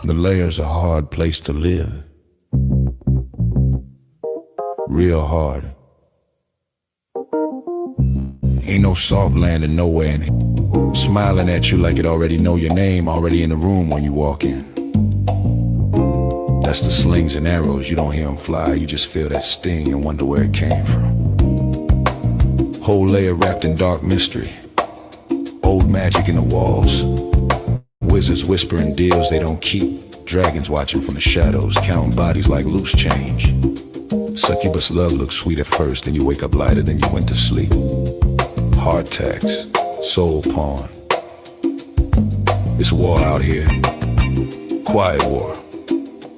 The Layer's a hard place to live. Real hard. Ain't no soft landing nowhere in it. Smiling at you like it already know your name, already in the room when you walk in. That's the slings and arrows, you don't hear them fly, you just feel that sting and wonder where it came from. Whole layer wrapped in dark mystery. Old magic in the walls. Wizards whispering deals they don't keep. Dragons watching from the shadows, counting bodies like loose change. Succubus love looks sweet at first, then you wake up lighter than you went to sleep. Heart tax, soul pawn. It's war out here. Quiet war.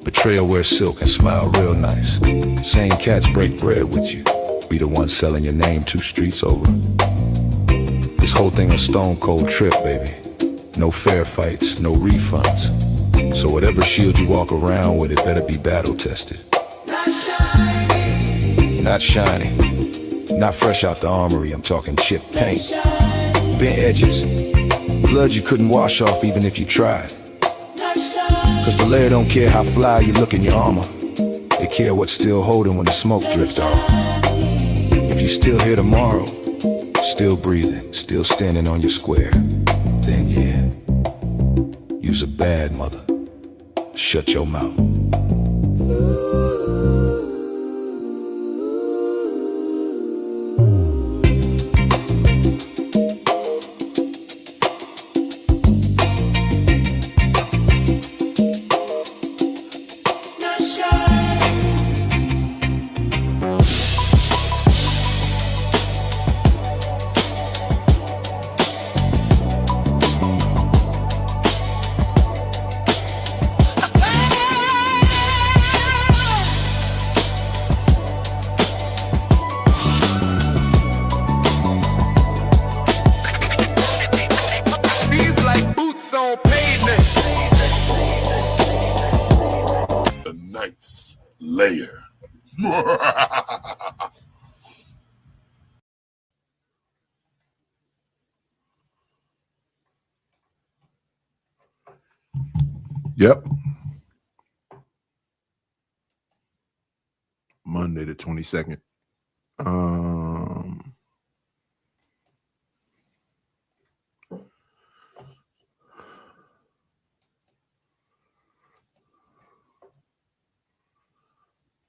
Betrayal wear silk and smile real nice. Same cats break bread with you. Be the one selling your name 2 streets over. This whole thing a stone cold trip, baby. No fair fights, no refunds. So whatever shield you walk around with, it better be battle tested. Not shiny. Not shiny. Not fresh out the armory, I'm talking chipped paint. Bent edges. Blood you couldn't wash off even if you tried. Cause the Layer don't care how fly you look in your armor. They care what's still holding when the smoke drifts off. If you still here tomorrow, still breathing, still standing on your square, then yeah, you's a bad mother. Shut your mouth. Layer. Yep. Monday the 22nd.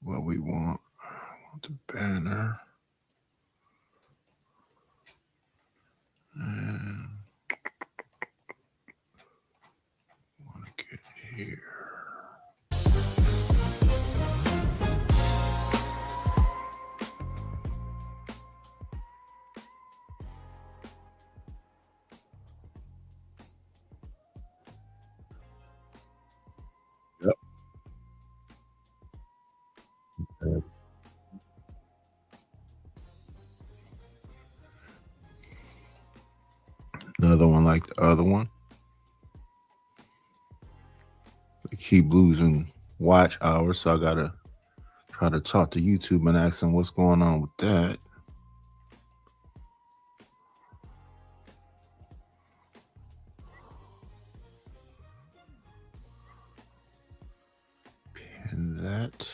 What we want the banner. And want to get here. Yep. Okay. Another one like the other one. They keep losing watch hours, so I gotta try to talk to YouTube and ask them what's going on with that. Pin that.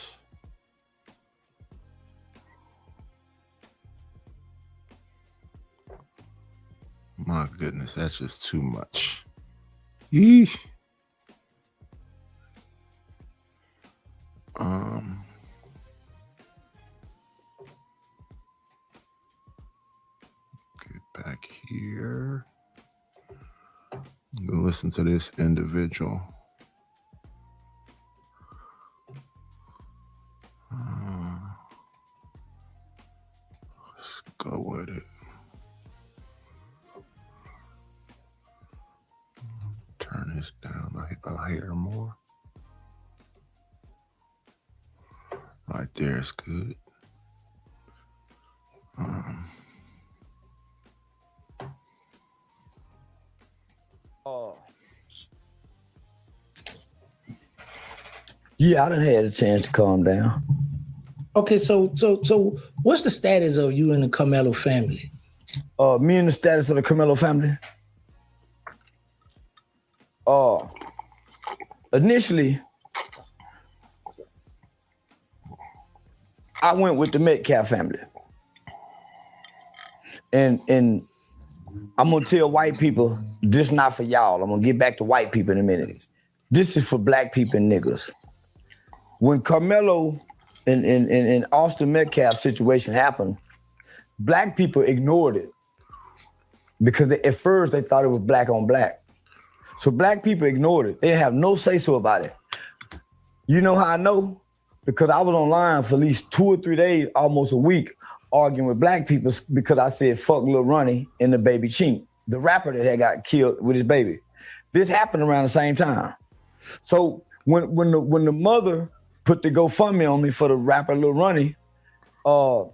My goodness, that's just too much. Yeesh. Get back here. I'm gonna listen to this individual. Let's go with it. Turn this down. I hear more. Right there is good. Yeah, I done had a chance to calm down. Okay, so what's the status of you and the Carmelo family? Me and the status of the Carmelo family. Initially, I went with the Metcalf family. And I'm gonna tell white people, this not for y'all. I'm gonna get back to white people in a minute. This is for black people and niggas. When Carmelo and Austin Metcalf situation happened, black people ignored it because at first they thought it was black on black. So black people ignored it. They didn't have no say-so about it. You know how I know? Because I was online for at least 2 or 3 days, almost a week, arguing with black people because I said, fuck Lil Ronnie and the Baby Chink, the rapper that had got killed with his baby. This happened around the same time. So when the mother put the GoFundMe on me for the rapper Lil Ronnie, I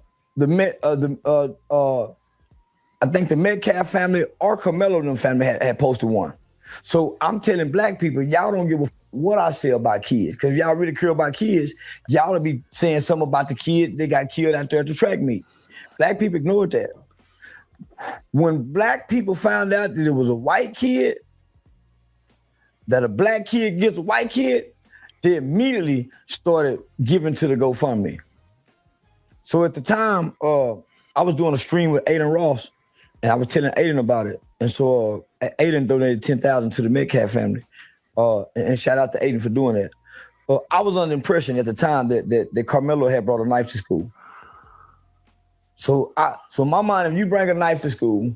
think the Metcalf family or Carmelo and them family had posted one. So I'm telling black people, y'all don't give a what I say about kids. Because if y'all really care about kids, y'all will be saying something about the kid that got killed out there at the track meet. Black people ignored that. When black people found out that it was a white kid, that a black kid gets a white kid, they immediately started giving to the GoFundMe. So at the time, I was doing a stream with Aiden Ross, and I was telling Aiden about it. And so Aiden donated $10,000 to the Metcalf family. And shout out to Aiden for doing that. I was under the impression at the time that Carmelo had brought a knife to school. So in my mind, if you bring a knife to school,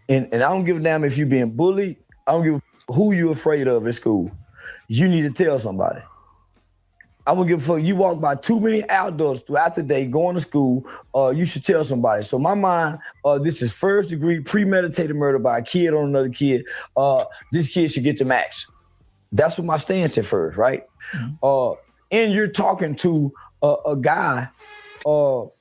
and I don't give a damn if you're being bullied, I don't give a who you're afraid of at school, you need to tell somebody. I don't give a fuck. You walk by too many adults throughout the day going to school, you should tell somebody. So in my mind, this is first degree premeditated murder by a kid on another kid. This kid should get the max. That's what my stance at first, right? Mm-hmm. And you're talking to a guy who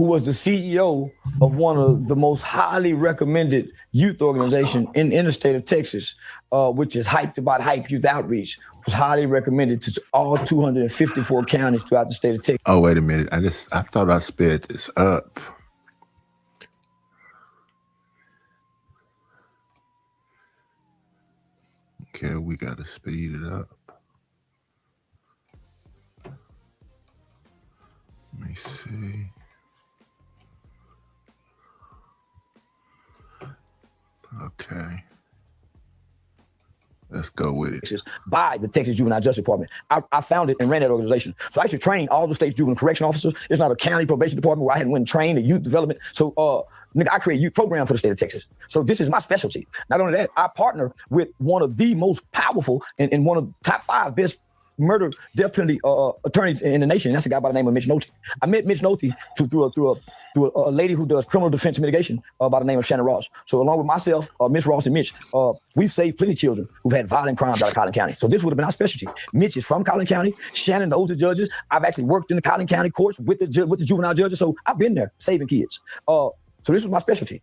was the CEO of one of the most highly recommended youth organization in the state of Texas, which is Hyped About Hype Youth Outreach. It was highly recommended to all 254 counties throughout the state of Texas. Oh, wait a minute. I thought I sped this up. Okay, we got to speed it up. Let me see. Okay. Let's go with it. By the Texas Juvenile Justice Department. I founded and ran that organization. So I actually trained all the state's juvenile correction officers. It's not a county probation department where I had went and trained in youth development. So nigga, I create a youth program for the state of Texas. So this is my specialty. Not only that, I partner with one of the most powerful and one of the top 5 best murder death penalty attorneys in the nation. That's a guy by the name of Mitch Nolte. I met Mitch Nolte through a lady who does criminal defense mitigation by the name of Shannon Ross. So along with myself, Miss Ross and Mitch, we've saved plenty of children who've had violent crimes out of Collin County. So this would have been our specialty. Mitch is from Collin County. Shannon knows the judges. I've actually worked in the Collin County courts with the juvenile judges. So I've been there saving kids. So this was my specialty.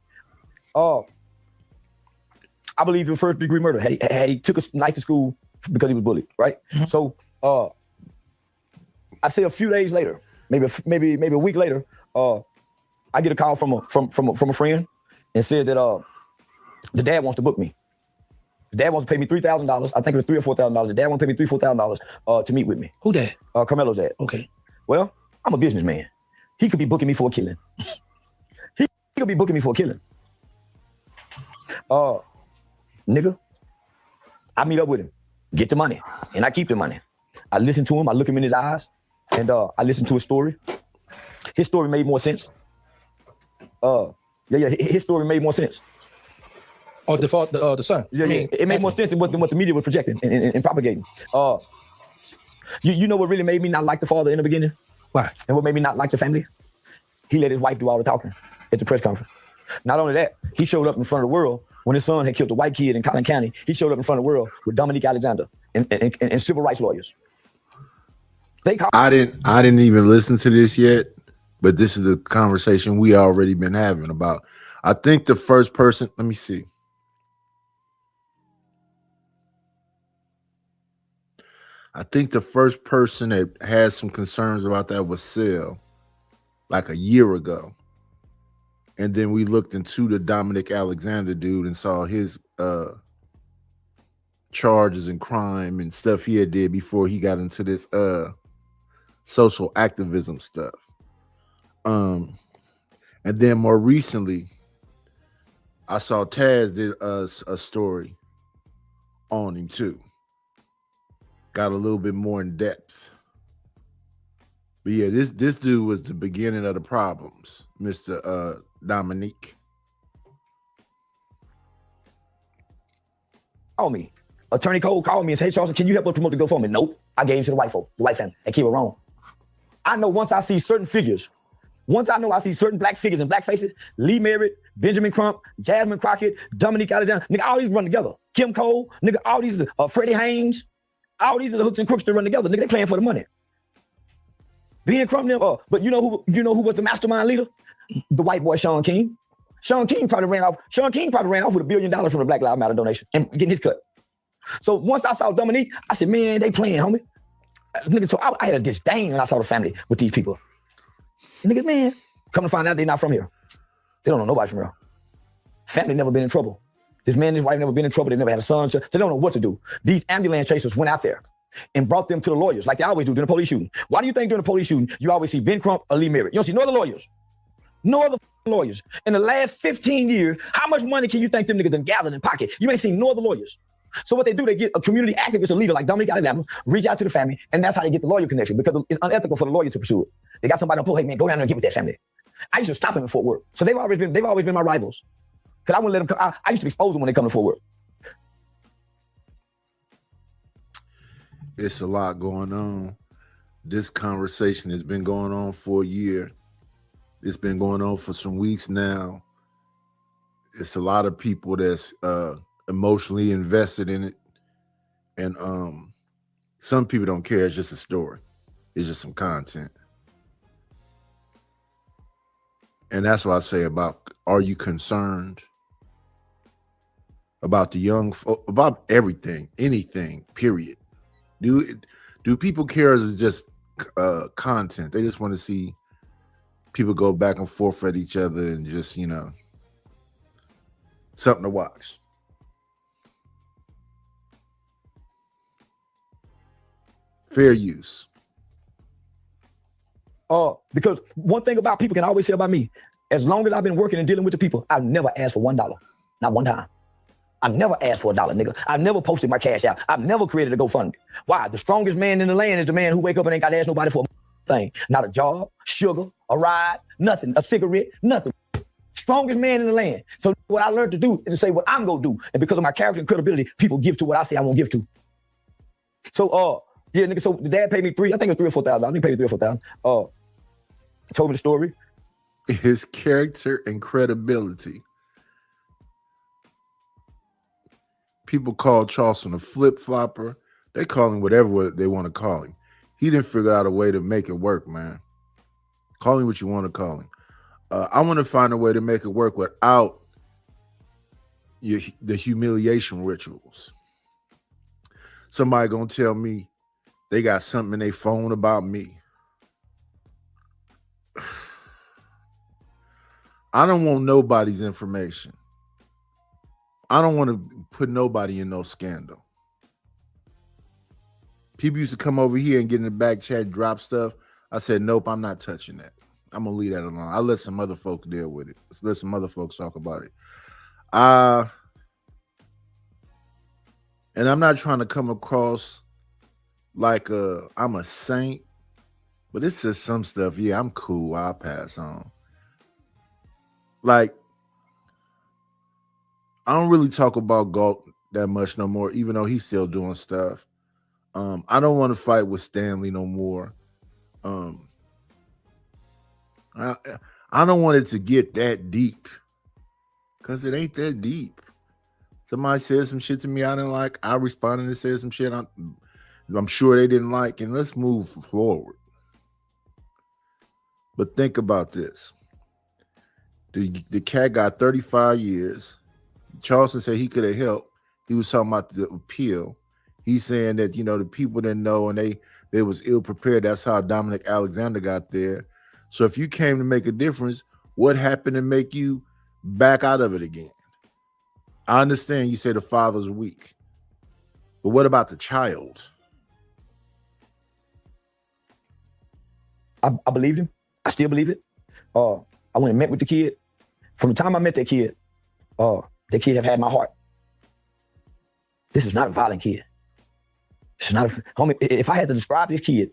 I believe it was first degree murder. Had he took a knife to school because he was bullied, right? Mm-hmm. So I say a few days later, maybe a week later, I get a call from a friend and said that the dad wants to book me. The dad wants to pay me $3,000. I think it was $3,000 or $4,000. The dad wants to pay me $3,000-$4,000 to meet with me. Who dad? Carmelo's dad. Okay. Well, I'm a businessman. He could be booking me for a killing. He could be booking me for a killing. Nigga, I meet up with him, get the money, and I keep the money. I listen to him, I look him in his eyes, and I listen to his story. His story made more sense. His story made more sense. Oh, the son. Yeah, it made more sense than what the media was projecting and propagating. You know what really made me not like the father in the beginning? Why? And what made me not like the family? He let his wife do all the talking at the press conference. Not only that, he showed up in front of the world when his son had killed a white kid in Collin County. He showed up in front of the world with Dominique Alexander and civil rights lawyers. I didn't even listen to this yet, but this is the conversation we already been having about. I think the first person. Let me see. I think the first person that had some concerns about that was Sel, like a year ago. And then we looked into the Dominic Alexander dude and saw his charges and crime and stuff he had did before he got into this social activism stuff. And then more recently, I saw Taz did a story on him too. Got a little bit more in depth. But yeah, this dude was the beginning of the problems, Mr. Dominique. Call me. Attorney Cole called me and said, hey, Charleston, can you help us promote the GoFundMe? Nope. I gave him to the white folk, the white family, and keep it wrong. I know once I see certain figures, once I know I see certain black figures and black faces, Lee Merritt, Benjamin Crump, Jasmine Crockett, Dominique Alexander, nigga, all these run together. Kim Cole, nigga, all these, Freddie Haynes, all these are the hooks and crooks that run together. Nigga, they playing for the money. Ben Crump, but you know who was the mastermind leader? The white boy, Sean King. Sean King probably ran off with $1 billion from the Black Lives Matter donation and getting his cut. So once I saw Dominique, I said, man, they playing, homie. Nigga, so I had a disdain when I saw the family with these people. Niggas, man, come to find out they're not from here. They don't know nobody from here. Family never been in trouble. This man and his wife never been in trouble. They never had a son. So they don't know what to do. These ambulance chasers went out there and brought them to the lawyers like they always do during the police shooting. Why do you think during the police shooting, you always see Ben Crump or Lee Merritt? You don't see no other lawyers. No other lawyers. In the last 15 years, how much money can you think them niggas done gathered in pocket? You ain't seen no other lawyers. So what they do, they get a community activist, a leader like Dominique Alexander, reach out to the family, and that's how they get the lawyer connection because it's unethical for the lawyer to pursue it. They got somebody on pull, hey man, go down there and get with that family. I used to stop them in Fort Worth. So they've always been my rivals. Because I wouldn't let them come. I used to expose them when they come to Fort Worth. It's a lot going on. This conversation has been going on for a year. It's been going on for some weeks now. It's a lot of people that's emotionally invested in it. And some people don't care. It's just a story. It's just some content. And that's what I say about, are you concerned about the young, about everything, anything, period? Do people care as just content? They just want to see people go back and forth at each other and just, something to watch. Fair use. Because one thing about people can always say about me, as long as I've been working and dealing with the people, I've never asked for $1. Not one time. I've never asked for $1, nigga. I've never posted my cash out. I've never created a GoFundMe. Why? The strongest man in the land is the man who wake up and ain't got to ask nobody for a thing. Not a job, sugar, a ride, nothing, a cigarette, nothing. Strongest man in the land. So what I learned to do is to say what I'm gonna do. And because of my character and credibility, people give to what I say I won't give to. So yeah, nigga, so the dad paid me I think it was $3,000 or $4,000. I think he paid me $3,000 or $4,000. Told me the story. His character and credibility. People call Charleston a flip-flopper. They call him whatever they want to call him. He didn't figure out a way to make it work, man. Call him what you want to call him. I want to find a way to make it work without the humiliation rituals. Somebody gonna tell me they got something in their phone about me. I don't want nobody's information. I don't want to put nobody in no scandal. People used to come over here and get in the back chat, drop stuff. I said, nope, I'm not touching that. I'm going to leave that alone. I'll let some other folks deal with it. Let some other folks talk about it. And I'm not trying to come across like I'm a saint, but it's just some stuff. Yeah, I'm cool. I'll pass on. Like, I don't really talk about Galt that much no more, even though he's still doing stuff. I don't want to fight with Stanley no more. I don't want it to get that deep because it ain't that deep. Somebody said some shit to me I didn't like. I responded and said some shit I'm sure they didn't like, and let's move forward. But think about this. The cat got 35 years. Charleston said he could have helped. He was talking about the appeal. He's saying that, you know, the people didn't know and they was ill prepared. That's how Dominic Alexander got there. So if you came to make a difference, what happened to make you back out of it again? I understand you say the father's weak, but what about the child? I believed him. I still believe it. I went and met with the kid. From the time I met that kid have had my heart. This is not a violent kid. This is not homie. If I had to describe this kid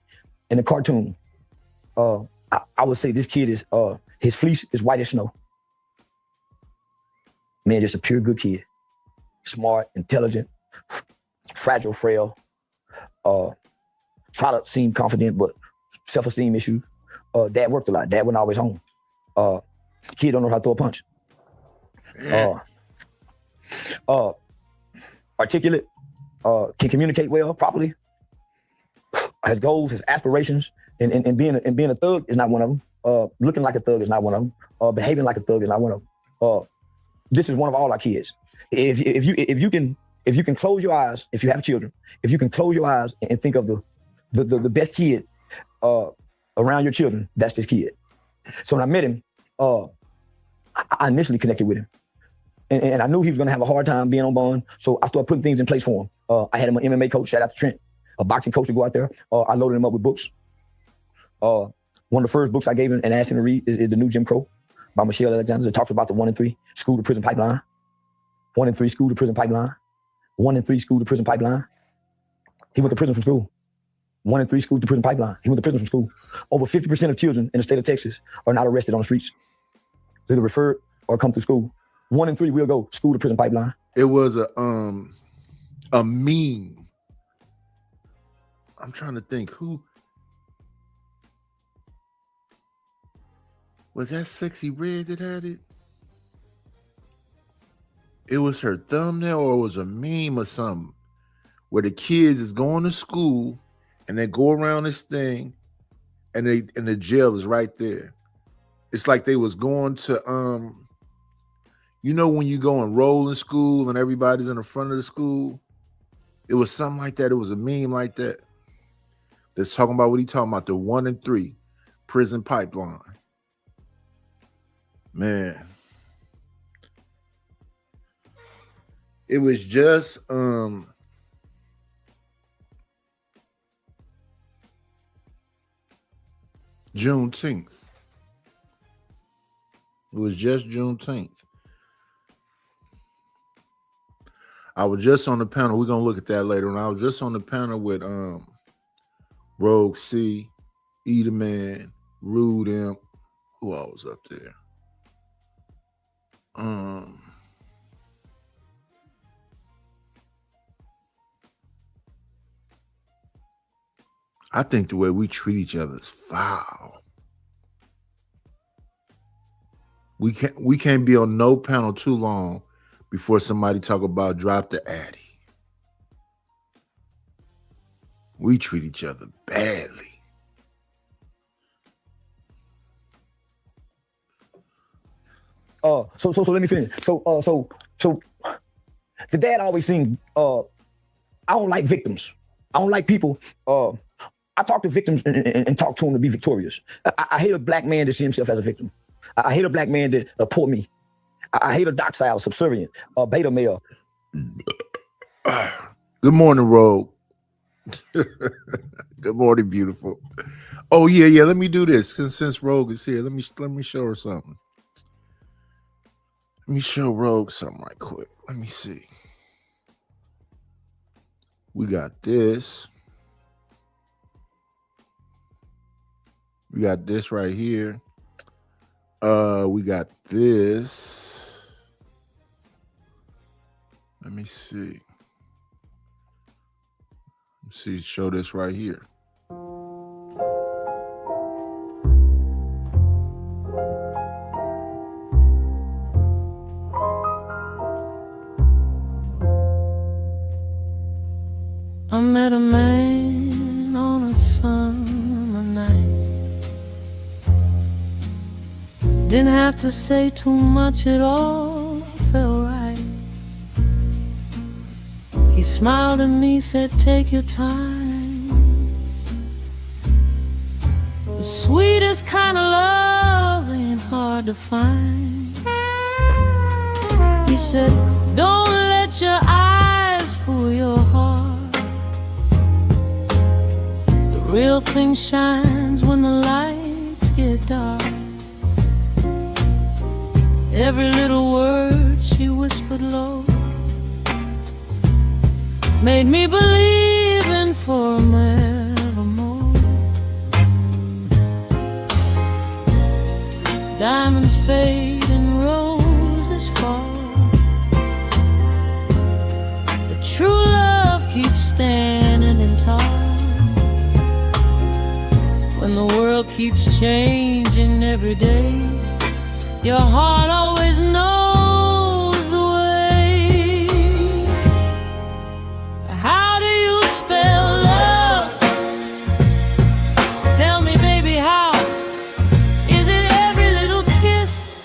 in a cartoon, I would say this kid is his fleece is white as snow. Man, just a pure good kid. Smart, intelligent, fragile, frail. Try to seem confident, but self-esteem issues. Dad worked a lot. Dad wasn't always home. Kid don't know how to throw a punch. Articulate, can communicate well, properly. Has goals, has aspirations, and being a thug is not one of them. Looking like a thug is not one of them. Behaving like a thug is not one of them. This is one of all our kids. If you can close your eyes, if you have children, if you can close your eyes and think of the best kid around your children, that's this kid. So when I met him, I initially connected with him. And I knew he was gonna have a hard time being on bond. So I started putting things in place for him. I had him an MMA coach, shout out to Trent, a boxing coach to go out there. I loaded him up with books. One of the first books I gave him and asked him to read is The New Jim Crow by Michelle Alexander. It talks about the 1 and 3 school to prison pipeline. 1 and 3 school to prison pipeline. 1 and 3 school to prison pipeline. He went to prison from school. 1 and 3 school to prison pipeline. He went to prison from school. Over 50% of children in the state of Texas are not arrested on the streets. They're either referred or come through school. 1 and 3 will go school to prison pipeline. It was a meme. I'm trying to think who was that. Sexy Red that had it. It was her thumbnail, or it was a meme or something, where the kids is going to school and they go around this thing, and the jail is right there. It's like they was going to you know when you go and roll in school and everybody's in the front of the school? It was something like that. It was a meme like that. That's talking about what he talking about, the 1 and 3 prison pipeline. Man. It was just Juneteenth. It was just Juneteenth. I was just on the panel. We're gonna look at that later. And I was just on the panel with Rogue C, Eater Man, Rude Imp. Who all was up there? I think the way we treat each other is foul. We can't be on no panel too long before somebody talk about drop the Addy. We treat each other badly. So let me finish. So the dad always seemed I don't like victims. I don't like people. I talk to victims and talk to them to be victorious. I hate a black man to see himself as a victim. I hate a black man that poor me. I hate a docile, subservient, beta male. Good morning, Rogue. Good morning, beautiful. Oh yeah. Let me do this since Rogue is here. Let me show her something. Let me show Rogue something right quick. Let me see. We got this. We got this right here. We got this. Let me see. Let's see, show this right here. I met a man on a summer night. Didn't have to say too much at all, felt right. He smiled at me, said, take your time. The sweetest kind of love ain't hard to find. He said, don't let your eyes fool your heart. The real thing shines when the lights get dark. Every little word she whispered low made me believe in forevermore. Diamonds fade and roses fall, but true love keeps standing tall. When the world keeps changing every day, your heart always knows the way. How do you spell love? Tell me, baby, how? Is it every little kiss?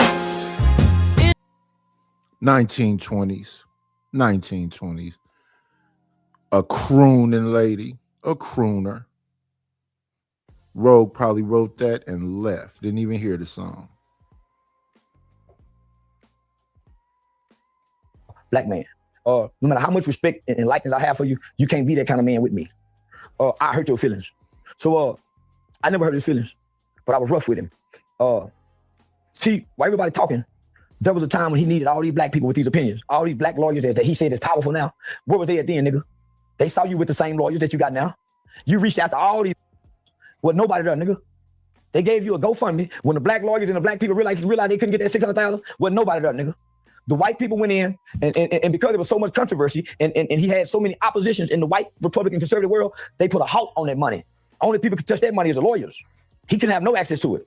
1920s. A crooning lady, a crooner. Rogue probably wrote that and left. Didn't even hear the song. Black man. No matter how much respect and likeness I have for you, you can't be that kind of man with me. I hurt your feelings. So I never hurt his feelings, but I was rough with him. See, while everybody talking, there was a time when he needed all these black people with these opinions, all these black lawyers that he said is powerful now. Where was they at then, nigga? They saw you with the same lawyers that you got now. You reached out to all these, well, nobody there, nigga. They gave you a GoFundMe when the black lawyers and the black people realized they couldn't get that $600,000. Well, nobody there, nigga. The white people went in, and because there was so much controversy, and he had so many oppositions in the white Republican conservative world, they put a halt on that money. Only people could touch that money is the lawyers. He couldn't have no access to it.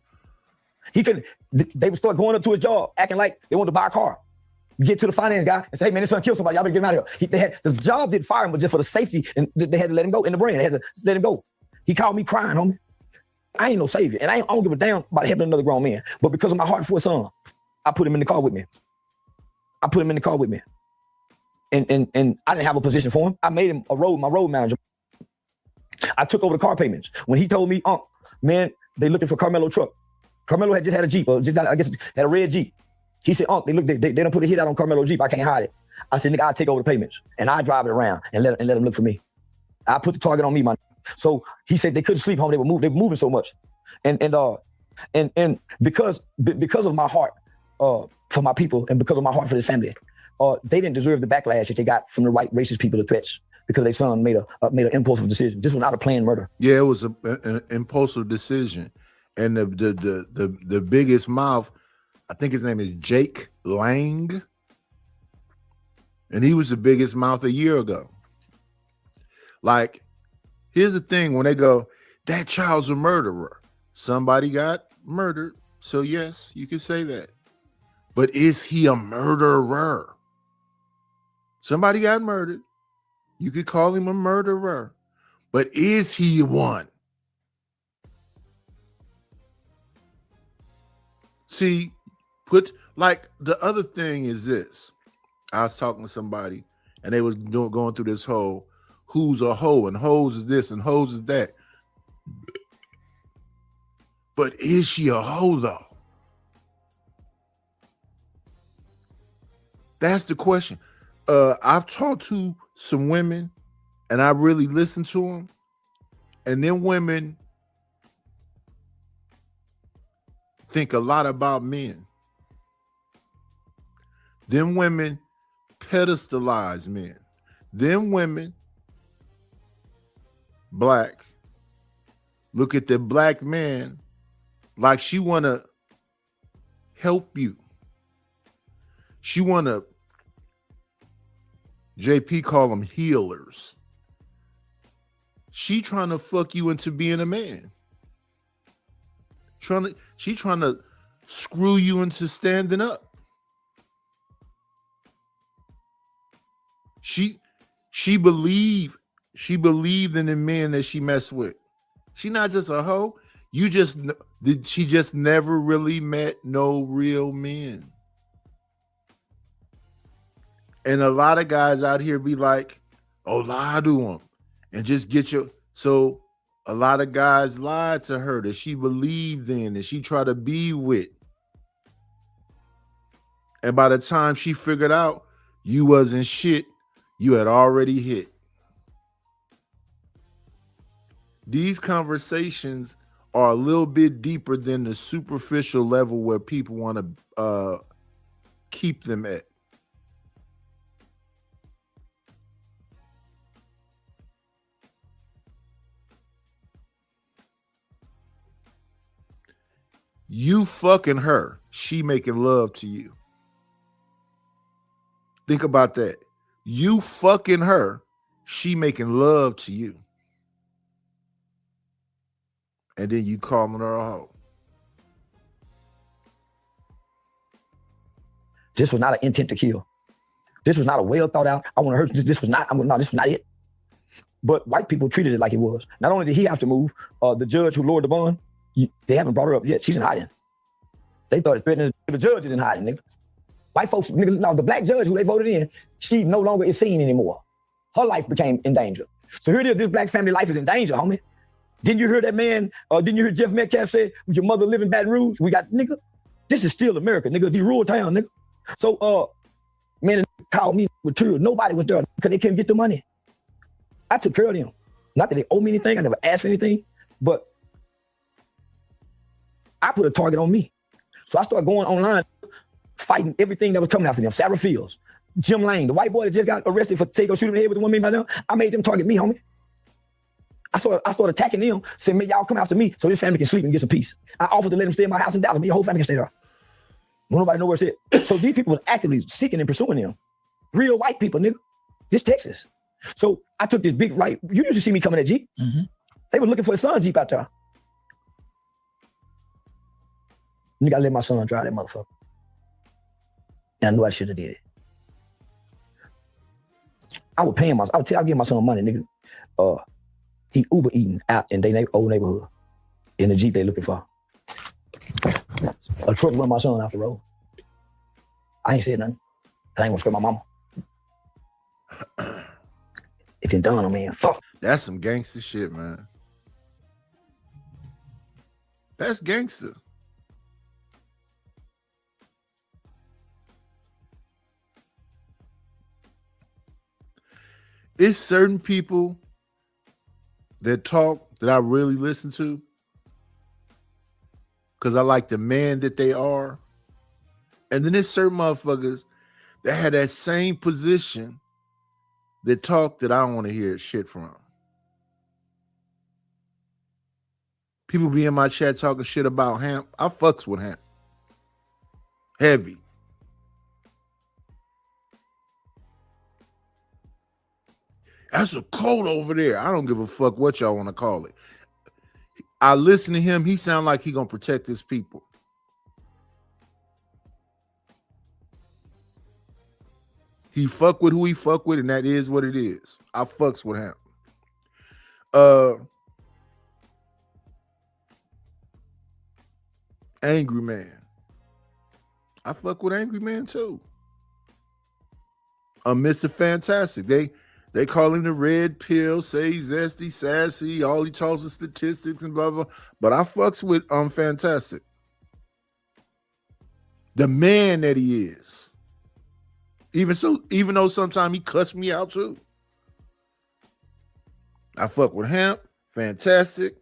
He couldn't. They would start going up to his job, acting like they wanted to buy a car. Get to the finance guy and say, hey, man, this son killed somebody. Y'all better get him out of here. The job didn't fire him, but just for the safety, and they had to let him go in the brain. They had to let him go. He called me crying, homie. I ain't no savior, and I don't give a damn about helping another grown man. But because of my heart for a son, I put him in the car with me. And I didn't have a position for him. I made him my road manager. I took over the car payments. When he told me, man, they looking for Carmelo truck. Carmelo had just had a Jeep, or just, I guess had a red Jeep. He said, they don't put a hit out on Carmelo Jeep. I can't hide it. I said, nigga, I'll take over the payments and I drive it around and let them look for me. I put the target on me, man. So he said they couldn't sleep home. They were moving so much. And because of my heart for my people and because of my heart for this family, they didn't deserve the backlash that they got from the white racist people, the threats, because their son made an impulsive decision. This was not a planned murder. Yeah, it was an impulsive decision. And the biggest mouth, I think his name is Jake Lang. And he was the biggest mouth a year ago. Like, here's the thing, when they go, that child's a murderer. Somebody got murdered. So yes, you can say that. But is he a murderer? Somebody got murdered. You could call him a murderer. But is he one? See, like the other thing is this. I was talking to somebody and they was going through this whole who's a hoe and hoes is this and hoes is that. But is she a hoe though? That's the question. I've talked to some women and I really listened to them. And then women think a lot about men. Then women pedestalize men. Then women, black, look at the black man like she want to help you. She want to, JP call them healers. She trying to fuck you into being a man. She trying to screw you into standing up. She believed in the men that she messed with. She not just a hoe. She just never really met no real men. And a lot of guys out here be like, Oh, lie to him and just get your. So a lot of guys lied to her that she believed in and she tried to be with. And by the time she figured out you wasn't shit, you had already hit. These conversations are a little bit deeper than the superficial level where people want to keep them at. You fucking her, she making love to you. Think about that. You fucking her, she making love to you. And then you calling her a hoe. This was not an intent to kill. This was not a well thought out. I want to hurt. This was not. No, this was not it. But white people treated it like it was. Not only did he have to move, the judge who lowered the bond, they haven't brought her up yet. She's in hiding. They thought threatening the judge is in hiding, nigga. White folks, nigga, no, the black judge who they voted in, she no longer is seen anymore. Her life became in danger. So here it is, this black family life is in danger, homie. Didn't you hear that man, didn't you hear Jeff Metcalf say, your mother live in Baton Rouge? We got, nigga, this is still America, nigga, the rural town, nigga. So, man, called me material. Nobody was there because they couldn't get the money. I took care of them. Not that they owe me anything, I never asked for anything, but I put a target on me. So I started going online, fighting everything that was coming after them. Sarah Fields, Jim Lane, the white boy that just got arrested for taking a shoot in the head with the 1 million by now. I made them target me, homie. I started attacking them, saying, man, y'all come after me so this family can sleep and get some peace. I offered to let them stay in my house in Dallas. Your whole family can stay there. Nobody know where it's at. So these people were actively seeking and pursuing them. Real white people, nigga. This Texas. So I took this big right. You used to see me coming at Jeep. Mm-hmm. They were looking for a son Jeep out there. Nigga, I let my son drive that motherfucker. And I knew I should have did it. I would pay him. I would give my son money, nigga. He Uber eating out in their old neighborhood in the Jeep they looking for. A truck run my son off the road. I ain't said nothing. I ain't gonna scream my mama. It didn't dawn on me. Fuck. That's some gangster shit, man. That's gangster. It's certain people that talk that I really listen to because I like the man that they are. And then there's certain motherfuckers that had that same position that talk that I don't want to hear shit from. People be in my chat talking shit about Hamp. I fucks with Hamp. Heavy. That's a cult over there. I don't give a fuck what y'all want to call it. I listen to him. He sound like he gonna protect his people. He fuck with who he fuck with, and that is what it is. I fucks with him. Angry Man. I fuck with Angry Man too. Mr. Fantastic. They call him the red pill, say he's zesty, sassy, all he talks is statistics and blah, blah. But I fucks with Fantastic. The man that he is. Even though sometimes he cussed me out too. I fuck with him. Fantastic.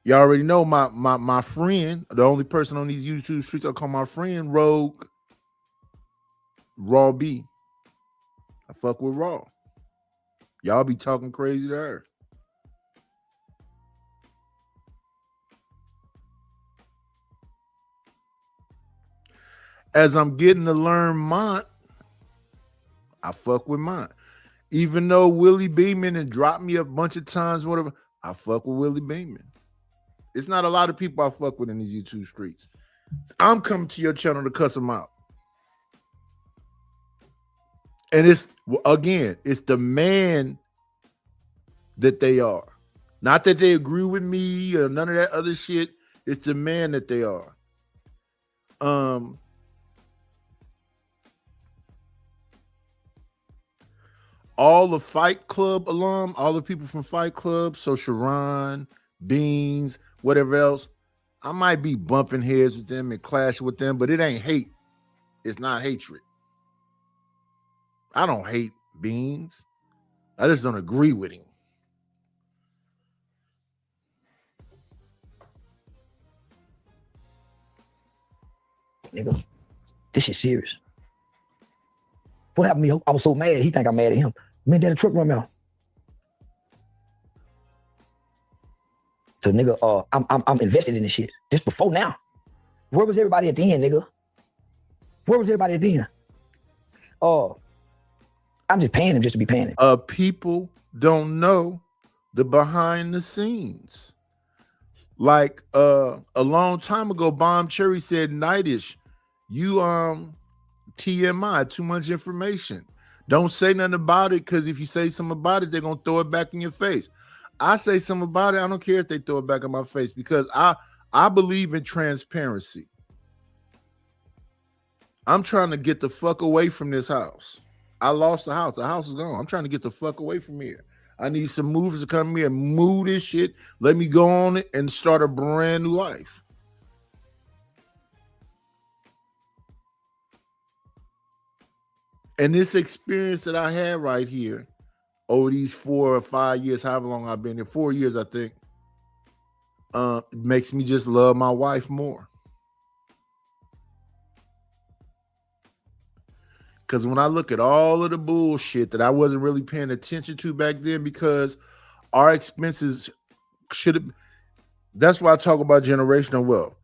You already know my friend, the only person on these YouTube streets I call my friend, Rogue Raw B. I fuck with Raw. Y'all be talking crazy to her. As I'm getting to learn Mont, I fuck with Mont. Even though Willie Beeman and dropped me a bunch of times, whatever, I fuck with Willie Beeman. It's not a lot of people I fuck with in these YouTube streets. I'm coming to your channel to cuss them out. And it's the man that they are. Not that they agree with me or none of that other shit. It's the man that they are. all the Fight Club alum, all the people from Fight Club, so Sharon, Beans, whatever else, I might be bumping heads with them and clashing with them, but it ain't hate. It's not hatred. I don't hate Beans. I just don't agree with him. Nigga, this shit serious. What happened to me? I was so mad. He think I'm mad at him. Man, that truck run me out. So nigga, I'm invested in this shit. Just before now. Where was everybody at the end, nigga? Where was everybody at the end? I'm just paying him just to be paying him. People don't know the behind the scenes. Like a long time ago, Bomb Cherry said, Nightish, you TMI, too much information. Don't say nothing about it, because if you say something about it, they're gonna throw it back in your face. I say something about it, I don't care if they throw it back in my face, because I believe in transparency. I'm trying to get the fuck away from this house. I lost the house. The house is gone. I'm trying to get the fuck away from here. I need some movers to come here and move this shit. Let me go on it and start a brand new life. And this experience that I had right here over these 4 or 5 years, however long I've been here, 4 years, I think, makes me just love my wife more. Because when I look at all of the bullshit that I wasn't really paying attention to back then, because our expenses should have, that's why I talk about generational wealth.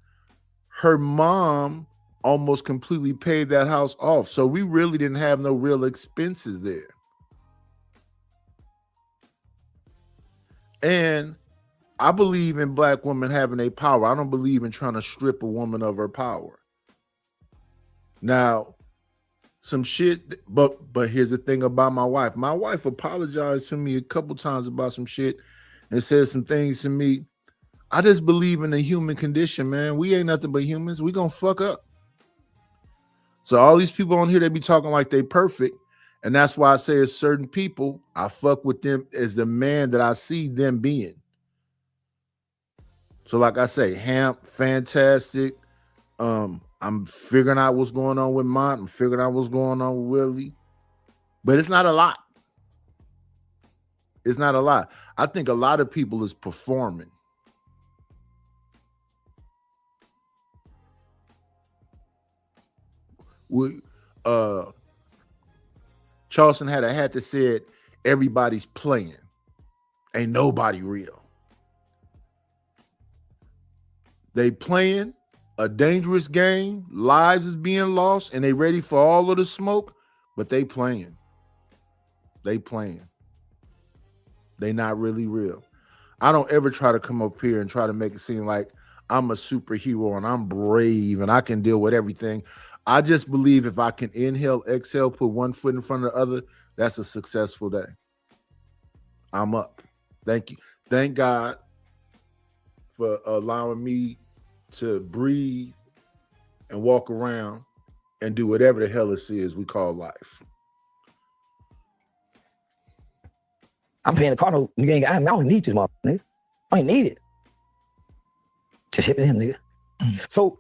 Her mom almost completely paid that house off. So we really didn't have no real expenses there. And I believe in black women having a power. I don't believe in trying to strip a woman of her power. Now, some shit, but here's the thing about my wife. My wife apologized to me a couple times about some shit and said some things to me. I just believe in the human condition, man. We ain't nothing but humans. We gonna fuck up. So all these people on here, they be talking like they perfect. And that's why I say it's certain people, I fuck with them as the man that I see them being. So like I say, Hamp, fantastic. I'm figuring out what's going on with Mont. I'm figuring out what's going on with Willie. But it's not a lot. It's not a lot. I think a lot of people is performing. Charleston had a hat that said, everybody's playing. Ain't nobody real. They playing a dangerous game, lives is being lost, and they ready for all of the smoke, but they playing. They playing. They not really real. I don't ever try to come up here and try to make it seem like I'm a superhero and I'm brave and I can deal with everything. I just believe if I can inhale, exhale, put one foot in front of the other, that's a successful day. I'm up. Thank you. Thank God for allowing me to breathe and walk around and do whatever the hell this is we call life. I'm paying the car. No, nigga, I don't need this motherfucker, nigga. I ain't need it. Just hipping him, nigga. So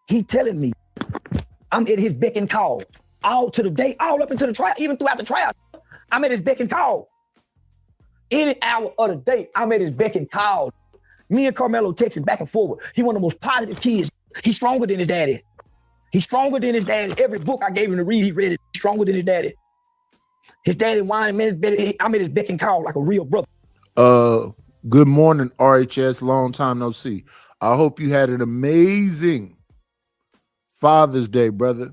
he telling me I'm at his beck and call all to the day, all up into the trial, even throughout the trial. I'm at his beck and call. Any hour of the day, I'm at his beck and call. Me and Carmelo texting back and forward. He one of the most positive kids. He's stronger than his daddy. He's stronger than his daddy. Every book I gave him to read, he read it. He's stronger than his daddy. His daddy whining, man, I'm at his beck and call like a real brother. Good morning, RHS. Long time no see. I hope you had an amazing Father's Day, brother.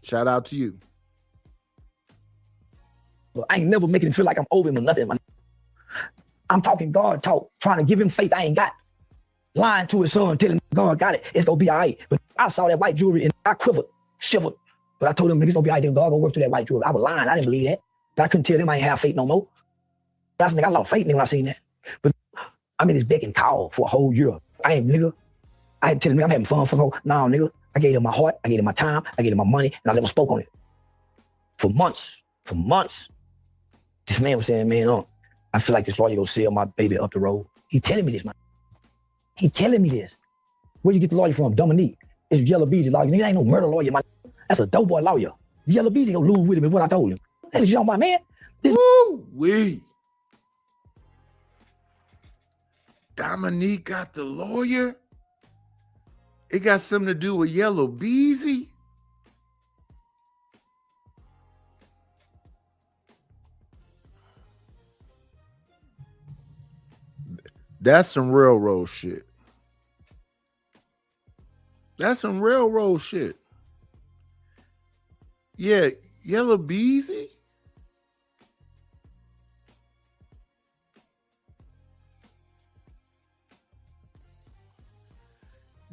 Shout out to you. But I ain't never making him feel like I'm over him or nothing. I'm talking God talk, trying to give him faith I ain't got. Lying to his son, telling him God got it. It's gonna be all right. But I saw that white jewelry and I quivered, shivered. But I told him it's gonna be all right. God gonna work through that white jewelry. I was lying. I didn't believe that. But I couldn't tell them I ain't have faith no more. That's nigga, I lost faith when I seen that. But I'm in this beck and call for a whole year. I ain't nigga. I ain't telling me I'm having fun for the whole. No, nigga. I gave him my heart. I gave him my time. I gave him my money, and I never spoke on it for months. for months. This man was saying, man, I feel like this lawyer gonna sell my baby up the road. He telling me this, man. He telling me this. Where you get the lawyer from? Dominique. It's Yellow Beezy lawyer. Nigga, ain't no murder lawyer, man. That's a dope boy lawyer. Yellow Beezy gonna lose with him is what I told him. That is young, my man. Woo-wee. Dominique got the lawyer? It got something to do with Yellow Beezy? That's some railroad shit. That's some railroad shit. Yeah, Yellow Beezy?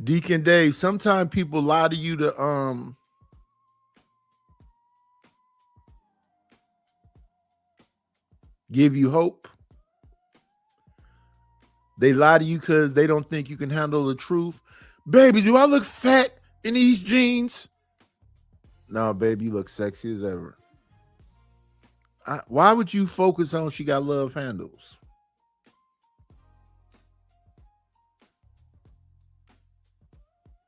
Deacon Dave, sometimes people lie to you to give you hope. They lie to you because they don't think you can handle the truth. Baby, do I look fat in these jeans? No, baby, you look sexy as ever. Why would you focus on she got love handles?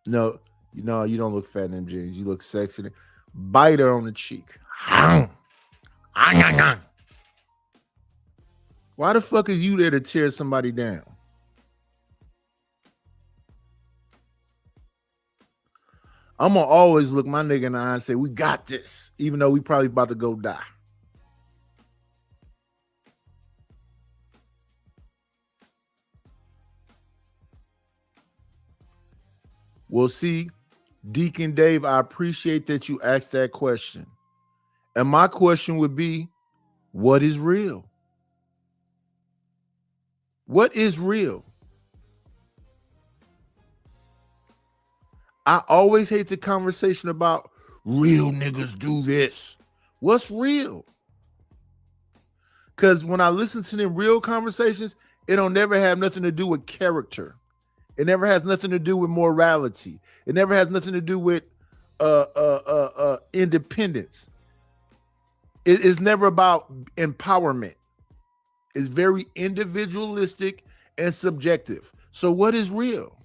No, you don't look fat in them jeans. You look sexy. Bite her on the cheek. Why the fuck is you there to tear somebody down? I'm gonna always look my nigga in the eye and say, we got this, even though we probably about to go die. Well, see, Deacon Dave, I appreciate that you asked that question. And my question would be, what is real? What is real? I always hate the conversation about real niggas do this. What's real? Because when I listen to them real conversations, it don't never have nothing to do with character. It never has nothing to do with morality. It never has nothing to do with independence. It is never about empowerment. It's very individualistic and subjective. So what is real?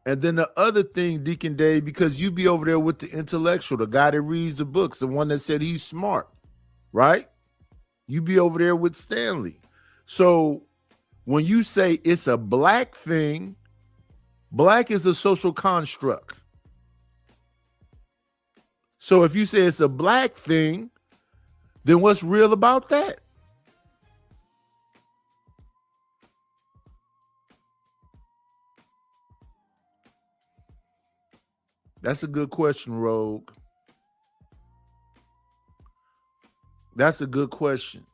And then the other thing, Deacon Dave, because you be over there with the intellectual, the guy that reads the books, the one that said he's smart, right? You be over there with Stanley. So when you say it's a black thing, black is a social construct. So if you say it's a black thing, then what's real about that? That's a good question, Rogue. That's a good question.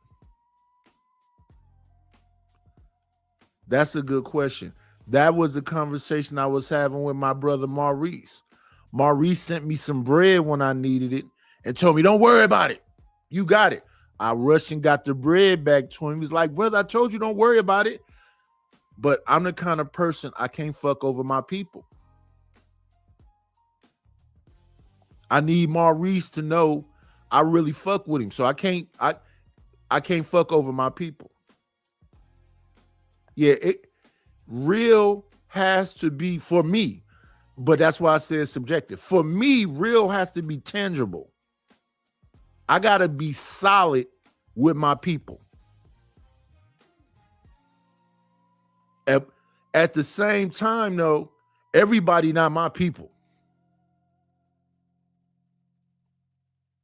That's a good question. That was the conversation I was having with my brother Maurice. Maurice sent me some bread when I needed it and told me, don't worry about it. You got it. I rushed and got the bread back to him. He was like, brother, I told you don't worry about it. But I'm the kind of person, I can't fuck over my people. I need Maurice to know I really fuck with him. So I can't fuck over my people. Yeah, real has to be for me, but that's why I said subjective. For me, real has to be tangible. I gotta be solid with my people. At the same time, though, everybody not my people.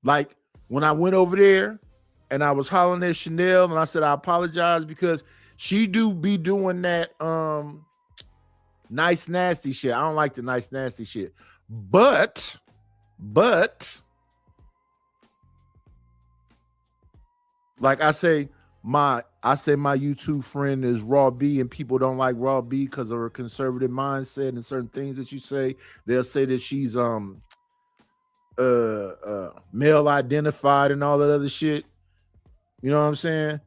Like when I went over there and I was hollering at Chanel and I said, I apologize because she do be doing that nice, nasty shit. I don't like the nice, nasty shit. But like I say my YouTube friend is Raw B, and people don't like Raw B because of her conservative mindset and certain things that you say. They'll say that she's male identified and all that other shit. You know what I'm saying?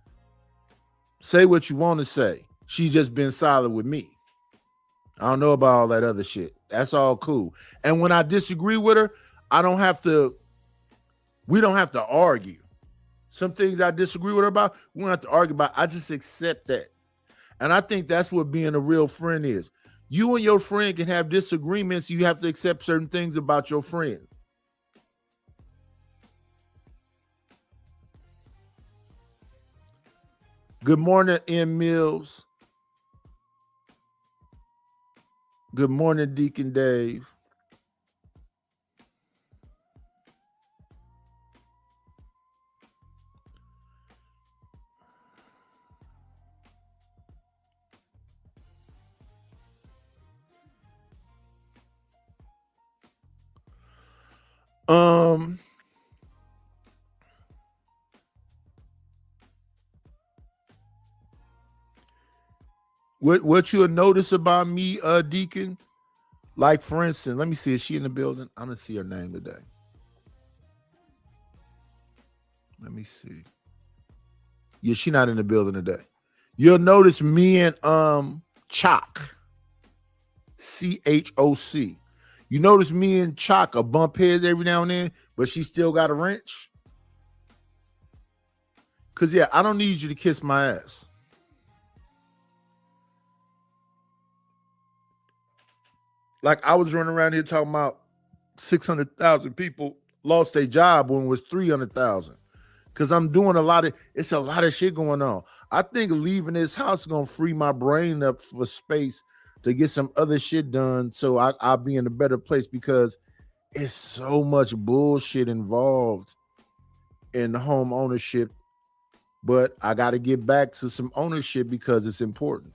Say what you want to say. She's just been solid with me. I don't know about all that other shit. That's all cool. And when I disagree with her, we don't have to argue. Some things I disagree with her about, we don't have to argue about. I just accept that. And I think that's what being a real friend is. You and your friend can have disagreements. You have to accept certain things about your friend. Good morning, M. Mills. Good morning, Deacon Dave. What you'll notice about me, Deacon, like for instance, let me see, is she in the building? I don't see her name today. Let me see. Yeah, she's not in the building today. You'll notice me and Choc, CHOC. You notice me and Choc a bump heads every now and then, but she still got a wrench. Cause yeah, I don't need you to kiss my ass. Like I was running around here talking about 600,000 people lost their job when it was 300,000. Because I'm doing it's a lot of shit going on. I think leaving this house is going to free my brain up for space to get some other shit done. So I'll be in a better place because it's so much bullshit involved in home ownership. But I got to get back to some ownership because it's important.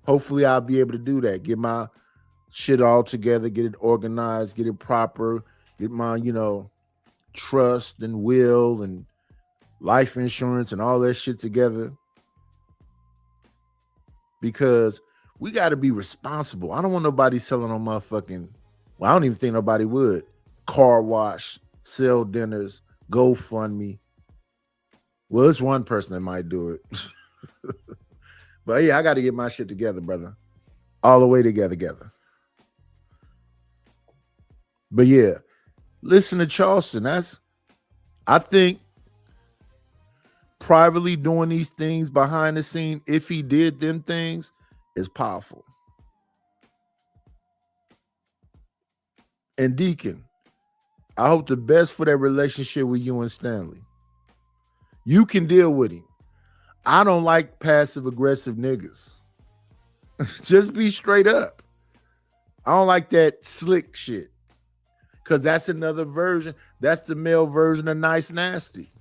Hopefully I'll be able to do that. Get my shit all together, get it organized, get it proper, get my, trust and will and life insurance and all that shit together. Because we got to be responsible. I don't want nobody selling on motherfucking, I don't even think nobody would. Car wash, sell dinners, GoFundMe. Well, it's one person that might do it. But yeah, I got to get my shit together, brother. All the way together. But yeah, listen to Charleston. I think privately doing these things behind the scene, if he did them things, is powerful. And Deacon, I hope the best for that relationship with you and Stanley. You can deal with him. I don't like passive aggressive niggas. Just be straight up. I don't like that slick shit. Because that's another version. That's the male version of nice nasty.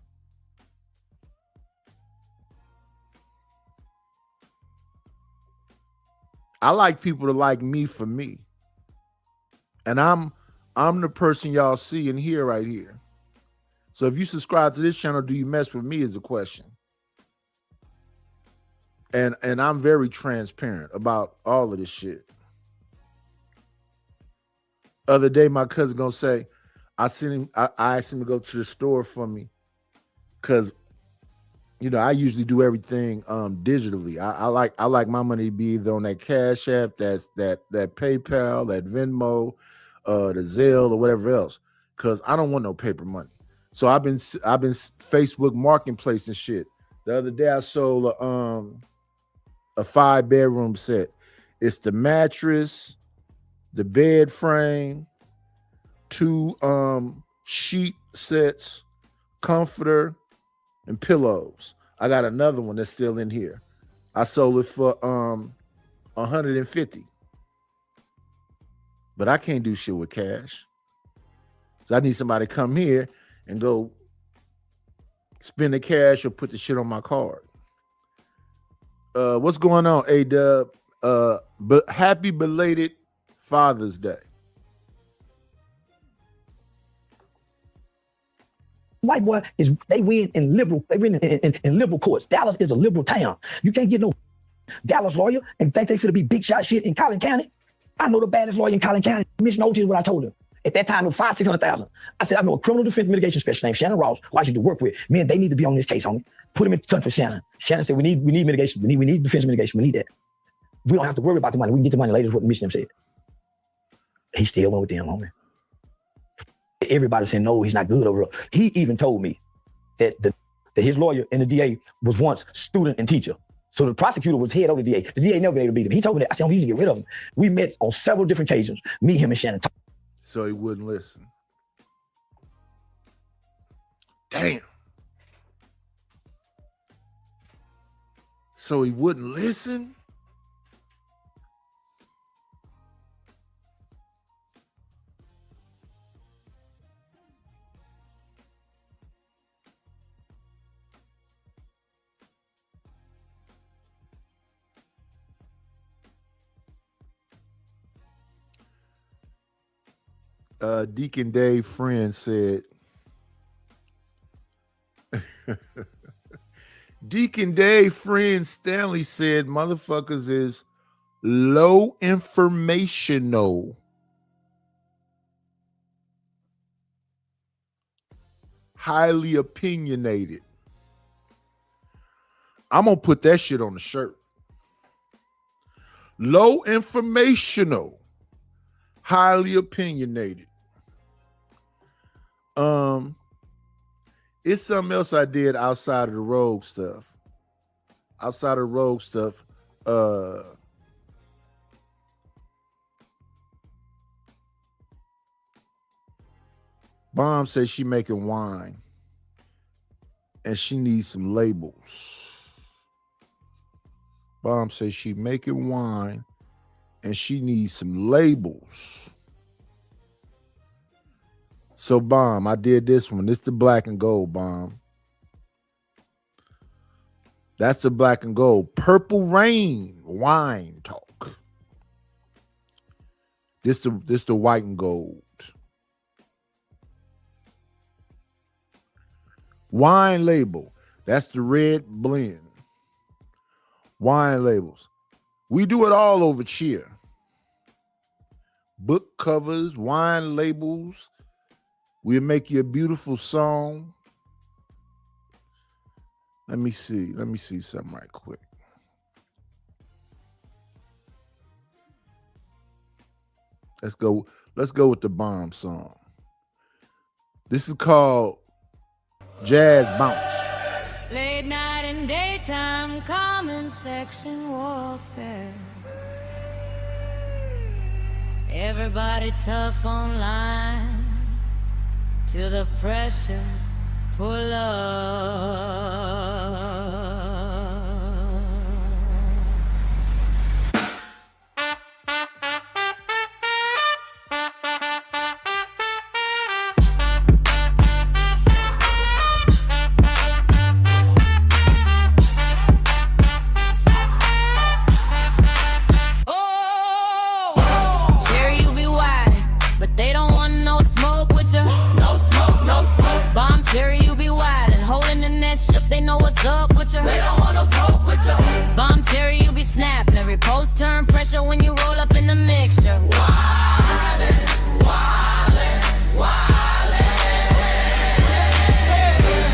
I like people to like me for me. And I'm the person y'all see and hear right here. So if you subscribe to this channel, do you mess with me is the question. And I'm very transparent about all of this shit. Other day, my cousin gonna say, I asked him to go to the store for me. Cause I usually do everything digitally. I like my money to be either on that Cash App, that PayPal, that Venmo, the Zelle or whatever else. Cause I don't want no paper money. So I've been Facebook marketplace and shit. The other day I sold a 5-bedroom set. It's the mattress, the bed frame, 2 sheet sets, comforter, and pillows. I got another one that's still in here. I sold it for $150. But I can't do shit with cash. So I need somebody to come here and go spend the cash or put the shit on my card. What's going on, A-Dub? But happy belated Father's Day. White boy they win in liberal courts. Dallas is a liberal town. You can't get no Dallas lawyer and think they finna be big shot shit in Collin County. I know the baddest lawyer in Collin County. Commissioner Otis is what I told him. At that time, it was $600,000. I said, I know a criminal defense mitigation specialist named Shannon Ross, who I used to work with. Man, they need to be on this case, homie. Put him in touch with Shannon. Shannon said, we need mitigation. We need defense mitigation. We need that. We don't have to worry about the money. We can get the money later, is what the mission said. He still went with them, homie. Everybody saying, no, he's not good over. He even told me that that his lawyer and the DA was once student and teacher. So the prosecutor was head over the DA. The DA never been able to beat him. He told me that. I said, we need to get rid of him. We met on several different occasions. Me, him, and Shannon. So he wouldn't listen. Damn. So he wouldn't listen? Deacon Dave friend said, Deacon Dave friend Stanley said, motherfuckers is low informational, highly opinionated. I'm gonna put that shit on the shirt. Low informational, highly opinionated. It's something else I did outside of the Rogue stuff. Outside of Rogue stuff, Bomb says she making wine and she needs some labels. Bomb says she making wine and she needs some labels. So, Bomb, I did this one. This is the black and gold, Bomb. That's the black and gold. Purple Rain wine talk. This the white and gold. Wine label. That's the red blend. Wine labels. We do it all over here. Book covers, wine labels. We'll make you a beautiful song. Let me see something right quick. Let's go with the Bomb song. This is called Jazz Bounce. Late night and daytime, comment section warfare. Everybody tough online till the pressure pull up. They know what's up with you. They don't want no smoke with you. Bomb Cherry, you be snapping. Every post turn pressure when you roll up in the mixture. Wildin', wildin', wildin'.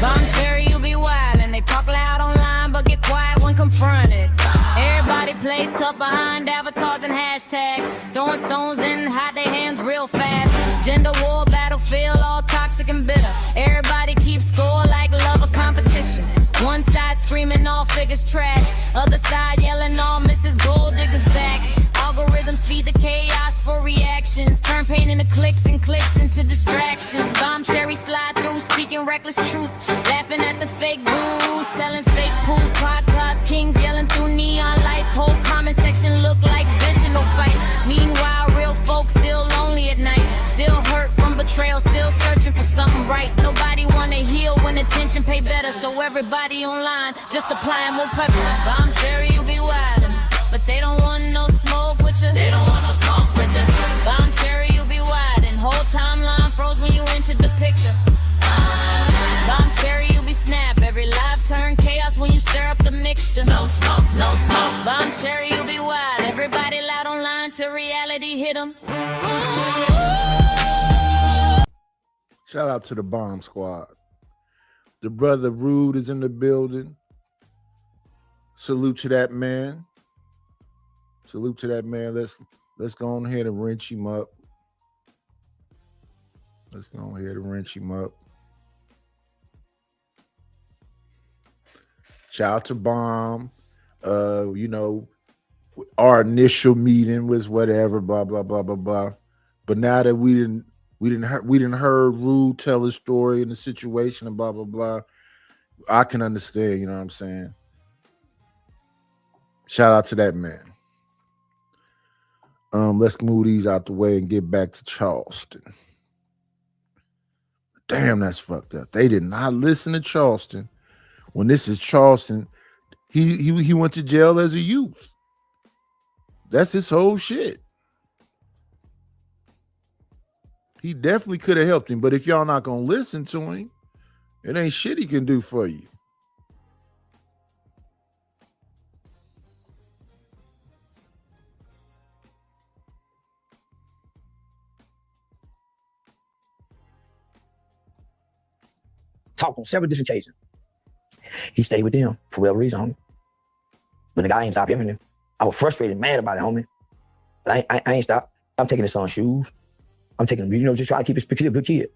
Bomb Cherry, you be wildin'. They talk loud online but get quiet when confronted. Everybody play tough behind avatars and hashtags. Throwing stones then hide their hands real fast. Gender war, battlefield, all toxic and bitter. Everybody keeps score like love a competition. One side screaming all figures trash. Other side yelling all Mrs. Gold Diggers back. Algorithms feed the chaos for reactions. Turn pain into clicks and clicks into distractions. Bomb Cherry slide through speaking reckless truth. Laughing at the fake booze. Selling fake proof. Podcast kings yelling through neon lights. Whole comment section look like benching fights. Meanwhile real folks still lonely at night. Still hurt from betrayal. Still searching for something right. Nobody wanna heal when attention pay better. So everybody online just applying more pressure. Bomb Cherry, you be wildin', but they don't want no smoke with you. They don't want no smoke with you. Bomb Cherry, you be wildin'. Whole timeline froze when you entered the picture. Bomb Cherry, you be snap. Every live turn chaos when you stir up the mixture. No smoke, no smoke. Bomb Cherry, you be wild. Everybody loud online till reality hit them. Shout out to the Bomb Squad. The brother Rude is in the building. Salute to that man. Salute to that man. Let's go on ahead and wrench him up. Let's go on ahead and wrench him up. Shout out to Bomb. You know, our initial meeting was whatever, blah blah blah blah blah. But now that we didn't heard Rude tell his story and the situation and blah blah blah, I can understand. You know what I'm saying? Shout out to that man. Let's move these out the way and get back to Charleston. Damn, that's fucked up. They did not listen to Charleston. When this is Charleston, he went to jail as a youth. That's his whole shit. He definitely could have helped him, but if y'all not gonna listen to him, it ain't shit he can do for you. Talked on several different occasions. He stayed with them for whatever reason, homie. But the guy ain't stopped hearing him. I was frustrated, mad about it, homie. But I ain't stopped. I'm taking his son's shoes. I'm taking him, you know, just try to keep his kid a good kid.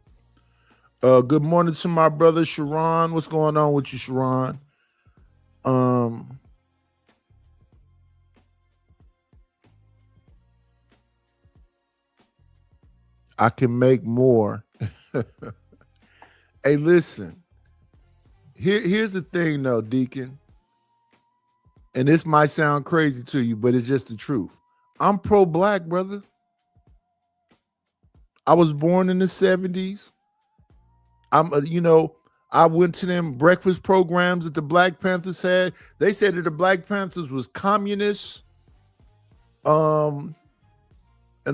Good morning to my brother Sharon. What's going on with you, Sharon? I can make more. Hey, listen. Here's the thing, though, Deacon. And this might sound crazy to you, but it's just the truth. I'm pro-black, brother. I was born in the 70s. I went to them breakfast programs that the Black Panthers had. They said that the Black Panthers was communists, and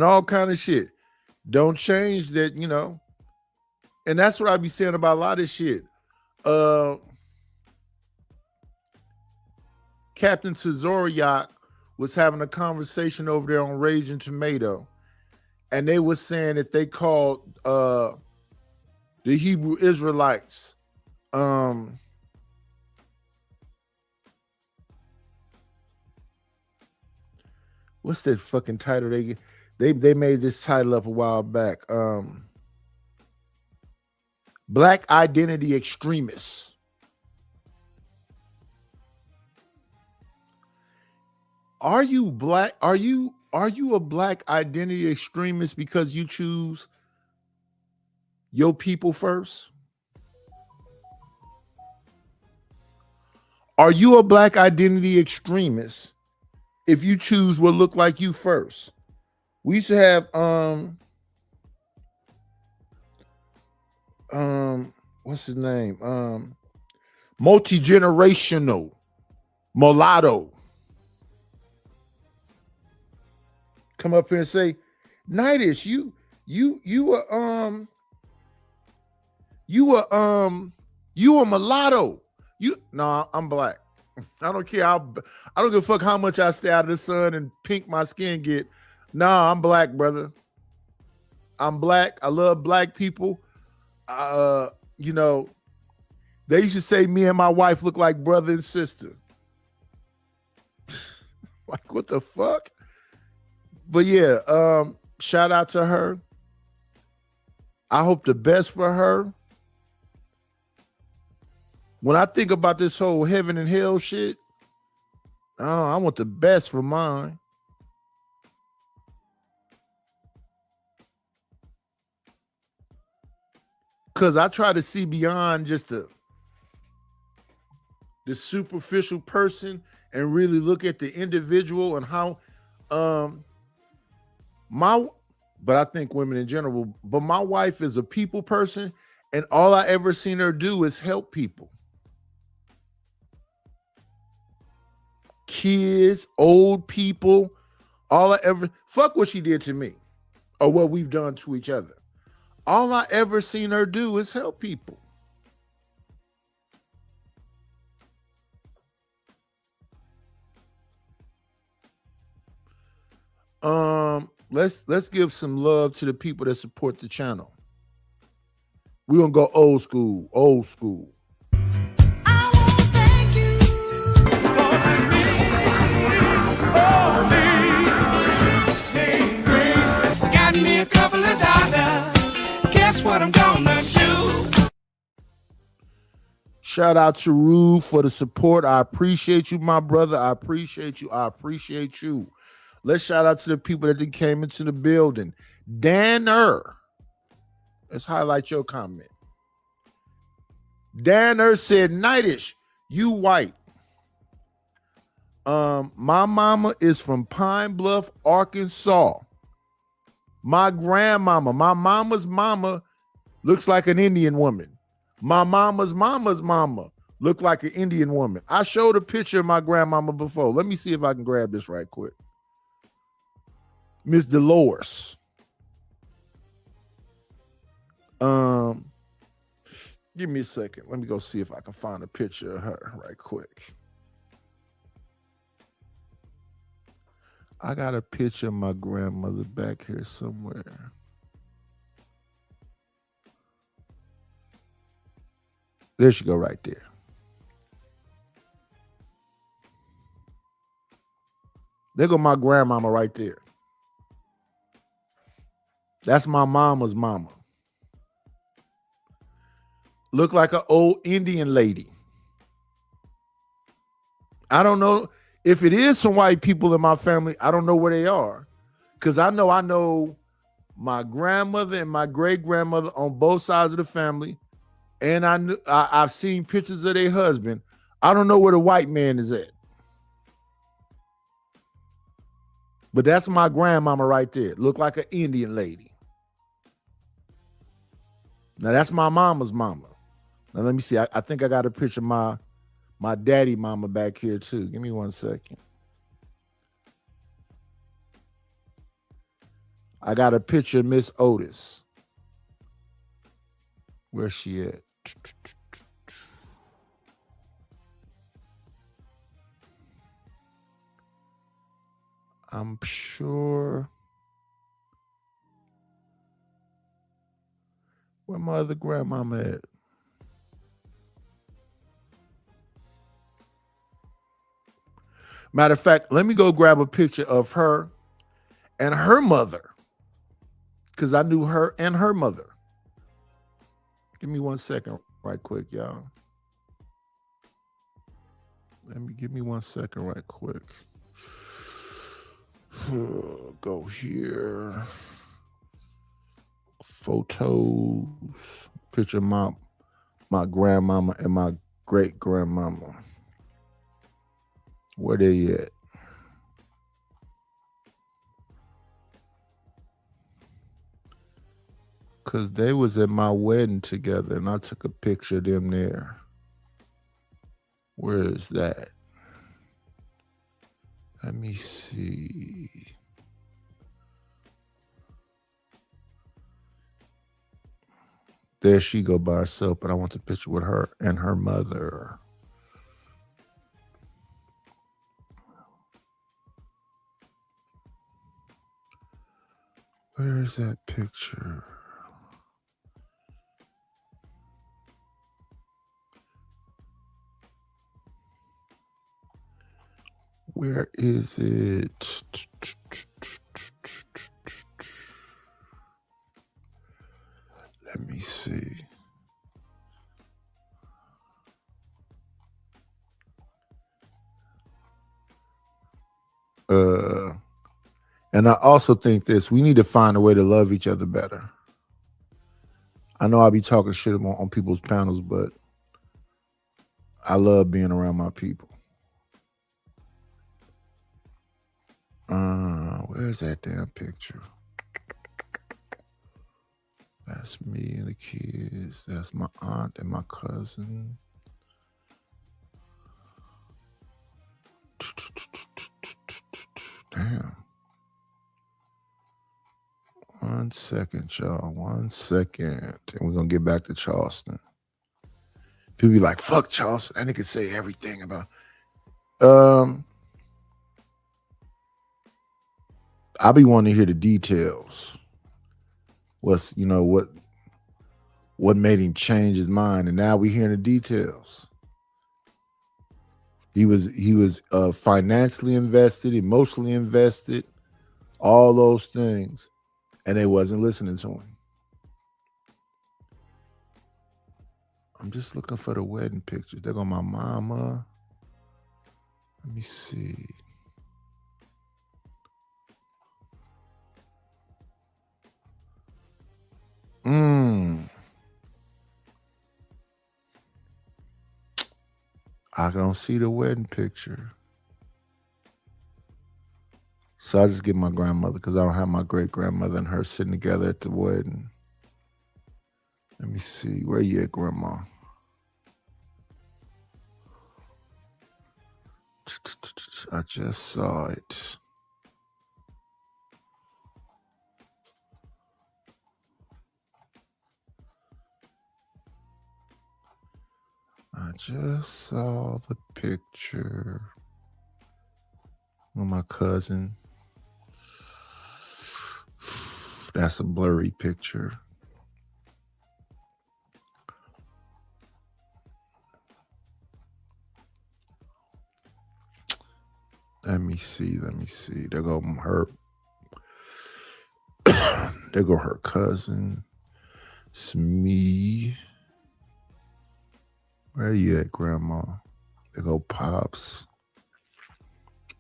all kind of shit. Don't change that, you know. And that's what I be saying about a lot of shit. Captain Tazoriak was having a conversation over there on Raging Tomato, and they were saying that they called the Hebrew Israelites what's that fucking title they made this title up a while back. Black identity extremists. Are you black? Are you a black identity extremist because you choose your people first? Are you a black identity extremist if you choose what look like you first? We used to have what's his name? Multi-generational mulatto come up here and say, Nightish, you a mulatto. No, I'm black. I don't care. I don't give a fuck how much I stay out of the sun and pink my skin get. Nah, I'm black, brother. I'm black. I love black people. You know, they used to say me and my wife look like brother and sister. Like, what the fuck? But yeah, shout out to her. I hope the best for her. When I think about this whole heaven and hell shit, I want the best for mine. Because I try to see beyond just the superficial person and really look at the individual and how but I think women in general, but my wife is a people person, and all I ever seen her do is help people. Kids, old people, fuck what she did to me or what we've done to each other. All I ever seen her do is help people. Let's give some love to the people that support the channel. We're gonna go old school. I want to thank you. Shout out to Rue for the support. I appreciate you, my brother. I appreciate you. I appreciate you. Let's shout out to the people that came into the building. Danner. Let's highlight your comment. Danner said, Nightish, you white. My mama is from Pine Bluff, Arkansas. My grandmama, my mama's mama looks like an Indian woman. My mama's mama looked like an Indian woman. I showed a picture of my grandmama before. Let me see if I can grab this right quick. Miss Dolores. Give me a second. Let me go see if I can find a picture of her right quick. I got a picture of my grandmother back here somewhere. There she go right there. There go my grandmama right there. That's my mama's mama. Look like an old Indian lady. I don't know if it is some white people in my family. I don't know where they are, because I know my grandmother and my great grandmother on both sides of the family, and I've seen pictures of their husband. I don't know where the white man is at, but that's my grandmama right there. Look like an Indian lady. Now that's my mama's mama. Now let me see. I think I got a picture of my daddy mama back here too. Give me 1 second. I got a picture of Miss Otis. Where's she at? I'm sure. Where my other grandmama at? Matter of fact, let me go grab a picture of her and her mother, because I knew her and her mother. Give me 1 second right quick, y'all. Give me 1 second right quick. Go here. Photos. Picture of my grandmama and my great grandmama. Where they at? Because they was at my wedding together and I took a picture of them there. Where is that? Let me see. There she go by herself, but I want a picture with her and her mother. Where is that picture? Where is it? Let me see. And I also think this, we need to find a way to love each other better. I know I'll be talking shit on people's panels, but I love being around my people. Where's that damn picture? That's me and the kids. That's my aunt and my cousin. Damn. 1 second, y'all. 1 second. And we're going to get back to Charleston. People be like, fuck Charleston. That nigga say everything about. I be wanting to hear the details. What made him change his mind, and now we hearing the details. He was financially invested, emotionally invested, all those things, and they wasn't listening to him. I'm just looking for the wedding pictures. There go my mama. Let me see. I don't see the wedding picture. So I just get my grandmother because I don't have my great grandmother and her sitting together at the wedding. Let me see. Where you at, Grandma? I just saw it. I just saw the picture of my cousin. That's a blurry picture. Let me see. There go her. There go her cousin. It's me. Where you at, Grandma? There go Pops.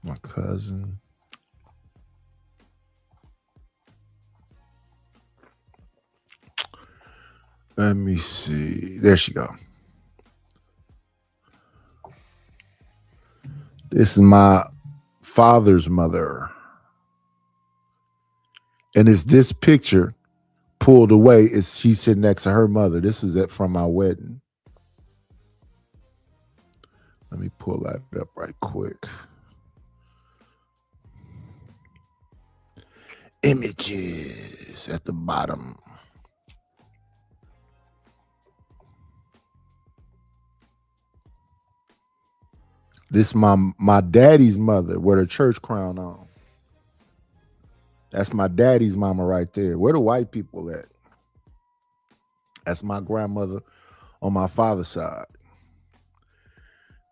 My cousin. Let me see. There she go. This is my father's mother. And it's this picture pulled away. She's sitting next to her mother. This is it from my wedding. Let me pull that up right quick. Images at the bottom. This my daddy's mother with her church crown on. That's my daddy's mama right there. Where the white people at? That's my grandmother on my father's side.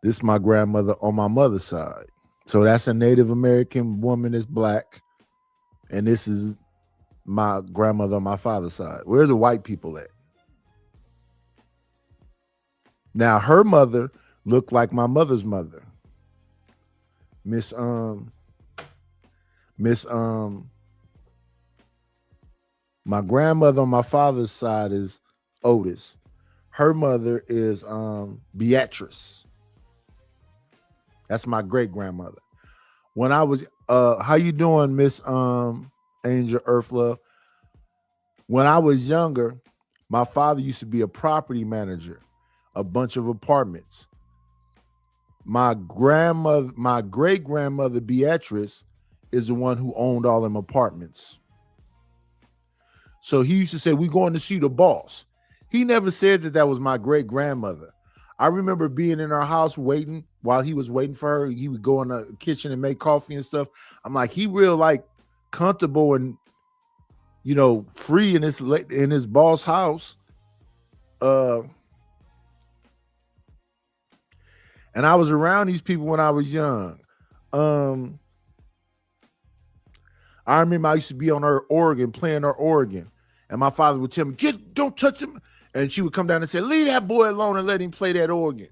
This is my grandmother on my mother's side. So that's a Native American woman that's black. And this is my grandmother on my father's side. Where are the white people at? Now her mother looked like my mother's mother. My grandmother on my father's side is Otis. Her mother is Beatrice. That's my great grandmother. When I was how you doing, Miss Angel Earthlove? When I was younger, my father used to be a property manager, a bunch of apartments. My great grandmother Beatrice is the one who owned all them apartments. So he used to say, "We going to see the boss." He never said that was my great grandmother. I remember being in our house waiting while he was waiting for her. He would go in the kitchen and make coffee and stuff. I'm like, he real like comfortable and free in his boss house. And I was around these people when I was young. I remember I used to be on her organ, playing her organ. And my father would tell me, don't touch him. And she would come down and say, leave that boy alone and let him play that organ.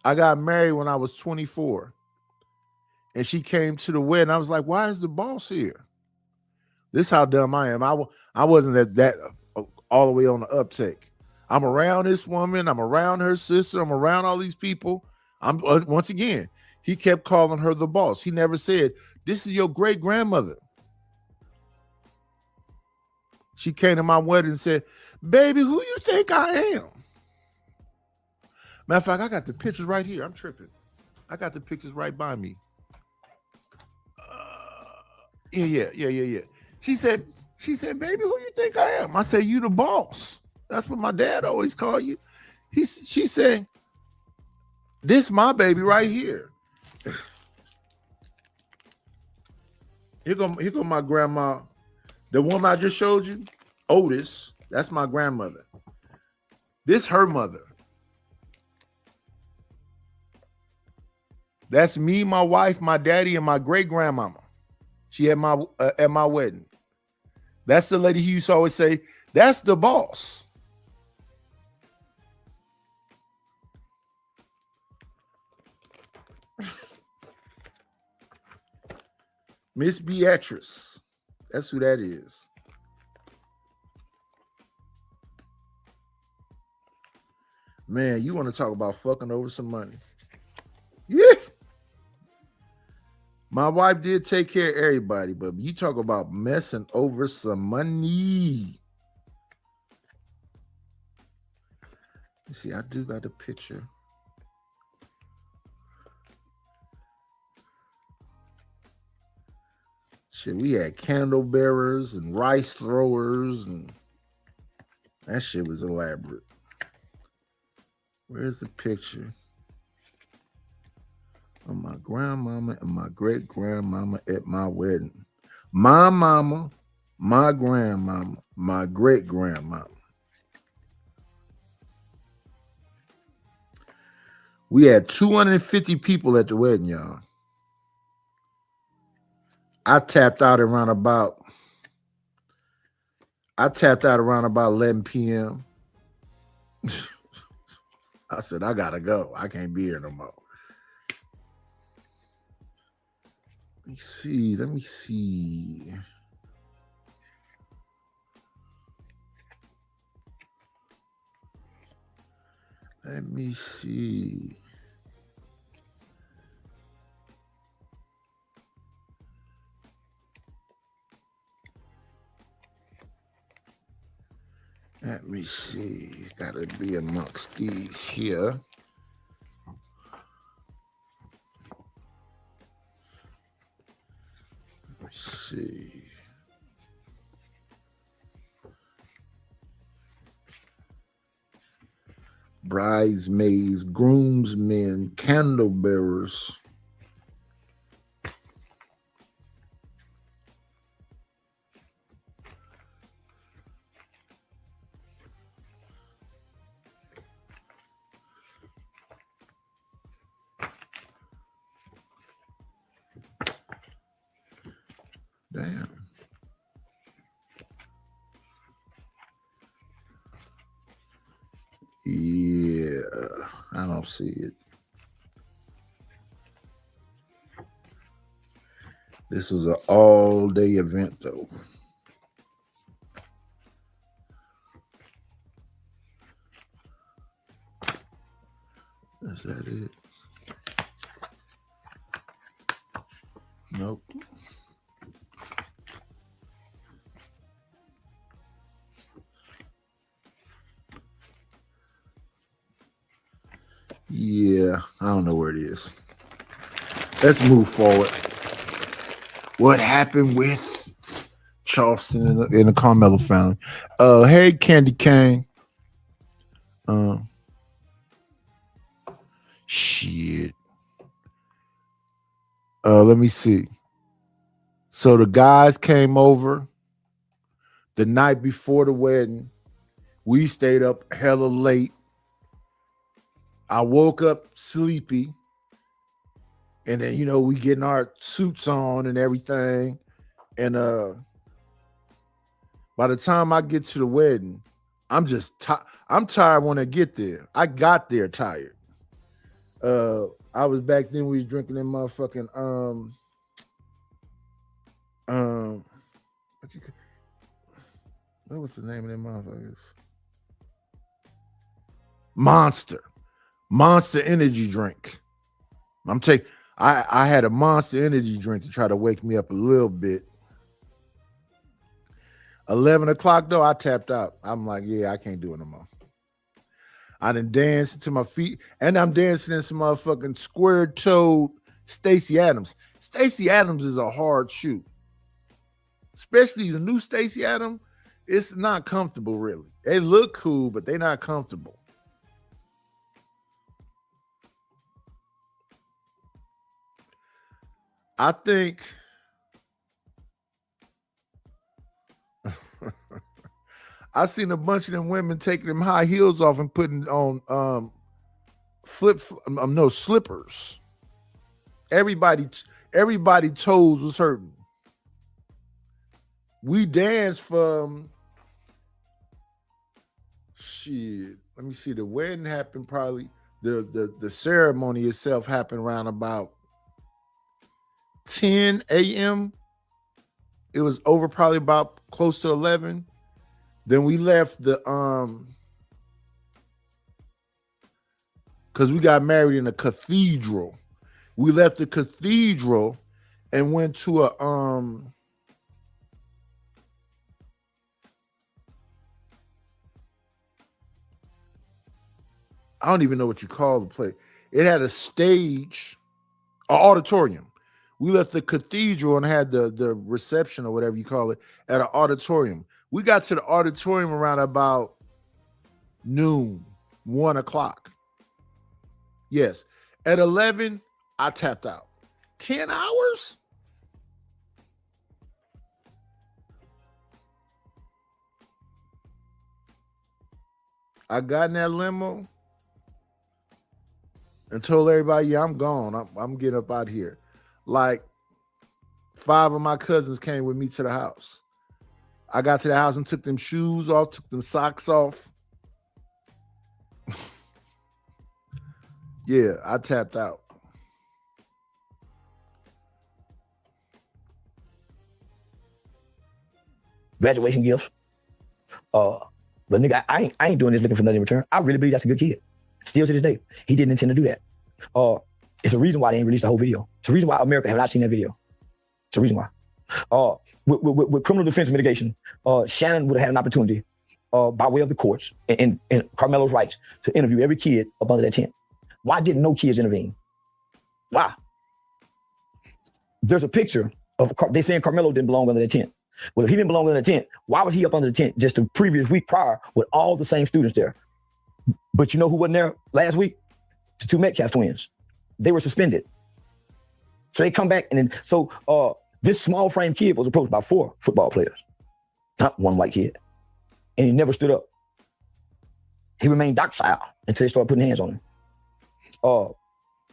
I got married when I was 24. And she came to the wedding. I was like, why is the boss here? This is how dumb I am. I wasn't that all the way on the uptake. I'm around this woman. I'm around her sister. I'm around all these people. Once again, he kept calling her the boss. He never said, this is your great grandmother. She came to my wedding and said, baby, who you think I am? Matter of fact, I got the pictures right here. I'm tripping. I got the pictures right by me. Yeah. She said, baby, who you think I am? I said, you the boss. That's what my dad always called you. She said, this my baby right here. Here go my grandma. The woman I just showed you, Otis, that's my grandmother. This her mother. That's me, my wife, my daddy, and my great grandmama. She had at my wedding. That's the lady he used to always say, that's the boss. Miss Beatrice. That's who that is. Man, you want to talk about fucking over some money. Yeah. My wife did take care of everybody, but you talk about messing over some money. Let's see, I do got a picture. Shit, we had candle bearers and rice throwers, and that shit was elaborate. Where's the picture of my grandmama and my great grandmama at my wedding? My mama, my grandmama, my great grandmama. We had 250 people at the wedding, y'all. I tapped out around about 11 p.m. I said, I gotta go. I can't be here no more. Let me see. Let me see. Let me see. Gotta be amongst these here. Let's see. Bridesmaids, groomsmen, candle bearers. Damn. Yeah, I don't see it. This was an all-day event, though. Is that it? Nope. Yeah, I don't know where it is. Let's move forward. What happened with Charleston in the Carmelo family? Hey, Candy Cane. Shit. Let me see. So the guys came over the night before the wedding. We stayed up hella late. I woke up sleepy. And then, we getting our suits on and everything. And by the time I get to the wedding, I'm just I'm tired when I get there. I got there tired. I was back then, we was drinking in motherfucking what was the name of them motherfuckers? Monster energy drink. I had a Monster energy drink to try to wake me up a little bit. 11 o'clock though, I tapped out. I'm like, yeah, I can't do it no more. I done danced to my feet, and I'm dancing in some motherfucking square-toed Stacey Adams. Stacey Adams is a hard shoe. Especially the new Stacey Adams, it's not comfortable really. They look cool, but they're not comfortable. I think I seen a bunch of them women taking them high heels off and putting on slippers. Everybody toes was hurting. We danced from shit. Let me see. The wedding happened probably the ceremony itself happened around about 10 a.m. It was over probably about close to 11. Then we left the because we got married in a cathedral. We left the cathedral and went to a I don't even know what you call the place. It had a stage, an auditorium. We left the cathedral and had the reception or whatever you call it at an auditorium. We got to the auditorium around about noon, 1 o'clock. Yes. At 11, I tapped out. 10 hours? I got in that limo and told everybody, yeah, I'm gone. I'm getting up out here. Like 5 of my cousins came with me to the house. I got to the house and took them shoes off, took them socks off. Yeah, I tapped out. Graduation gifts. But nigga, I ain't doing this looking for nothing in return. I really believe that's a good kid. Still to this day, he didn't intend to do that. It's a reason why they ain't released the whole video. It's a reason why America have not seen that video. It's a reason why. With criminal defense mitigation, Shannon would have had an opportunity by way of the courts and Carmelo's rights to interview every kid up under that tent. Why didn't no kids intervene? Why? There's a picture of they saying Carmelo didn't belong under the tent. Well, if he didn't belong under the tent, why was he up under the tent just the previous week prior with all the same students there? But you know who wasn't there last week? The 2 Metcalf twins. They were suspended. So they come back and then, this small frame kid was approached by 4 football players, not one white kid. And he never stood up. He remained docile until they started putting hands on him.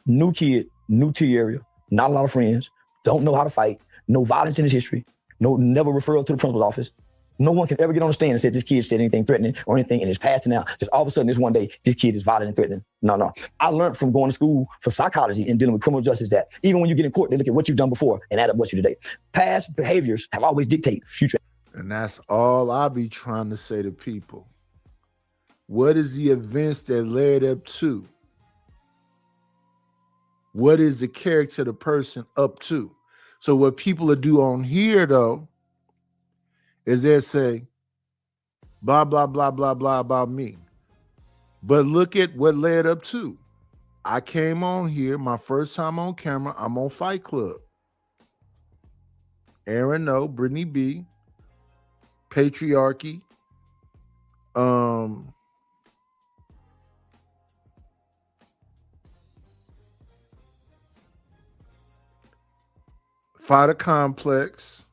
New kid, new to the area, not a lot of friends, don't know how to fight, no violence in his history, never referral to the principal's office. No one can ever get on the stand and say this kid said anything threatening or anything in his past now. Just all of a sudden, this one day, this kid is violent and threatening. No. I learned from going to school for psychology and dealing with criminal justice that even when you get in court, they look at what you've done before and add up what you today. Past behaviors have always dictate future. And that's all I be trying to say to people. What is the events that led up to? What is the character of the person up to? So what people will do on here, though, is they'll say, blah, blah, blah, blah, blah about me. But look at what led up to. I came on here, my first time on camera, I'm on Fight Club. Aaron No, Brittany B, Patriarchy, Fighter Complex,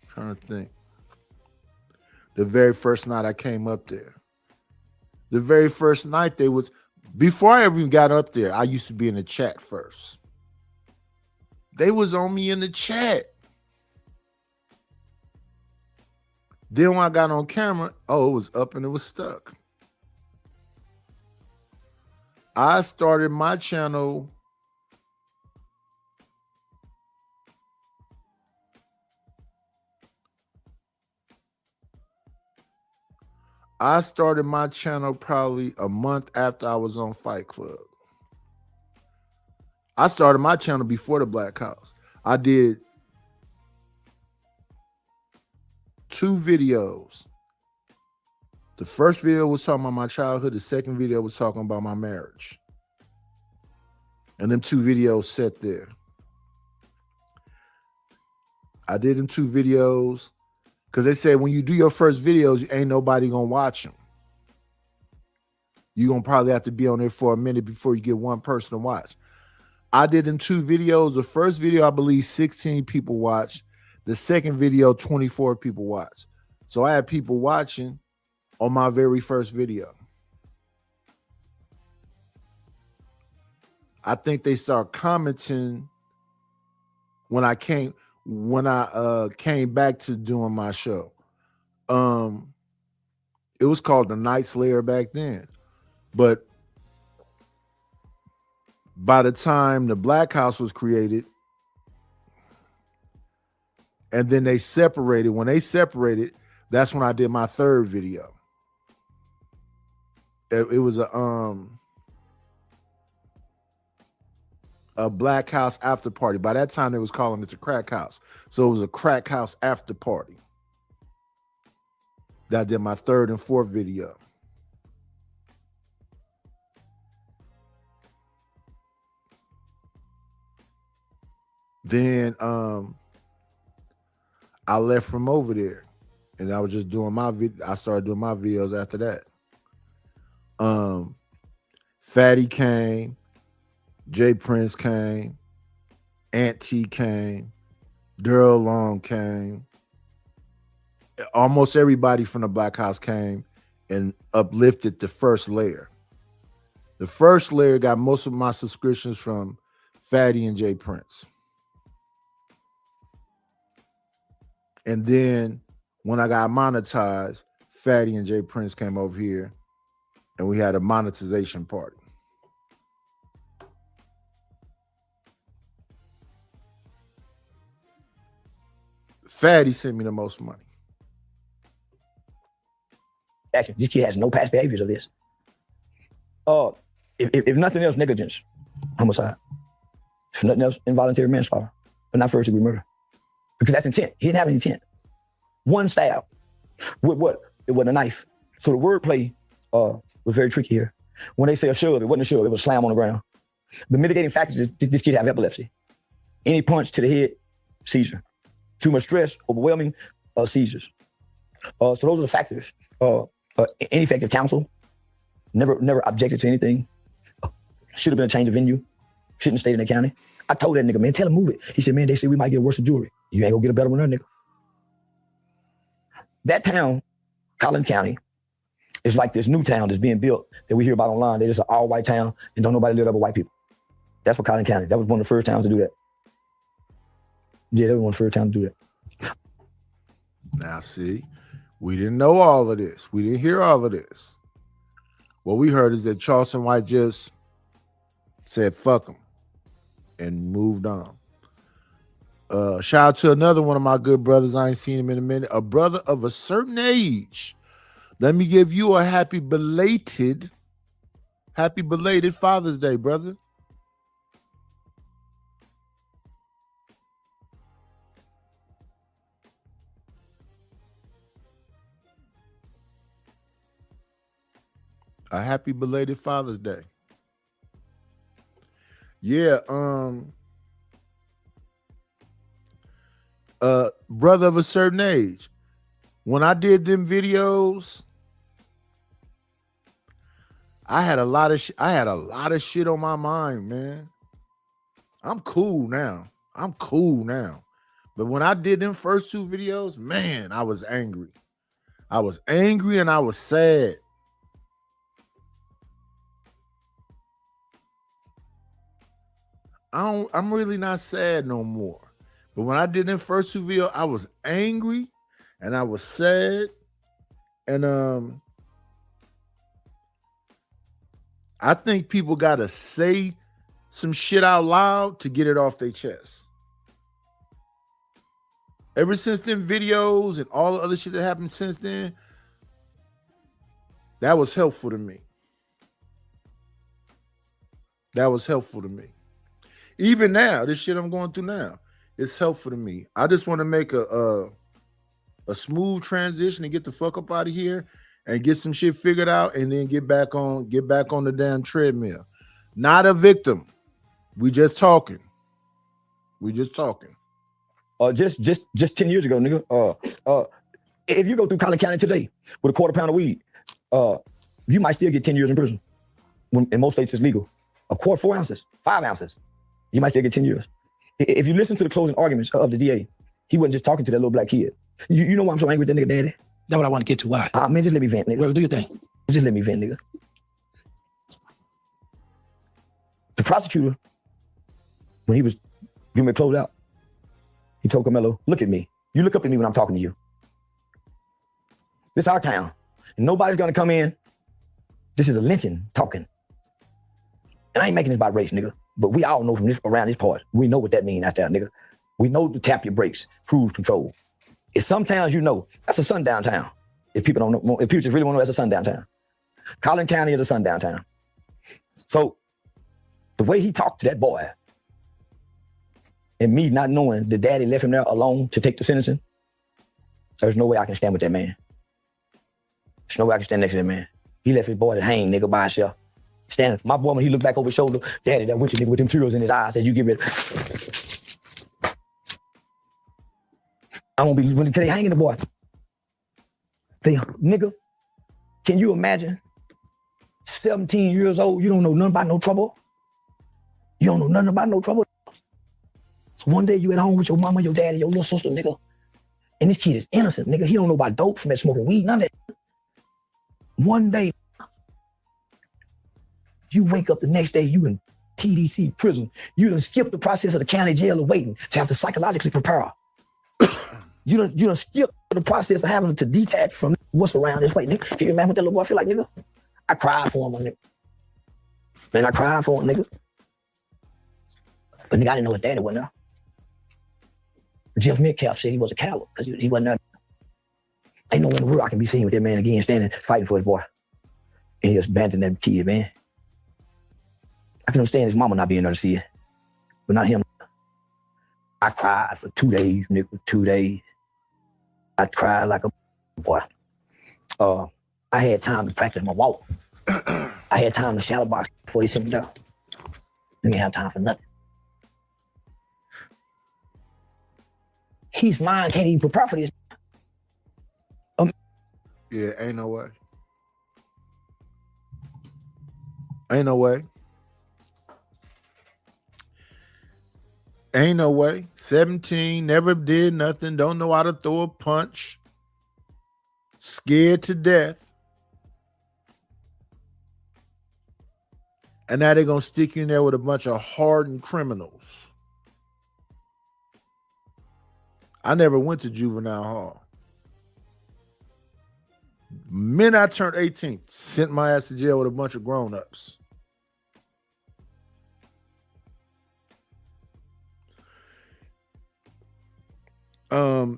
trying to think. The very first night I came up there. The very first night they was, before I ever even got up there, I used to be in the chat first. They was on me in the chat. Then when I got on camera, it was up and it was stuck. I started my channel probably a month after I was on Fight Club. I started my channel before the Black House. I did 2 videos. The first video was talking about my childhood. The second video was talking about my marriage. And them 2 videos set there. I did them 2 videos because they said when you do your first videos, ain't nobody gonna watch them. You're gonna probably have to be on there for a minute before you get one person to watch. I did them 2 videos. The first video, I believe 16 people watched. The second video, 24 people watched. So I had people watching on my very first video. I think they started commenting when I came back to doing my show. It was called the Night Slayer back then. But by the time the Black House was created, and then they separated, when they separated, that's when I did my third video. It was a Black House after party. By that time, they was calling it the Crack House. So it was a Crack House after party. That I did my third and fourth video. Then I left from over there, and I was just doing my video. I started doing my videos after that. Fatty came, Jay Prince came, Aunt T came, Daryl Long came. Almost everybody from the Black House came and uplifted the first layer. The first layer got most of my subscriptions from Fatty and Jay Prince. And then when I got monetized, Fatty and Jay Prince came over here and we had a monetization party. Fatty sent me the most money. Actually, this kid has no past behaviors of this. If nothing else, negligence, homicide. If nothing else, involuntary manslaughter, but not first degree murder. Because that's intent. He didn't have any intent. One stab. With what? It wasn't a knife. So the wordplay was very tricky here. When they say a shove, it wasn't a shove, it was a slam on the ground. The mitigating factors is this kid have epilepsy. Any punch to the head, seizure. Too much stress, overwhelming, seizures. So those are the factors. Ineffective counsel, never objected to anything. Should have been a change of venue. Shouldn't have stayed in the county. I told that nigga, man, tell him move it. He said, man, they say we might get worse than jewelry. You ain't gonna get a better one, nigga. That town, Collin County, is like this new town that's being built that we hear about online. They're just an all-white town and don't nobody live there but white people. That's what Collin County. That was one of the first towns to do that. Yeah, that was one of the first towns to do that. Now, see, we didn't know all of this. We didn't hear all of this. What we heard is that Charleston White just said, fuck him, and moved on. Shout out to another one of my good brothers. I ain't seen him in a minute. A brother of a certain age. Let me give you a happy belated Father's Day, brother. A happy belated Father's Day. Yeah, brother of a certain age. When I did them videos, I had a lot of shit on my mind, man. I'm cool now. But when I did them first two videos, man, I was angry. I was angry and I was sad. I'm really not sad no more. But when I did them first two videos, I was angry and I was sad. And I think people gotta say some shit out loud to get it off their chest. Ever since them videos and all the other shit that happened since then, that was helpful to me. Even now, this shit I'm going through now, it's helpful to me. I just want to make a smooth transition and get the fuck up out of here and get some shit figured out and then get back on the damn treadmill. Not a victim. We just talking. Just 10 years ago, nigga. If you go through Collin County today with a quarter pound of weed, you might still get 10 years in prison. When in most states it's legal. A quart, 4 ounces, 5 ounces. You might still get 10 years. If you listen to the closing arguments of the DA, he wasn't just talking to that little black kid. You know why I'm so angry with that nigga daddy? That's what I want to get to. Why? Man, just let me vent, nigga. Well, do your thing. Just let me vent, nigga. The prosecutor, when he was giving me close out, he told Carmelo, look at me. You look up at me when I'm talking to you. This is our town. And nobody's gonna come in. This is a lynching talking. And I ain't making this about race, nigga. But we all know from this around this part, we know what that means out there, nigga. We know to tap your brakes, cruise control. In some towns, you know, that's a sundown town. If people don't know, if people just really want to know, that's a sundown town. Collin County is a sundown town. So the way he talked to that boy, and me not knowing the daddy left him there alone to take the sentencing, there's no way I can stand with that man. There's no way I can stand next to that man. He left his boy to hang, nigga, by himself. Standing, my boy, when he looked back over his shoulder, daddy that went to nigga with them tears in his eyes, said, you get ready. I won't be, when they hanging the boy. Say, nigga, can you imagine 17 years old, you don't know nothing about no trouble? You don't know nothing about no trouble? So one day you at home with your mama, your daddy, your little sister, nigga, and this kid is innocent, nigga. He don't know about dope from that smoking weed, none of that. One day, you wake up the next day, you in TDC prison. You done skip the process of the county jail of waiting to have to psychologically prepare. You done skip the process of having to detach from what's around this way, nigga. Can you imagine what that little boy feel like, nigga? I cried for him, my nigga. Man, I cried for him, nigga. But nigga, I didn't know his daddy wasn't there. Jeff Metcalf said he was a coward because he wasn't there. Ain't no way in the world I can be seen with that man again standing, fighting for his boy. And he just abandoning that kid, man. I can understand his mama not being there to see it, but not him. I cried for 2 days, nigga, 2 days. I cried like a boy. I had time to practice my walk. I had time to shadow box before he sent me down. Didn't have time for nothing. His mind can't even prepare for this. Yeah, ain't no way. Ain't no way. Ain't no way. 17, never did nothing, don't know how to throw a punch, scared to death. And now they're going to stick you in there with a bunch of hardened criminals. I never went to juvenile hall. Minute I turned 18, sent my ass to jail with a bunch of grown-ups.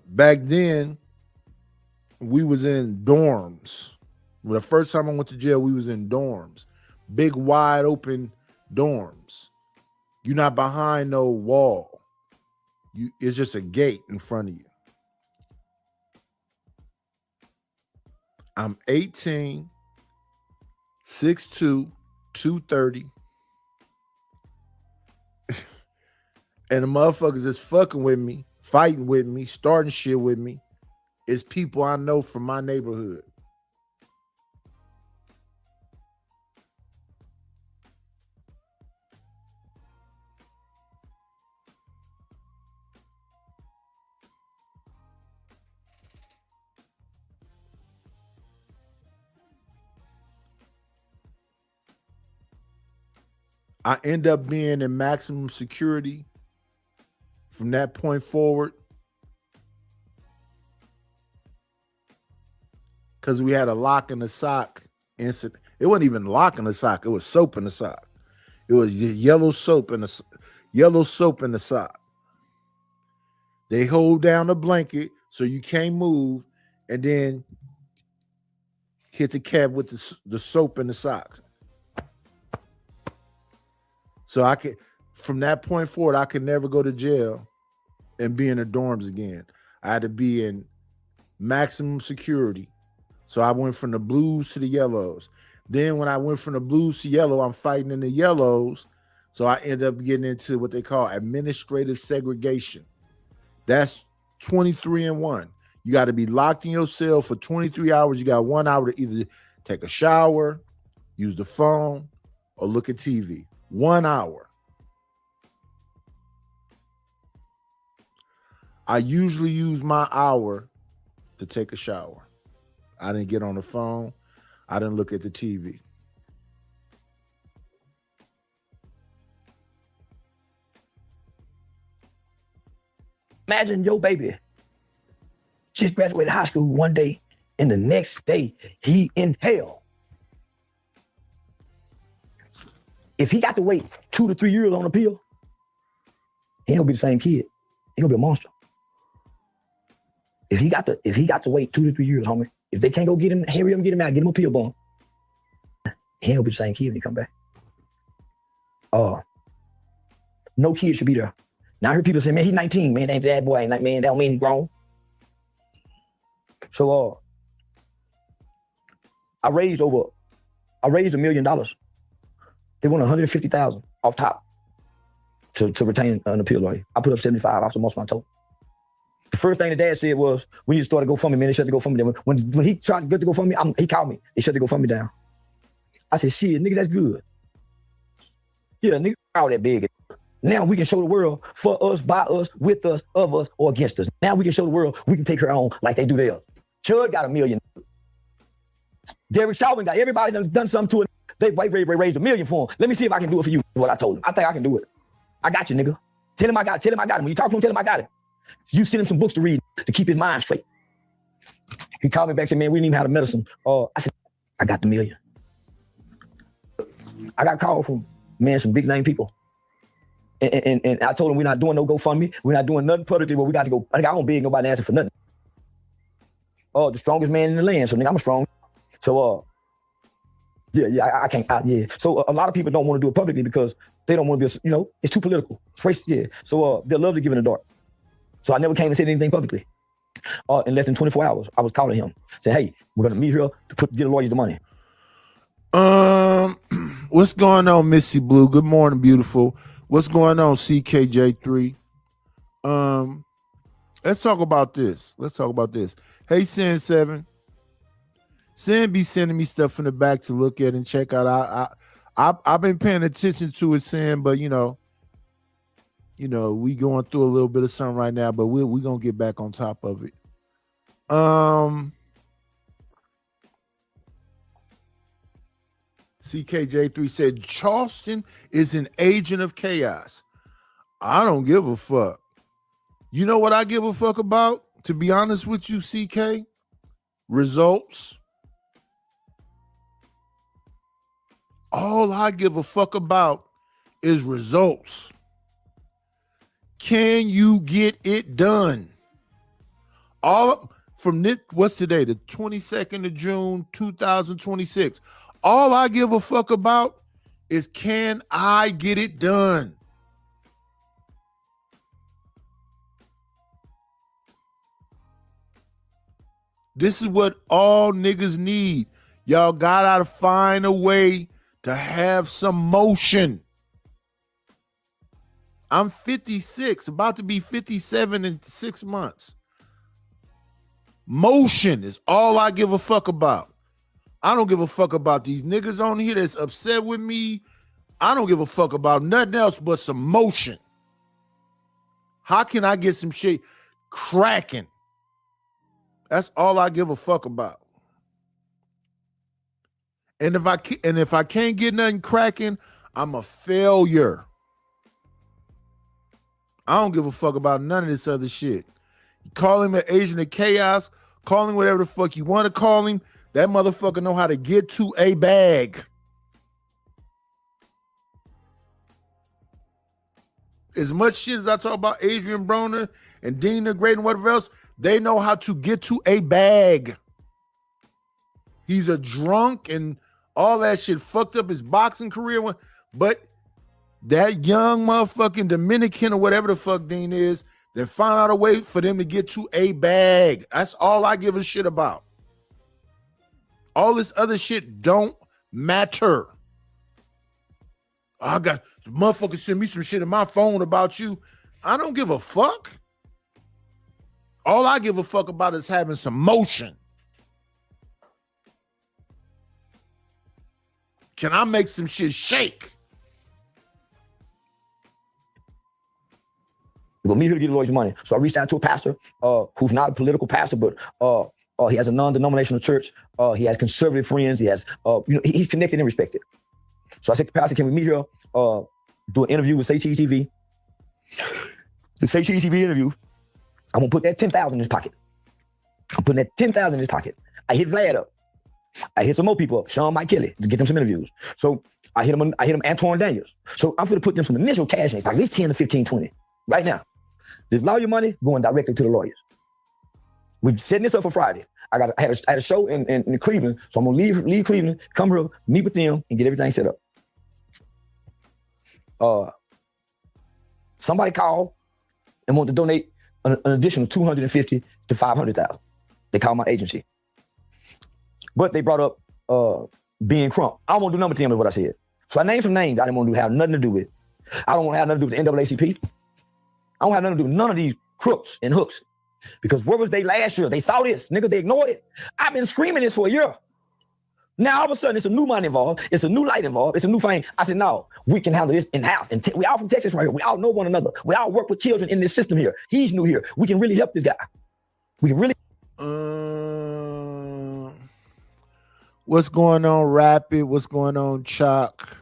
Back then, we was in dorms. When the first time I went to jail, we was in dorms. Big, wide open dorms. You're not behind no wall. It's just a gate in front of you. I'm 18, 6'2", 230. And the motherfuckers is fucking with me, fighting with me, starting shit with me. It's people I know from my neighborhood. I end up being in maximum security from that point forward because we had a lock in the sock incident. It wasn't even lock in the sock. It was soap in the sock. It was yellow soap in the sock. They hold down the blanket so you can't move and then hit the cab with the soap in the socks. So I could, from that point forward, I could never go to jail and be in the dorms again. I had to be in maximum security. So I went from the blues to the yellows. Then when I went from the blues to yellow, I'm fighting in the yellows. So I end up getting into what they call administrative segregation. That's 23-1. You got to be locked in your cell for 23 hours. You got 1 hour to either take a shower, use the phone, or look at TV. 1 hour. I usually use my hour to take a shower. I didn't get on the phone. I didn't look at the TV. Imagine your baby just graduated high school one day, and the next day he in hell. If he got to wait 2 to 3 years on appeal, he ain't gonna be the same kid. He gonna be a monster. If he got to wait 2 to 3 years, homie, if they can't go get him, hurry up and get him out, get him a appeal bond, he ain't gonna be the same kid when he come back. No kid should be there. Now I hear people say, man, he's 19, man, that boy ain't like, man, that don't mean he's grown. So I raised $1 million. They want 150,000 off top to retain an appeal lawyer. I put up 75 after most of my total. The first thing the dad said was, we need to start a GoFundMe, man. They shut the GoFundMe down. When he tried to get the GoFundMe, he called me. They shut the GoFundMe down. I said, shit, nigga, that's good. Yeah, nigga, all that big. Now we can show the world for us, by us, with us, of us, or against us. Now we can show the world we can take her on like they do theirs. Chud got $1 million. Derek Chauvin got everybody done something to it. They raised $1 million for him. Let me see if I can do it for you. What I told him. I think I can do it. I got you, nigga. Tell him I got it. Tell him I got it. When you talk to him, tell him I got it. You send him some books to read to keep his mind straight. He called me back and said, man, we didn't even have the medicine. I said, I got the $1 million. I got called from, man, some big name people. And I told him we're not doing no GoFundMe. We're not doing nothing publicly, but we got to go. I don't beg nobody answer for nothing. The strongest man in the land. So nigga, I'm strong. So I can't. So a lot of people don't want to do it publicly because they don't want to be, it's too political. It's racist, yeah. So they'll love to give in the dark. So I never came and said anything publicly. In less than 24 hours, I was calling him, saying, hey, we're gonna meet here to get the lawyers the money. What's going on, Missy Blue? Good morning, beautiful. What's going on, CKJ3? Let's talk about this. Hey, Sin7. Sin be sending me stuff from the back to look at and check out. I've been paying attention to it, Sin, but we going through a little bit of something right now, but we're gonna get back on top of it. CKJ3 said Charleston is an agent of chaos. I don't give a fuck. You know what I give a fuck about? To be honest with you, CK? Results. All I give a fuck about is results. Can you get it done? From this, what's today? The 22nd of June, 2026. All I give a fuck about is, can I get it done? This is what all niggas need. Y'all gotta find a way to have some motion. I'm 56, about to be 57 in 6 months. Motion is all I give a fuck about. I don't give a fuck about these niggas on here that's upset with me. I don't give a fuck about nothing else but some motion. How can I get some shit cracking? That's all I give a fuck about. And if I can't get nothing cracking, I'm a failure. I don't give a fuck about none of this other shit. You call him an agent of chaos, call him whatever the fuck you want to call him. That motherfucker know how to get to a bag. As much shit as I talk about Adrian Broner and Dina Great and whatever else, they know how to get to a bag. He's a drunk and all that shit fucked up his boxing career. But that young motherfucking Dominican or whatever the fuck Dean is, they found out a way for them to get to a bag. That's all I give a shit about. All this other shit don't matter. I got motherfuckers send me some shit in my phone about you. I don't give a fuck. All I give a fuck about is having some motion. Can I make some shit shake? We're gonna meet here to get the lawyers money. So I reached out to a pastor who's not a political pastor, but He has a non-denominational church. He has conservative friends. He has, he's connected and respected. So I said, Pastor, can we meet here? Do an interview with Say Cheese TV. The Say Cheese TV interview. I'm gonna put that 10,000 in his pocket. I'm putting that 10,000 in his pocket. I hit Vlad up. I hit some more people up, Sean Mike Kelly, to get them some interviews. So I hit him Antoine Daniels. So I'm gonna put them some initial cash in, like at least 10 to 15, 20 right now. This lawyer money going directly to the lawyers. We're setting this up for Friday. I had a show in Cleveland, so I'm gonna leave Cleveland, come here, meet with them, and get everything set up. Somebody called and wanted to donate an additional 250 to 500,000. They called my agency, but they brought up Ben Crump. I don't want to do number 10 is what I said. So I named some names I didn't want to have nothing to do with. I don't want to have nothing to do with the NAACP. I don't have nothing to do with none of these crooks and hooks. Because where was they last year? They saw this, nigga, they ignored it. I've been screaming this for a year. Now all of a sudden it's a new money involved, it's a new light involved, it's a new thing. I said, no, we can handle this in-house. And we all from Texas right here. We all know one another. We all work with children in this system here. He's new here. We can really help this guy. We can really. What's going on, Rapid? What's going on, Chuck?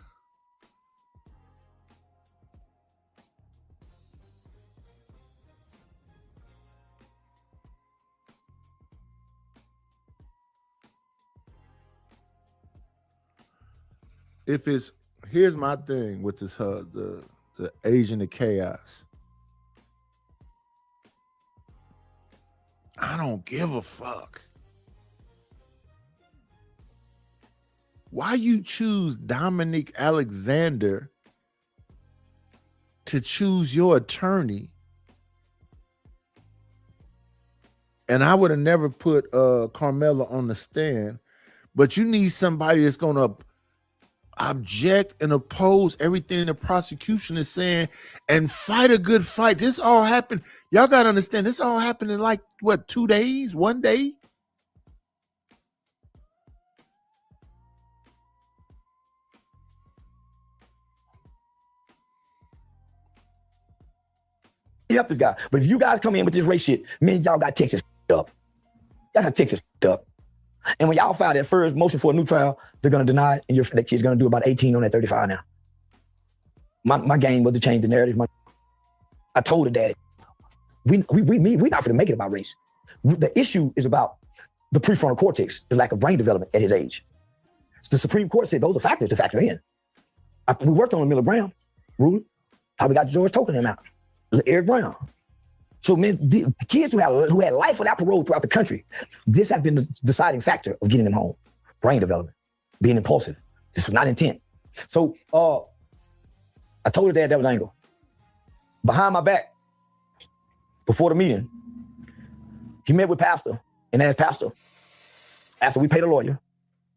Here's my thing with this the Agent of Chaos. I don't give a fuck. Why you choose Dominic Alexander to choose your attorney? And I would have never put Carmela on the stand, but you need somebody that's gonna object and oppose everything the prosecution is saying and fight a good fight. This all happened. Y'all got to understand, this all happened in like, what, 2 days, 1 day? Help this guy. But if you guys come in with this race shit, man, y'all got Texas up. Y'all got Texas up. And when y'all file that first motion for a new trial, they're gonna deny it, and that kid's gonna do about 18 on that 35 now. My game was to change the narrative. I told her daddy, we not gonna make it about race. The issue is about the prefrontal cortex, the lack of brain development at his age. The Supreme Court said those are factors to factor in. We worked on the Miller Brown ruling. How we got George Token him out, Eric Brown. So, man, the kids who had life without parole throughout the country, this has been the deciding factor of getting them home. Brain development, being impulsive. This was not intent. So, I told her dad that was angle. Behind my back, before the meeting, he met with Pastor and asked Pastor, after we paid a lawyer,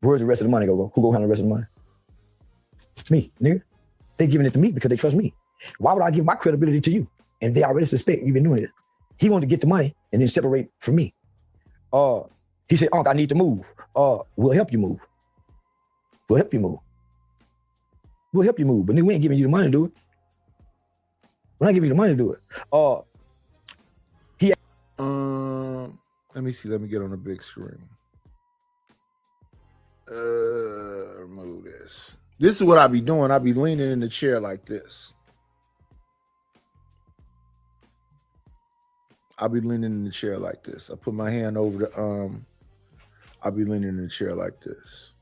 where's the rest of the money go? Who go handle the rest of the money? Me, nigga. They giving it to me because they trust me. Why would I give my credibility to you? And they already suspect you've been doing it. He wanted to get the money and then separate from me. He said, Unc, I need to move. We'll help you move. We'll help you move. We'll help you move. But then we ain't giving you the money to do it. We're not giving you the money to do it. Let me see. Let me get on the big screen. Remove this. This is what I be doing. I be leaning in the chair like this. I'll be leaning in the chair like this. I put my hand over the I'll be leaning in the chair like this.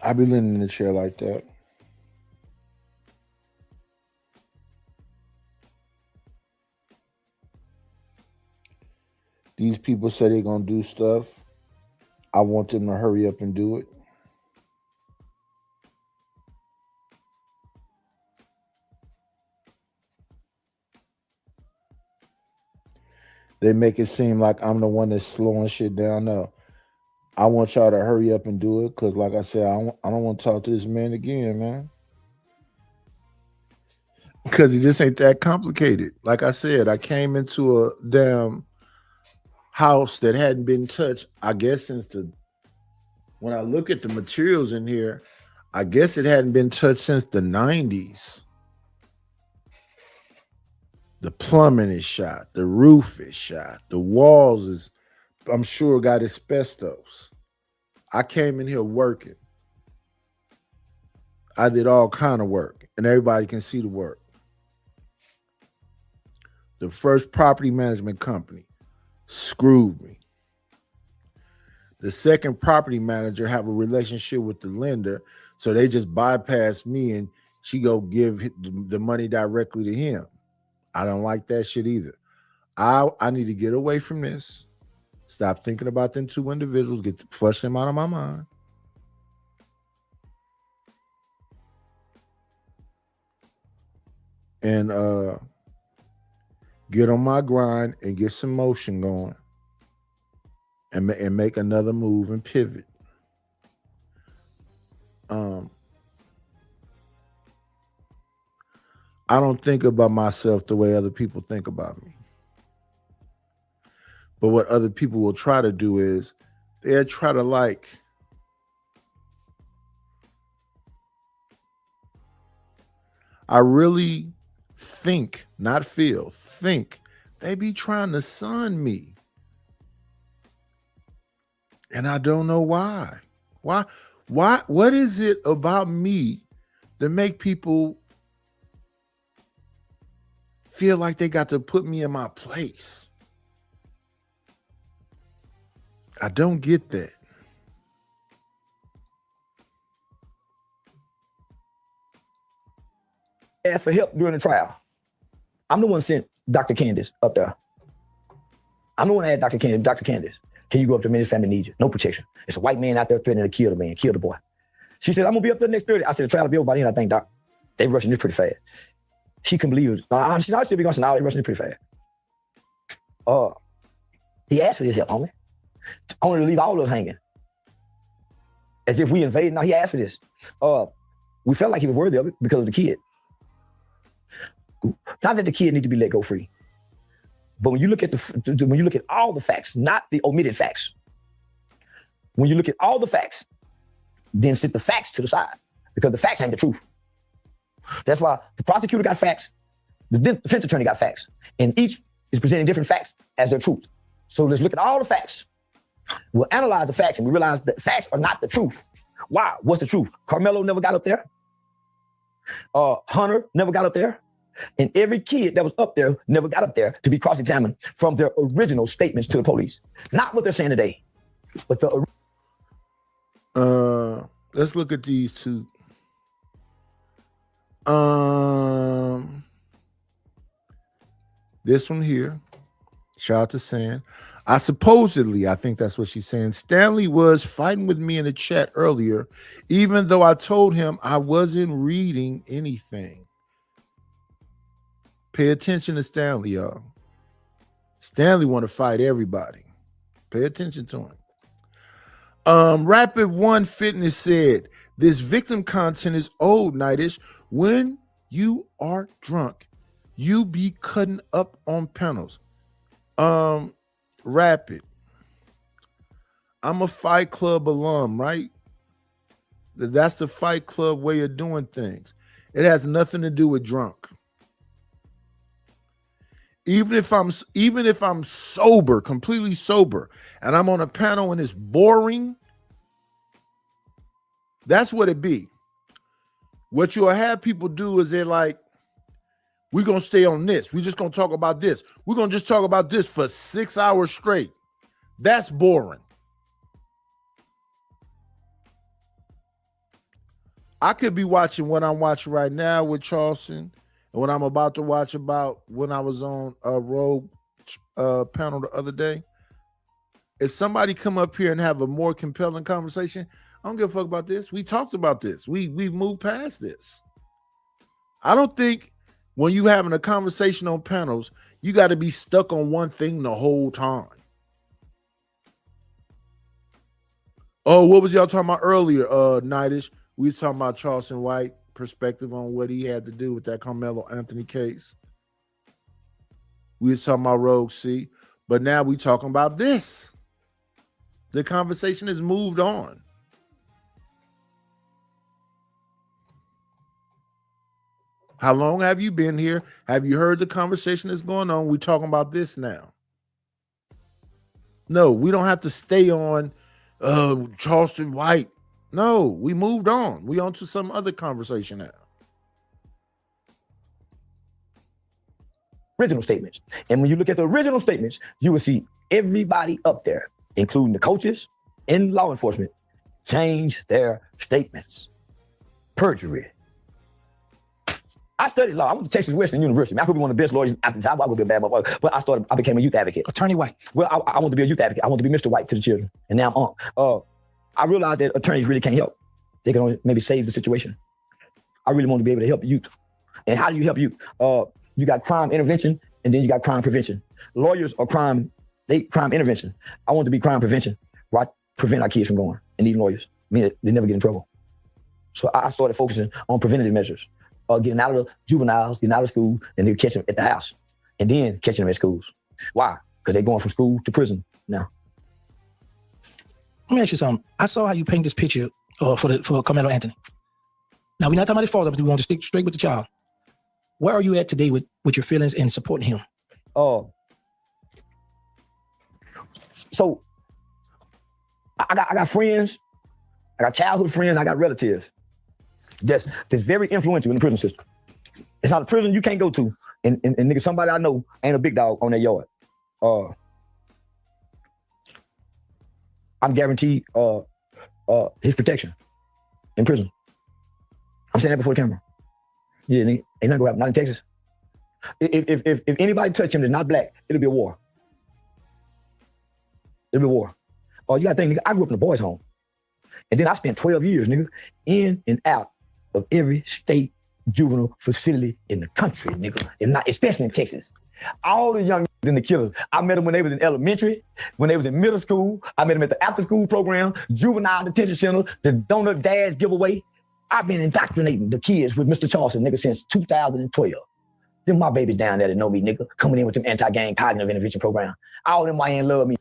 I'll be leaning in the chair like that. These people say they're gonna do stuff. I want them to hurry up and do it. They make it seem like I'm the one that's slowing shit down. No, I want y'all to hurry up and do it because, like I said, I don't want to talk to this man again, man. Because it just ain't that complicated. Like I said, I came into a damn house that hadn't been touched, I guess, since when I look at the materials in here, I guess it hadn't been touched since the 90s. The plumbing is shot. The roof is shot. The walls is, I'm sure, got asbestos. I came in here working. I did all kind of work, and everybody can see the work. The first property management company screwed me. The second property manager have a relationship with the lender, so they just bypass me and she go give the money directly to him. I don't like that shit either. I need to get away from this. Stop thinking about them two individuals. Flush them out of my mind. And get on my grind and get some motion going. And make another move and pivot. I don't think about myself the way other people think about me. But what other people will try to do is they'll try to like I really think, not feel, think they be trying to sun me. And I don't know why. Why? What is it about me that make people feel like they got to put me in my place? I don't get that. Asked for help during the trial. I'm the one sent Dr. Candace up there. I'm the one that had Dr. Candace. Dr. Candace, can you go up to me? His family needs you. No protection. It's a white man out there threatening to kill the man, kill the boy. She said, I'm gonna be up there next Thursday. I said, the trial will be over by then, I think, Doc. They rushing this pretty fast. She couldn't believe it. She still be going to now, they rushing this pretty fast. He asked for this help, homie. Only to leave all of us hanging. As if we invaded. Now he asked for this. We felt like he was worthy of it because of the kid. Not that the kid need to be let go free. But when you look at all the facts, not the omitted facts, when you look at all the facts, then sit the facts to the side because the facts ain't the truth. That's why the prosecutor got facts, the defense attorney got facts, and each is presenting different facts as their truth. So let's look at all the facts. We'll analyze the facts and we realize that facts are not the truth. Why? What's the truth? Carmelo never got up there. Hunter never got up there. And every kid that was up there never got up there to be cross-examined from their original statements to the police. Not what they're saying today, but the let's look at these two. This one here. Shout out to San. I think that's what she's saying. Stanley was fighting with me in the chat earlier, even though I told him I wasn't reading anything. Pay attention to Stanley, y'all. Stanley want to fight everybody. Pay attention to him. Rapid One Fitness said, this victim content is old, Nightish. When you are drunk, you be cutting up on panels. Rapid. I'm a Fight Club alum, right? That's the Fight Club way of doing things. It has nothing to do with drunk. Even if I'm sober, completely sober, and I'm on a panel and it's boring, that's what it be. What you'll have people do is they're like, we're going to stay on this. We're just going to talk about this. We're going to just talk about this for 6 hours straight. That's boring. I could be watching what I'm watching right now with Charleston and what I'm about to watch about when I was on a Rogue panel the other day. If somebody come up here and have a more compelling conversation, I don't give a fuck about this. We talked about this. We've moved past this. I don't think when you having a conversation on panels, you got to be stuck on one thing the whole time. Oh, what was y'all talking about earlier, Nightish? We was talking about Charleston White perspective on what he had to do with that Carmelo Anthony case. We was talking about Rogue C, but now we talking about this. The conversation has moved on. How long have you been here? Have you heard the conversation that's going on? We're talking about this now. No, we don't have to stay on Charleston White. No, we moved on. We on to some other conversation now. Original statements. And when you look at the original statements, you will see everybody up there, including the coaches and law enforcement, change their statements. Perjury. I studied law. I went to Texas Western University. I could be one of the best lawyers after the time. I would be a bad motherfucker. But I became a youth advocate. Attorney White. Well, I want to be a youth advocate. I want to be Mr. White to the children. And now I'm on. I realized that attorneys really can't help. They can only maybe save the situation. I really want to be able to help youth. And how do you help youth? You got crime intervention, and then you got crime prevention. Lawyers are crime intervention. I want to be crime prevention, where I prevent our kids from going and need lawyers. I mean, they never get in trouble. So I started focusing on preventative measures, getting out of the juveniles, getting out of school, and then catch them at the house, and then catching them at schools. Why? Because they're going from school to prison now. Let me ask you something. I saw how you paint this picture for Carmelo Anthony. Now, we're not talking about his father, but we want to stick straight with the child. Where are you at today with your feelings and supporting him? So I got friends, I got childhood friends, I got relatives that's very influential in the prison system. It's not a prison you can't go to, and nigga, somebody I know ain't a big dog on their yard. I'm guaranteed his protection in prison. I'm saying that before the camera. Yeah, nigga, ain't nothing gonna happen. Not in Texas. If anybody touch him that's not black, it'll be a war. It'll be a war. You gotta think, nigga, I grew up in a boys' home. And then I spent 12 years, nigga, in and out of every state juvenile facility in the country, nigga. And not, especially in Texas. All the young in the killers, I met them when they was in elementary, when they was in middle school. I met them at the after school program, juvenile detention center, the donut dads giveaway. I've been indoctrinating the kids with Mr. Charleston, nigga, since 2012. Them my babies down there that know me, nigga, coming in with them anti-gang cognitive intervention program. All them YN love me.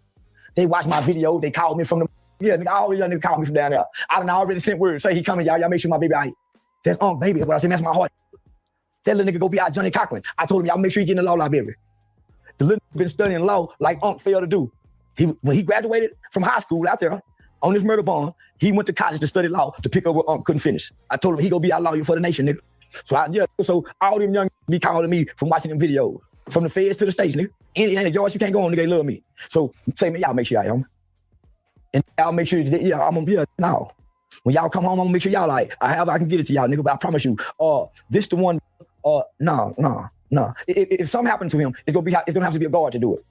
They watch my video, they called me from the, yeah, nigga, all the young niggas called me from down there. I done already sent words, say he coming, y'all make sure my baby out. That's baby, what I say, that's my heart. That little nigga go be out Johnny Cochran. I told him, y'all make sure he get in the law library. The little nigga been studying law like failed to do. When he graduated from high school out there on his murder bond, he went to college to study law to pick up what couldn't finish. I told him he go be our lawyer for the nation, nigga. So all them young be calling me from watching them videos, from the feds to the states, nigga. Any George you can't go on, nigga, they love me. So say me, y'all make sure y'all home. And y'all make sure, no. When y'all come home, I'm gonna make sure y'all like, I can get it to y'all, nigga, but I promise you, this the one, no. If something happened to him, it's gonna have to be a guard to do it.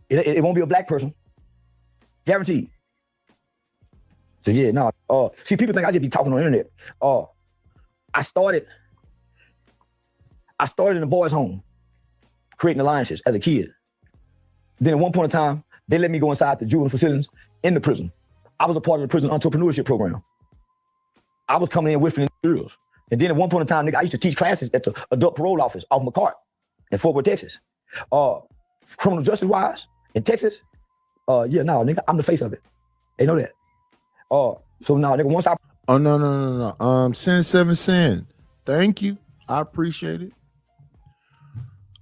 It won't be a black person. Guaranteed. So yeah, no. See, people think I just be talking on the internet. I started in a boys' home, creating alliances as a kid. Then at one point in time, they let me go inside the juvenile facilities in the prison. I was a part of the prison entrepreneurship program. I was coming in whispering drills. And then at one point in time, nigga, I used to teach classes at the adult parole office off McCart in Fort Worth, Texas. Criminal justice wise in Texas, nigga, I'm the face of it. They know that. So now, nigga, once I... Oh, no. Sin. Thank you. I appreciate it.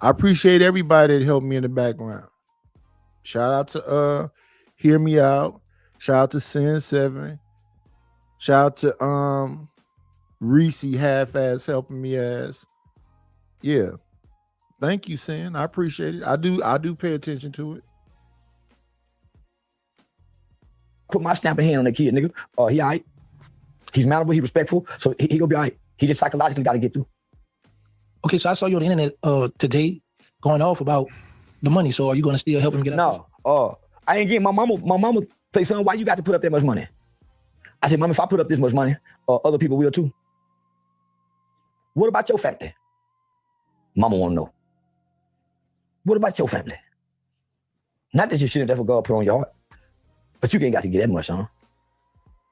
I appreciate everybody that helped me in the background. Shout out to Hear Me Out. Shout out to Sin 7. Shout out to Reese half-ass helping me ass. Yeah. Thank you, Sin. I appreciate it. I do pay attention to it. Put my stamping hand on that kid, nigga. He all right. He's malleable, he respectful, so he gonna be all right. He just psychologically gotta get through. Okay, so I saw you on the internet today going off about the money. So are you gonna still help him get out? No, I ain't getting my mama say, son, why you got to put up that much money? I said, Mom, if I put up this much money, other people will too. What about your family? Mama wanna know. What about your family? Not that you shouldn't ever God put on your heart, but you ain't got to get that much, huh?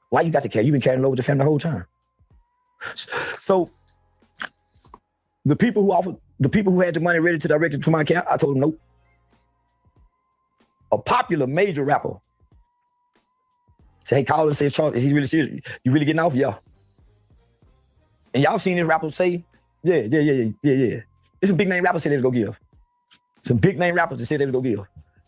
Why you got to care? You've been carrying it over the family the whole time. So the people who had the money ready to direct it to my account, I told them nope. A popular major rapper say, hey, call and say, Charles, is he really serious? You really getting off? Yeah. And y'all seen this rapper say, Yeah. There's some big name rappers said they was gonna give. Some big name rappers that said they was gonna give.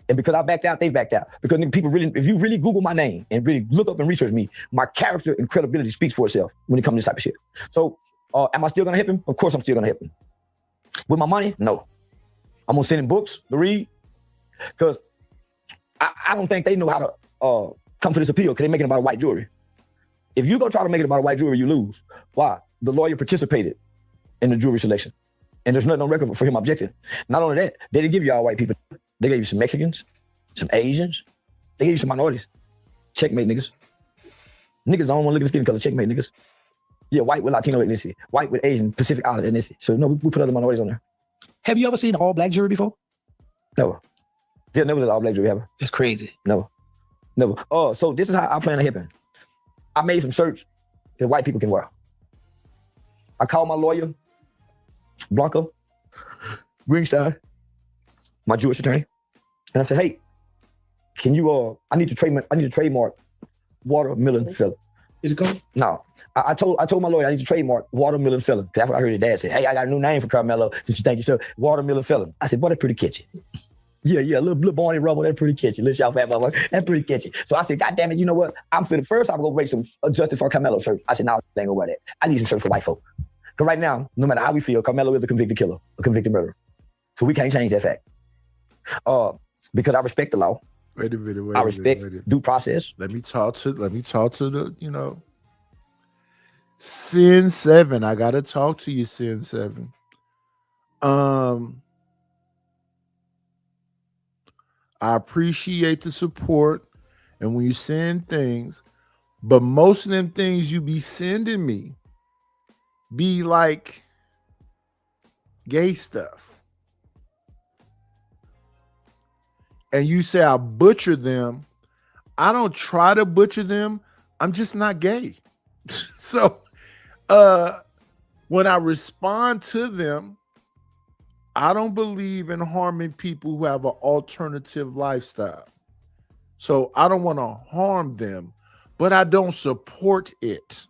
And because I backed out, they backed out. Because people really, if you really Google my name and really look up and research me, my character and credibility speaks for itself when it comes to this type of shit. So, am I still gonna help him? Of course I'm still gonna help him. With my money? No. I'm gonna send him books to read. Because I don't think they know how to come for this appeal because they're making it about a white jury. If you go try to make it about a white jury, you lose. Why? The lawyer participated in the jury selection. And there's nothing on record for him objecting. Not only that, they didn't give you all white people. They gave you some Mexicans, some Asians. They gave you some minorities. Checkmate, niggas. Niggas don't want to look at the skin color. Checkmate, niggas. Yeah, white with Latino ethnicity. White with Asian, Pacific Island ethnicity. So no, we put other minorities on there. Have you ever seen an all-black jury before? Never. Yeah, never did all black jury ever. That's crazy. Never. Oh, so this is how I plan on helping. I made some shirts that white people can wear. I called my lawyer, Blanca Greenstein, my Jewish attorney, and I said, "Hey, can you? I need to trademark watermelon felon." Is it going? No, I told my lawyer I need to trademark watermelon felon. That's what I heard his dad say. Hey, I got a new name for Carmelo since you think yourself watermelon felon. I said, "Boy, that's pretty catchy." Yeah, little Barney Rubble, that's pretty catchy. Little y'all fat motherfucker, that's pretty catchy. So I said, God damn it, you know what? I'm gonna make some adjusted for Carmelo shirts. I said, no, I ain't gonna wear that. I need some shirts for white folk. Because right now, no matter how we feel, Carmelo is a convicted killer, a convicted murderer. So we can't change that fact. Because I respect the law. Wait a minute. I respect due process. Let me talk to the, Sin 7. I gotta talk to you, Sin 7. I appreciate the support and when you send things, but most of them things you be sending me be like gay stuff. And you say I butcher them. I don't try to butcher them. I'm just not gay. So when I respond to them, I don't believe in harming people who have an alternative lifestyle. So I don't want to harm them, but I don't support it.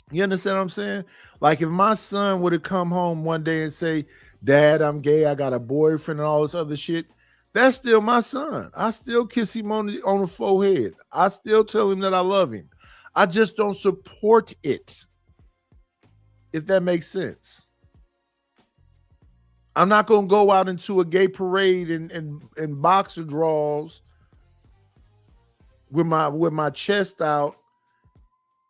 You understand what I'm saying? Like if my son would have come home one day and say, Dad, I'm gay, I got a boyfriend and all this other shit, that's still my son. I still kiss him on the forehead. I still tell him that I love him. I just don't support it. If that makes sense. I'm not going to go out into a gay parade in boxer draws with my chest out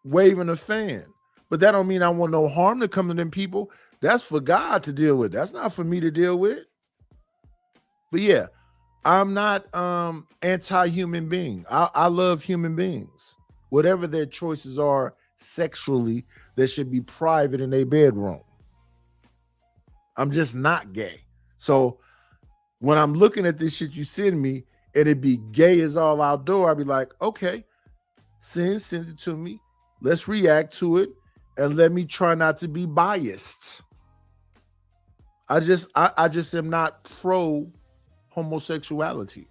waving a fan. But that don't mean I want no harm to come to them people. That's for God to deal with. That's not for me to deal with. But yeah, I'm not anti-human being. I love human beings. Whatever their choices are sexually, they should be private in their bedroom. I'm just not gay. So when I'm looking at this shit you send me and it be gay as all outdoor, I'll be like, okay, send it to me. Let's react to it and let me try not to be biased. I just am not pro homosexuality.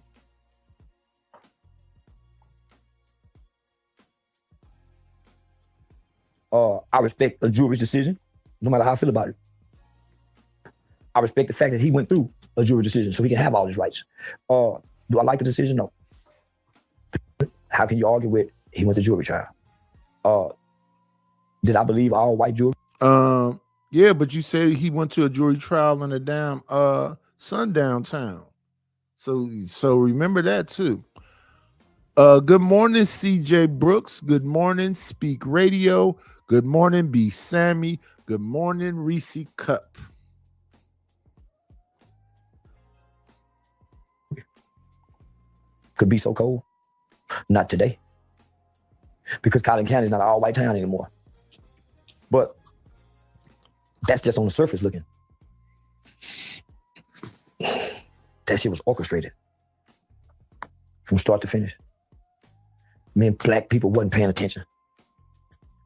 I respect a jury's decision, no matter how I feel about it. I respect the fact that he went through a jury decision so he can have all his rights. Do I like the decision? No. How can you argue with he went to jury trial? Did I believe all white jury? Yeah, but you said he went to a jury trial in a damn sundown town. So remember that too. Good morning, CJ Brooks. Good morning, Speak Radio. Good morning, B Sammy. Good morning, Reese Cup. Could be so cold. Not today. Because Collin County is not an all-white town anymore. But that's just on the surface looking. That shit was orchestrated from start to finish. Men, black people wasn't paying attention.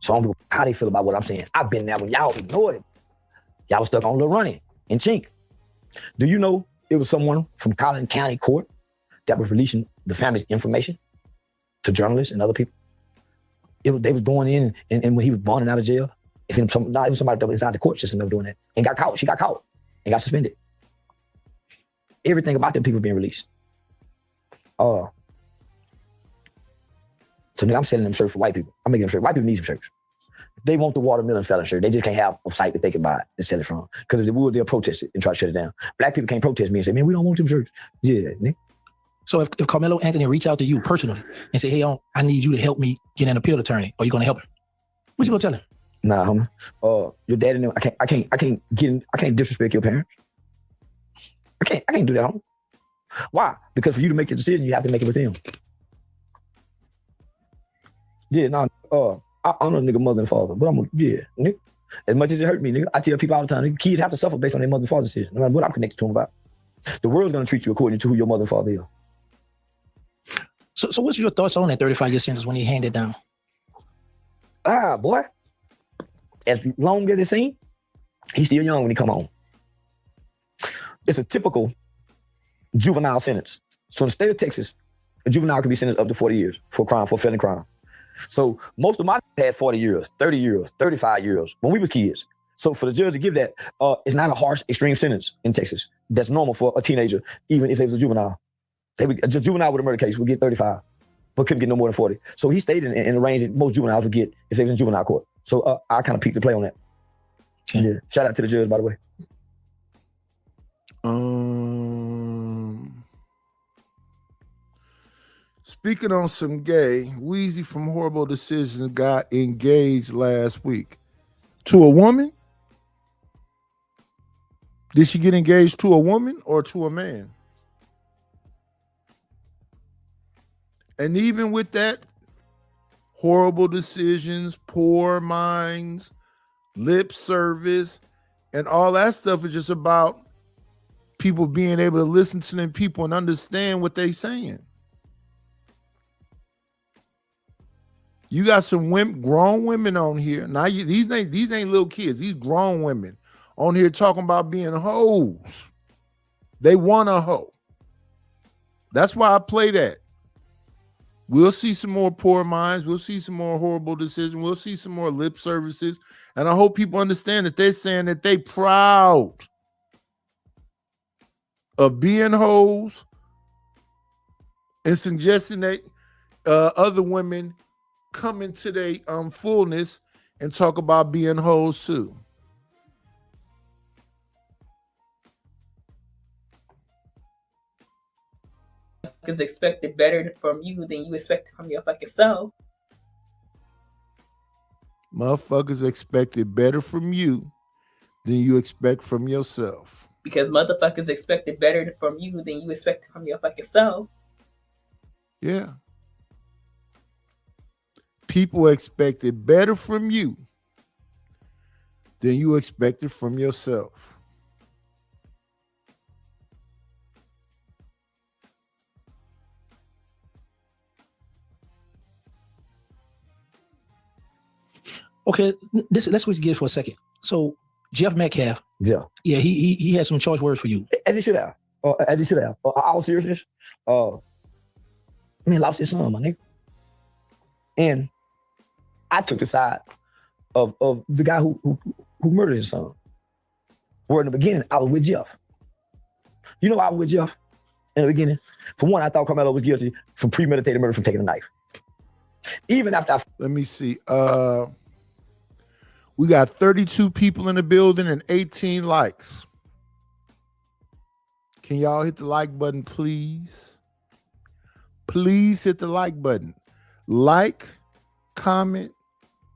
So I don't know how they feel about what I'm saying. I've been there when y'all ignored it. Y'all was stuck on Lil Ronnie and Chink. Do you know it was someone from Collin County Court that was releasing the family's information to journalists and other people? They was going in and when he was bonding out of jail, If not even somebody that was inside the court system of doing that and got caught, she got caught and got suspended. Everything about them people being released. So nigga, I'm selling them shirts for white people. I'm making them shirts. White people need some shirts. They want the watermelon fella shirt. They just can't have a site that they can buy and sell it from. Because if they would, they'll protest it and try to shut it down. Black people can't protest me and say, man, we don't want them shirts. Yeah, nigga. So if Carmelo Anthony reach out to you personally and say, hey, I need you to help me get an appeal attorney, are you gonna help him? What you gonna tell him? Nah, homie. Your dad and them, I can't disrespect your parents. I can't do that, homie. Why? Because for you to make the decision, you have to make it with them. Yeah, nah, I honor nigga mother and father, but nigga. As much as it hurt me, nigga, I tell people all the time, nigga, kids have to suffer based on their mother and father's decision, no matter what I'm connected to them about. The world's gonna treat you according to who your mother and father is. So what's your thoughts on that 35-year sentence when he handed down? Boy, as long as it seems, he's still young when he come home. It's a typical juvenile sentence. So in the state of Texas, a juvenile can be sentenced up to 40 years for a felony crime. So most of my had 40 years, 30 years, 35 years when we was kids. So for the judge to give that, it's not a harsh, extreme sentence in Texas. That's normal for a teenager, even if they was a juvenile. A juvenile with a murder case would get 35, but couldn't get no more than 40. So he stayed in the range that most juveniles would get if they was in juvenile court. So I kind of peeked the play on that. Okay. Yeah. Shout out to the judge, by the way. Speaking on some gay, Weezy from Horrible Decisions got engaged last week. To a woman? Did she get engaged to a woman or to a man? And even with that, Horrible Decisions, Poor Minds, Lip Service, and all that stuff is just about people being able to listen to them people and understand what they saying. You got some women, grown women on here. Now these ain't little kids. These grown women on here talking about being hoes. They want a hoe. That's why I play that. We'll see some more Poor Minds. We'll see some more Horrible Decisions. We'll see some more Lip Services. And I hope people understand that they're saying that they proud of being hoes and suggesting that other women come into their fullness and talk about being hoes too. Is expected better from you than you expected from your fucking self. Motherfuckers expected better from you than you expect from yourself. Because motherfuckers expected better from you than you expected from your fucking self. Yeah. People expected better from you than you expected from yourself. Okay, let's switch gears for a second. So Jeff Metcalf, he had some choice words for you. As he should have. All seriousness, man lost his son, my nigga. And I took the side of the guy who murdered his son. Where in the beginning, I was with Jeff. You know why I was with Jeff in the beginning? For one, I thought Carmelo was guilty for premeditated murder from taking a knife. Even after Let me see. We got 32 people in the building and 18 likes. Can y'all hit the like button, please? Please hit the like button. Like, comment,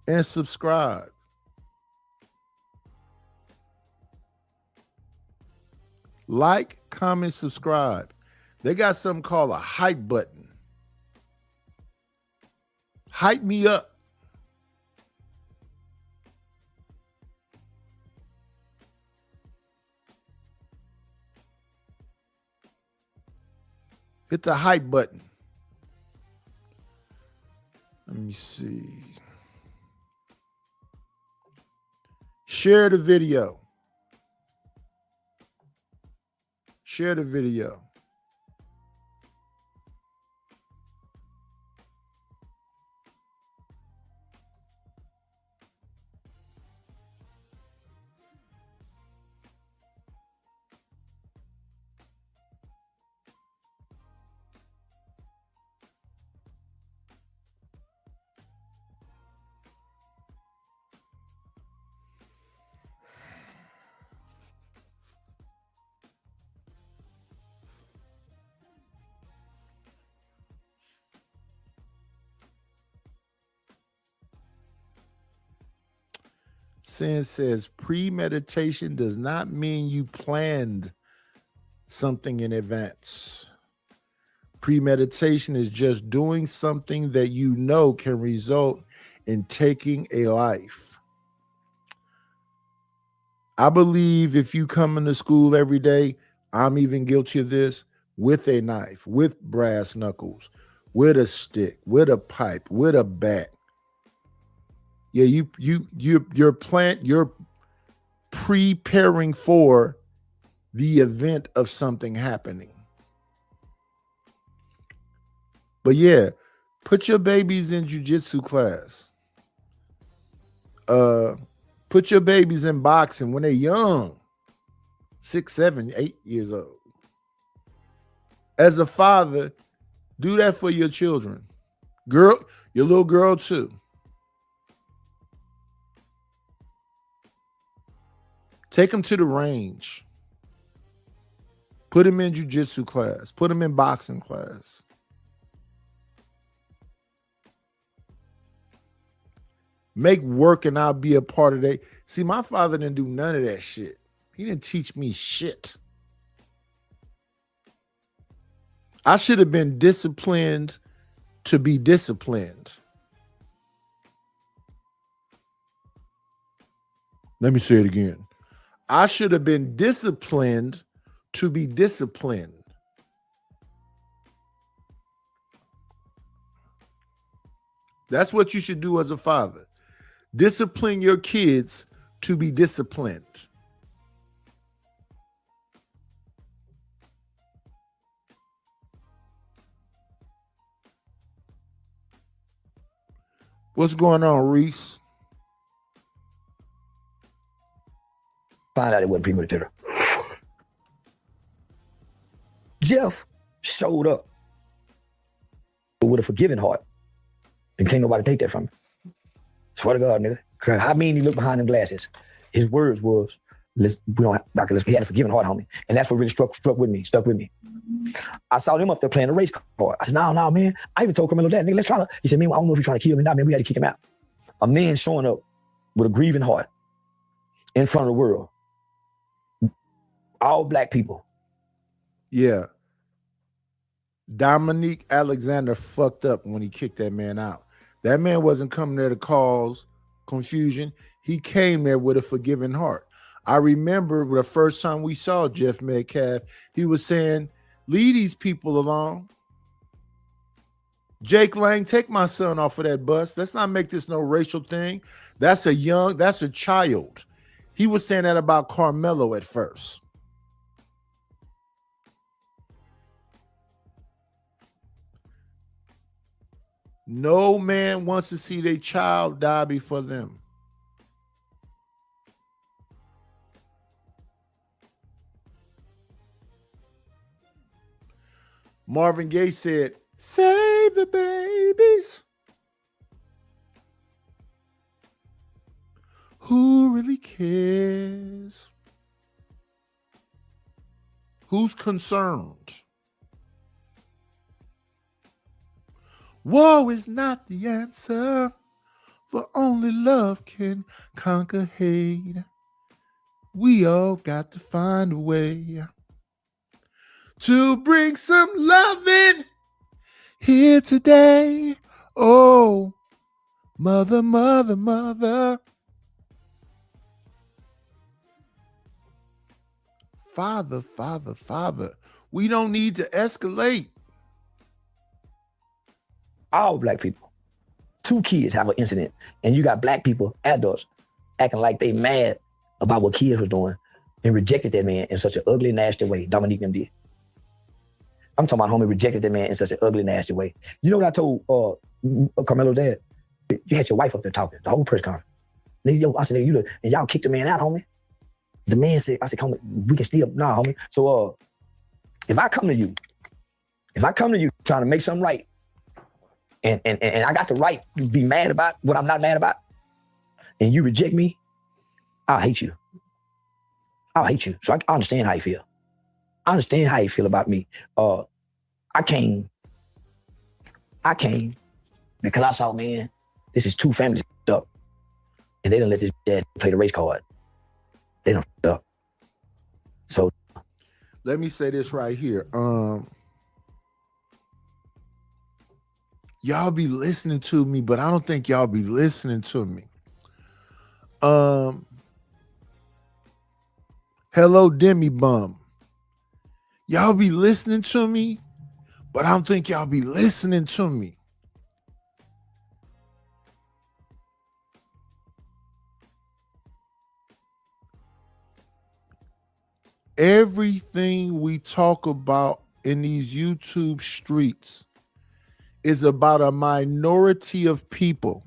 and subscribe. Like, comment, subscribe. They got something called a hype button. Hype me up. Hit the hype button. Let me see. Share the video. Share the video. Sin says premeditation does not mean you planned something in advance. Premeditation is just doing something that you know can result in taking a life. I believe if you come into school every day, I'm even guilty of this, with a knife, with brass knuckles, with a stick, with a pipe, with a bat. Yeah, you're preparing for the event of something happening. But yeah, put your babies in jiu-jitsu class. Put your babies in boxing when they're young, 6, 7, 8 years old. As a father, do that for your children. Girl, your little girl too. Take them to the range. Put them in jiu-jitsu class. Put them in boxing class. Make work and I'll be a part of that. See, my father didn't do none of that shit. He didn't teach me shit. I should have been disciplined to be disciplined. Let me say it again. I should have been disciplined to be disciplined. That's what you should do as a father. Discipline your kids to be disciplined. What's going on, Reese? Find out it wasn't premeditated. Jeff showed up with a forgiving heart, and can't nobody take that from me. Swear to God, nigga. How mean he looked behind them glasses? His words was, he had a forgiving heart, homie. And that's what really stuck with me. I saw them up there playing the race card. I said, no, man. I even told Carmelo that, nigga, let's try to. He said, man, I don't know if you're trying to kill me. Nah, man, we had to kick him out. A man showing up with a grieving heart in front of the world. All black people. Yeah. Dominique Alexander fucked up when he kicked that man out. That man wasn't coming there to cause confusion. He came there with a forgiving heart. I remember the first time we saw Jeff Metcalf, he was saying, leave these people alone. Jake Lang, take my son off of that bus. Let's not make this no racial thing. That's a child. He was saying that about Carmelo at first. No man wants to see their child die before them. Marvin Gaye said, save the babies. Who really cares? Who's concerned? War is not the answer, for only love can conquer hate. We all got to find a way to bring some loving here today. Oh, mother, mother, mother. Father, father, father. We don't need to escalate. All black people. 2 kids have an incident, and you got black people, adults, acting like they mad about what kids was doing and rejected that man in such an ugly, nasty way. Dominique them did. I'm talking about homie rejected that man in such an ugly, nasty way. You know what I told Carmelo's dad? You had your wife up there talking, the whole press conference. I said, you look, and y'all kicked the man out, homie. The man said, I said, homie, we can still, nah, homie. So if I come to you trying to make something right, and I got the right to be mad about what I'm not mad about, and you reject me, I'll hate you. I'll hate you. So I understand how you feel. I understand how you feel about me. I came because I saw, man, this is 2 families up. and they don't let this dad play the race card. They don't up. So let me say this right here. Y'all be listening to me, but I don't think y'all be listening to me. Hello, Demi Bum. Y'all be listening to me, but I don't think y'all be listening to me. Everything we talk about in these YouTube streets is about a minority of people.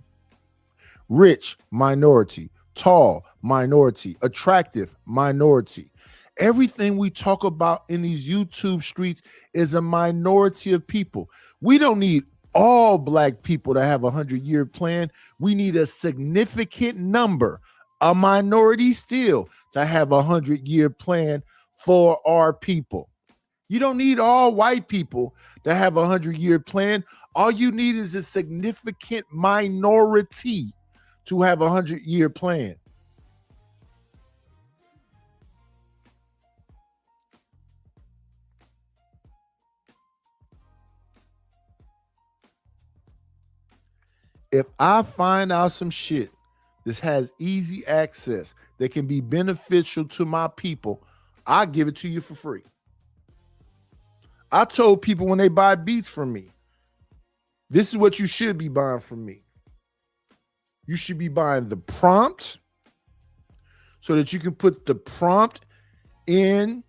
Rich minority, tall minority, attractive minority. Everything we talk about in these YouTube streets is a minority of people. We don't need all black people to have a 100-year plan. We need a significant number, a minority still, to have a 100-year plan for our people. You don't need all white people to have a 100-year plan. All you need is a significant minority to have a 100-year plan. If I find out some shit that has easy access that can be beneficial to my people, I'll give it to you for free. I told people when they buy beats from me, this is what you should be buying from me. You should be buying the prompt so that you can put the prompt in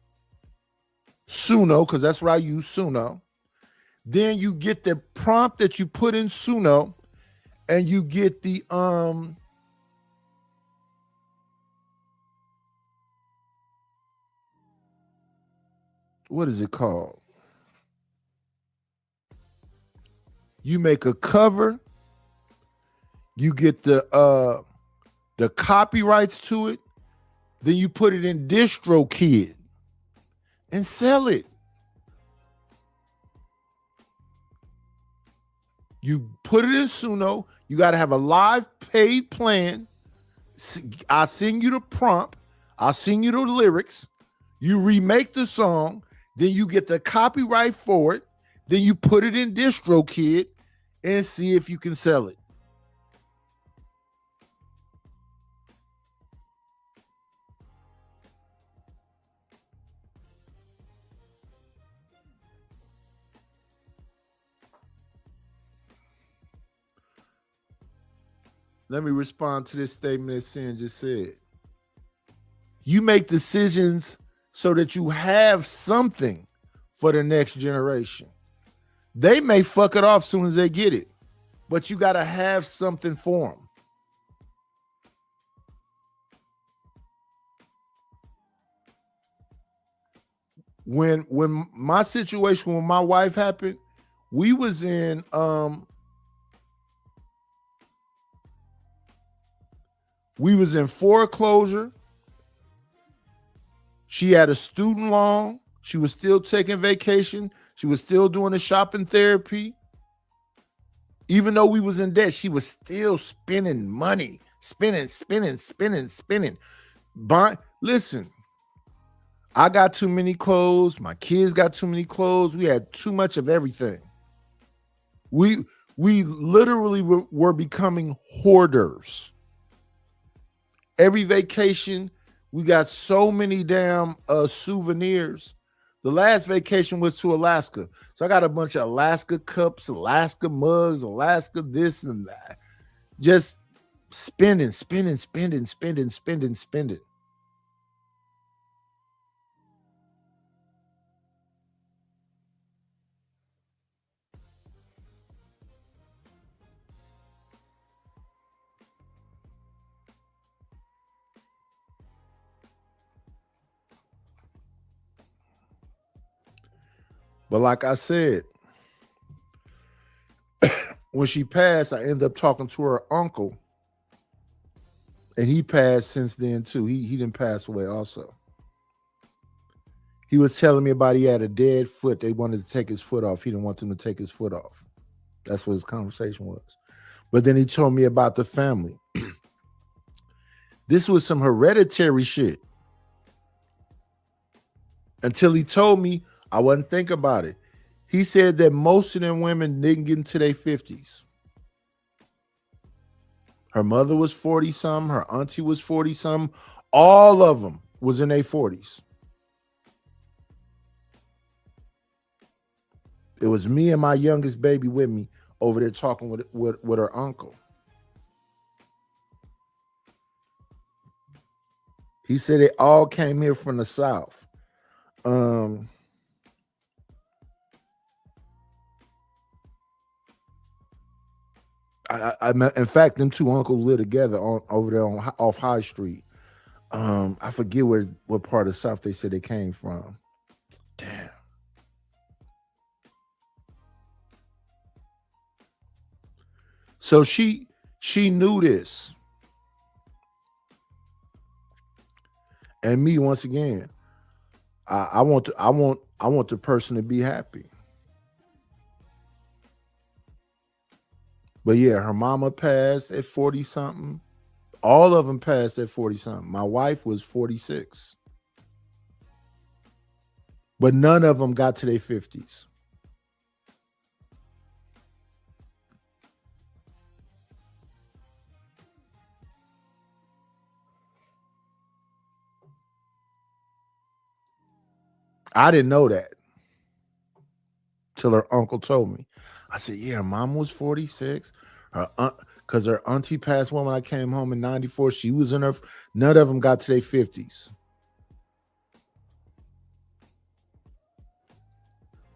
Suno, because that's what I use, Suno. Then you get the prompt that you put in Suno, and you get the what is it called? You make a cover, you get the copyrights to it, then you put it in DistroKid and sell it. You put it in Suno. You got to have a live paid plan. I'll send you the prompt. I'll send you the lyrics. You remake the song. Then you get the copyright for it. Then you put it in DistroKid and see if you can sell it. Let me respond to this statement that Sin just said. You make decisions so that you have something for the next generation. They may fuck it off as soon as they get it, but you got to have something for them. When my situation with my wife happened, we was in foreclosure. She had a student loan. She was still taking vacation. She was still doing the shopping therapy. Even though we was in debt, she was still spending money. Spending. Listen, I got too many clothes. My kids got too many clothes. We had too much of everything. We literally were becoming hoarders. Every vacation, we got so many damn souvenirs. The last vacation was to Alaska. So I got a bunch of Alaska cups, Alaska mugs, Alaska this and that. Just spending. But like I said, when she passed, I ended up talking to her uncle. And he passed since then too. He didn't pass away also. He was telling me about he had a dead foot. They wanted to take his foot off. He didn't want them to take his foot off. That's what his conversation was. But then he told me about the family. This was some hereditary shit. Until he told me, I wasn't thinking about it. He said that most of them women didn't get into their 50s. Her mother was 40-something. Her auntie was 40-something. All of them was in their 40s. It was me and my youngest baby with me over there talking with her uncle. He said they all came here from the South. In fact, them two uncles live together over there off High Street. I forget what part of the South they said they came from. Damn. So she knew this. And me, once again, I want the person to be happy. But yeah, her mama passed at 40-something. All of them passed at 40-something. My wife was 46. But none of them got to their 50s. I didn't know that till her uncle told me. I said, yeah, her mom was 46. Because her auntie passed when I came home in 94. She was in her, none of them got to their 50s.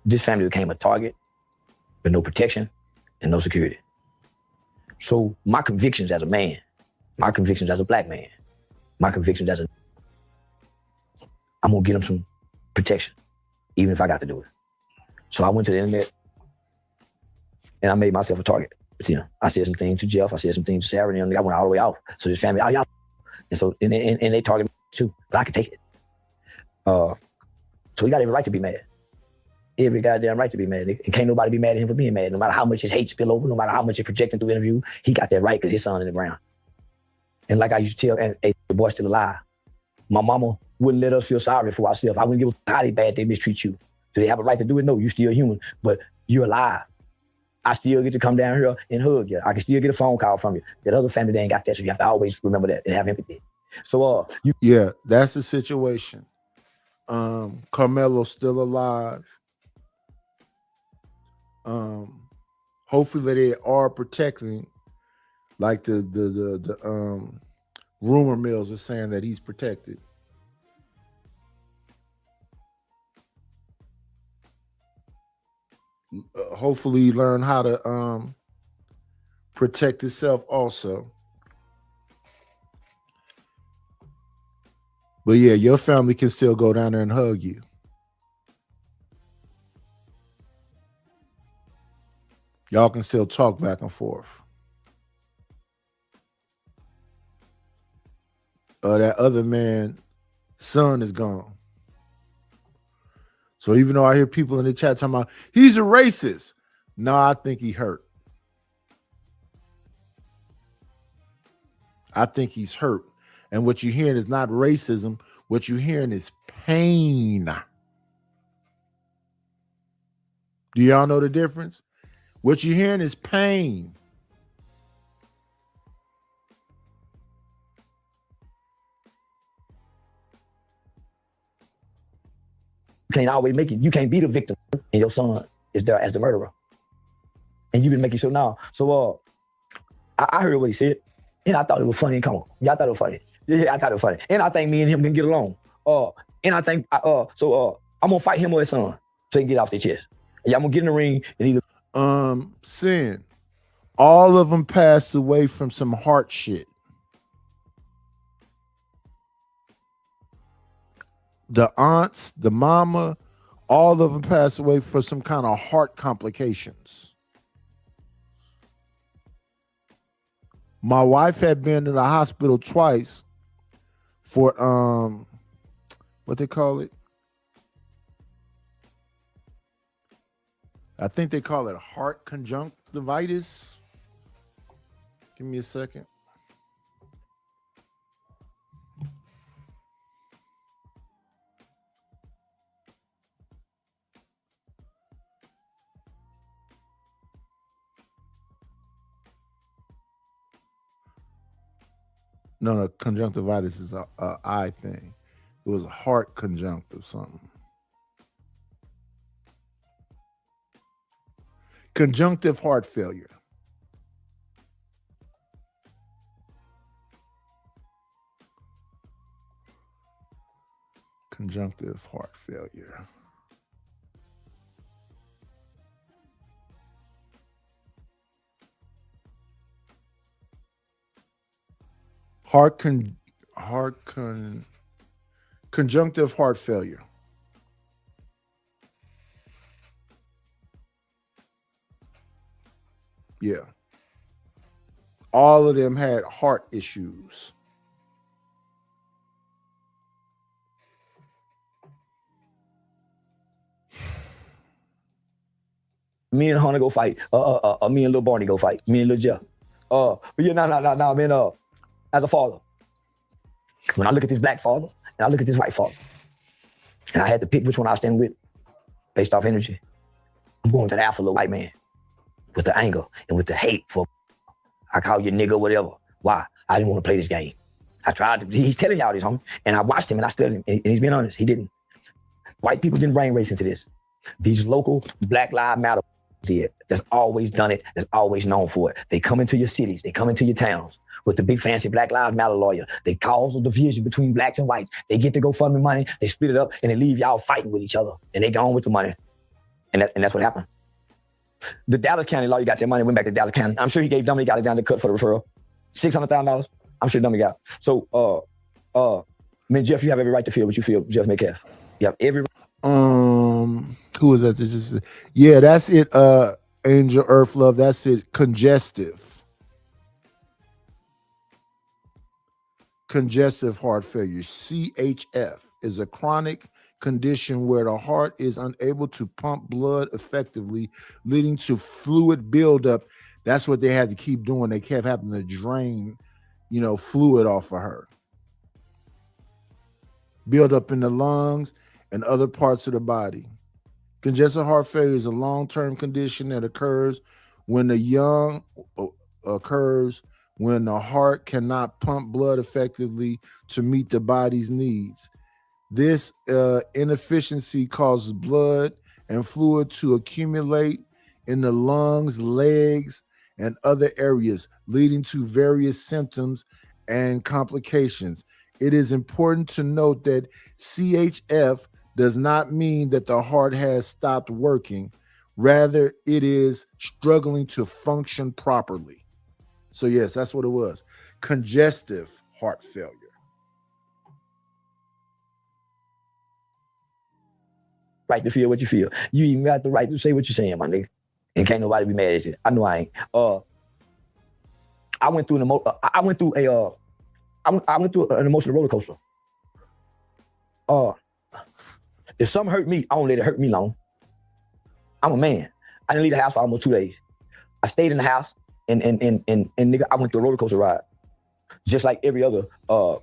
This family became a target with no protection and no security. So my convictions as a man, my convictions as a black man, my convictions as I'm gonna get them some protection, even if I got to do it. So I went to the internet and I made myself a target. You know, I said some things to Jeff, I said some things to Sarah, and I went all the way out. So this family, y'all. And so, and they targeted me too, but I could take it. So he got every right to be mad. Every goddamn right to be mad. And can't nobody be mad at him for being mad. No matter how much his hate spill over, no matter how much he's projecting through interview, he got that right because his son in the ground. And like I used to tell, hey, the boy's still alive. My mama wouldn't let us feel sorry for ourselves. I wouldn't give a how bad they mistreat you. Do they have a right to do it? No, you're still human, but you're alive. I still get to come down here and hug you. I can still get a phone call from you. That other family, they ain't got that, so you have to always remember that and have empathy. So, yeah, that's the situation. Carmelo's still alive. Hopefully they are protecting, like the rumor mills are saying that he's protected. Hopefully learn how to protect himself also. But yeah, your family can still go down there and hug you. Y'all can still talk back and forth. That other man's son is gone. So even though I hear people in the chat talking about he's a racist, no, I think he hurt. I think he's hurt. And what you're hearing is not racism. What you're hearing is pain. Do y'all know the difference? What you're hearing is pain. You can't always make it. You can't be the victim, and your son is there as the murderer. And you've been making sure now. So I heard what he said, and I thought it was funny and comical. Yeah, I thought it was funny. Yeah, I thought it was funny. And I think me and him can get along. And I think I'm gonna fight him or his son so he can get off their chest. Yeah, I'm gonna get in the ring and either Sin. All of them passed away from some heart shit. The aunts, the mama, all of them passed away for some kind of heart complications. My wife had been in the hospital twice for what they call it? I think they call it heart conjunctivitis. Give me a second. No, conjunctivitis is a eye thing. It was heart conjunctive something. Conjunctive heart failure. Conjunctive heart failure. Conjunctive heart failure. Yeah. All of them had heart issues. Me and Hunter go fight. Me and Lil Barney go fight. Me and Lil Jeff. But yeah, no, man. As a father, when I look at this black father and I look at this white father, and I had to pick which one I stand with, based off energy, I'm going to the alpha little white man, with the anger and with the hate for, I call you nigga, whatever. Why? I didn't want to play this game. I tried to. He's telling y'all this, homie, and I watched him and I studied him, and he's being honest. He didn't. White people didn't brain race into this. These local Black Lives Matter did. That's always done it. That's always known for it. They come into your cities. They come into your towns with the big fancy Black Lives Matter lawyer. They cause a division between blacks and whites. They get to go fund me money. They split it up and they leave y'all fighting with each other. And they go on with the money. And that's what happened. The Dallas County lawyer got their money, went back to Dallas County. I'm sure he gave Dummy got it down to cut for the referral. $600,000. I'm sure Dummy got. So, man, Jeff, you have every right to feel what you feel, Jeff Metcalf. You have every. Who was that? Just yeah, that's it. Angel Earth Love. That's it. Congestive heart failure. CHF is a chronic condition where the heart is unable to pump blood effectively, leading to fluid buildup. That's what they had to keep doing. They kept having to drain, fluid off of her. Build up in the lungs and other parts of the body. Congestive heart failure is a long-term condition that occurs when the heart cannot pump blood effectively to meet the body's needs. This inefficiency causes blood and fluid to accumulate in the lungs, legs, and other areas, leading to various symptoms and complications. It is important to note that CHF does not mean that the heart has stopped working. Rather, it is struggling to function properly. So yes, that's what it was. Congestive heart failure. Right to feel what you feel. You even got the right to say what you're saying, my nigga. And can't nobody be mad at you. I know I ain't. I went through an emotional roller coaster. If something hurt me, I don't let it hurt me long. I'm a man. I didn't leave the house for almost 2 days. I stayed in the house and nigga, I went through a roller coaster ride. Just like every other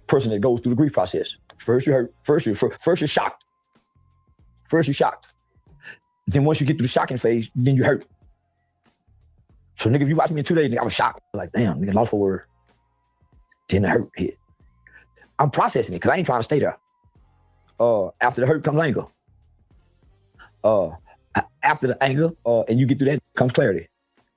person that goes through the grief process. First you hurt, first you're shocked. First you're shocked. Then once you get through the shocking phase, then you hurt. So nigga, if you watch me in 2 days, nigga, I was shocked. Like, damn, nigga, lost for word. Then the hurt hit. I'm processing it because I ain't trying to stay there. After the hurt comes anger. After the anger, and you get through that, comes clarity.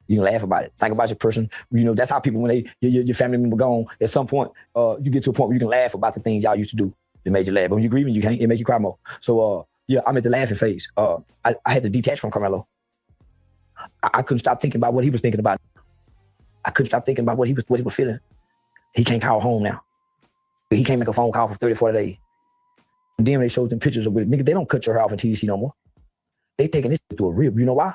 You can laugh about it. Think about your person. That's how people, when your family member gone, at some point, you get to a point where you can laugh about the things y'all used to do that made you laugh. But when you're grieving, you can't. It make you cry more. So, yeah, I'm at the laughing phase. I had to detach from Carmelo. I couldn't stop thinking about what he was thinking about. I couldn't stop thinking about what he was feeling. He can't call home now. He can't make a phone call for 30, 40 days. And then when they showed them pictures of it, nigga, they don't cut your hair off in TDC no more. They taking this to a rib. You know why?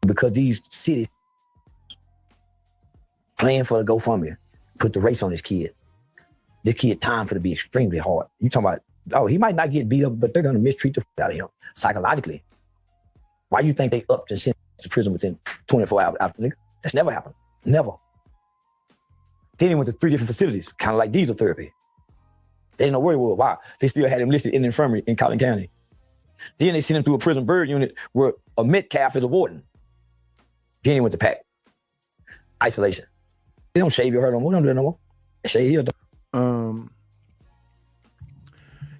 Because these cities playing for the GoFundMe put the race on this kid. This kid time for to be extremely hard. You talking about, he might not get beat up, but they're gonna mistreat the out of him psychologically. Why you think they upped and sent to prison within 24 hours after, nigga? That's never happened. Never. Then he went to 3 different facilities, kind of like diesel therapy. They didn't know where he was. Why? They still had him listed in the infirmary in Collin County. Then they sent him to a prison bird unit where a Metcalf is a warden. Then he went to PAC. Isolation. They don't shave your hair no more. They don't do that no more. They shave here.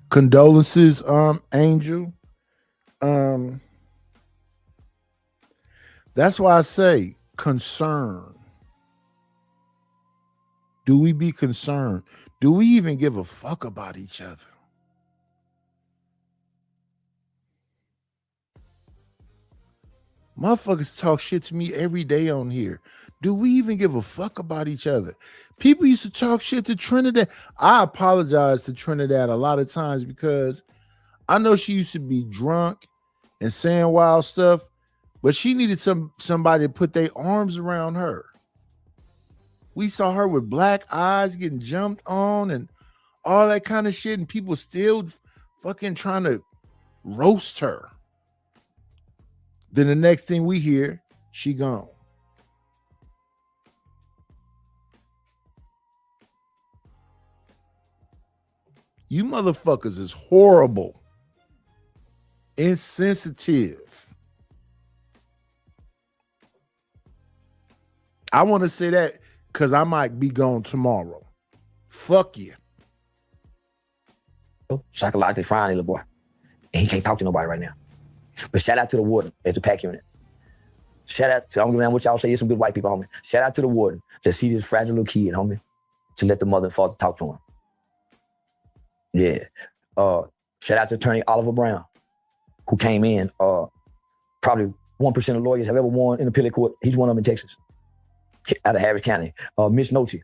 Condolences, Angel. That's why I say concern. Do we be concerned? Do we even give a fuck about each other? Motherfuckers talk shit to me every day on here. Do we even give a fuck about each other? People used to talk shit to Trinidad. I apologize to Trinidad a lot of times because I know she used to be drunk and saying wild stuff, but she needed somebody to put their arms around her. We saw her with black eyes getting jumped on and all that kind of shit, and people still fucking trying to roast her. Then the next thing we hear, she gone. You motherfuckers is horrible, insensitive. I want to say that because I might be gone tomorrow. Fuck you. Psychologically frying little boy. And he can't talk to nobody right now. But shout out to the warden at the PAC unit. Shout out to, I don't give a damn what y'all say, there's some good white people, homie. Shout out to the warden to see this fragile little kid, homie, to let the mother and father talk to him. Yeah. Shout out to Attorney Oliver Brown, who came in. Probably 1% of lawyers have ever won in appellate court. He's one of them in Texas, out of Harris County. Mitch Nolte,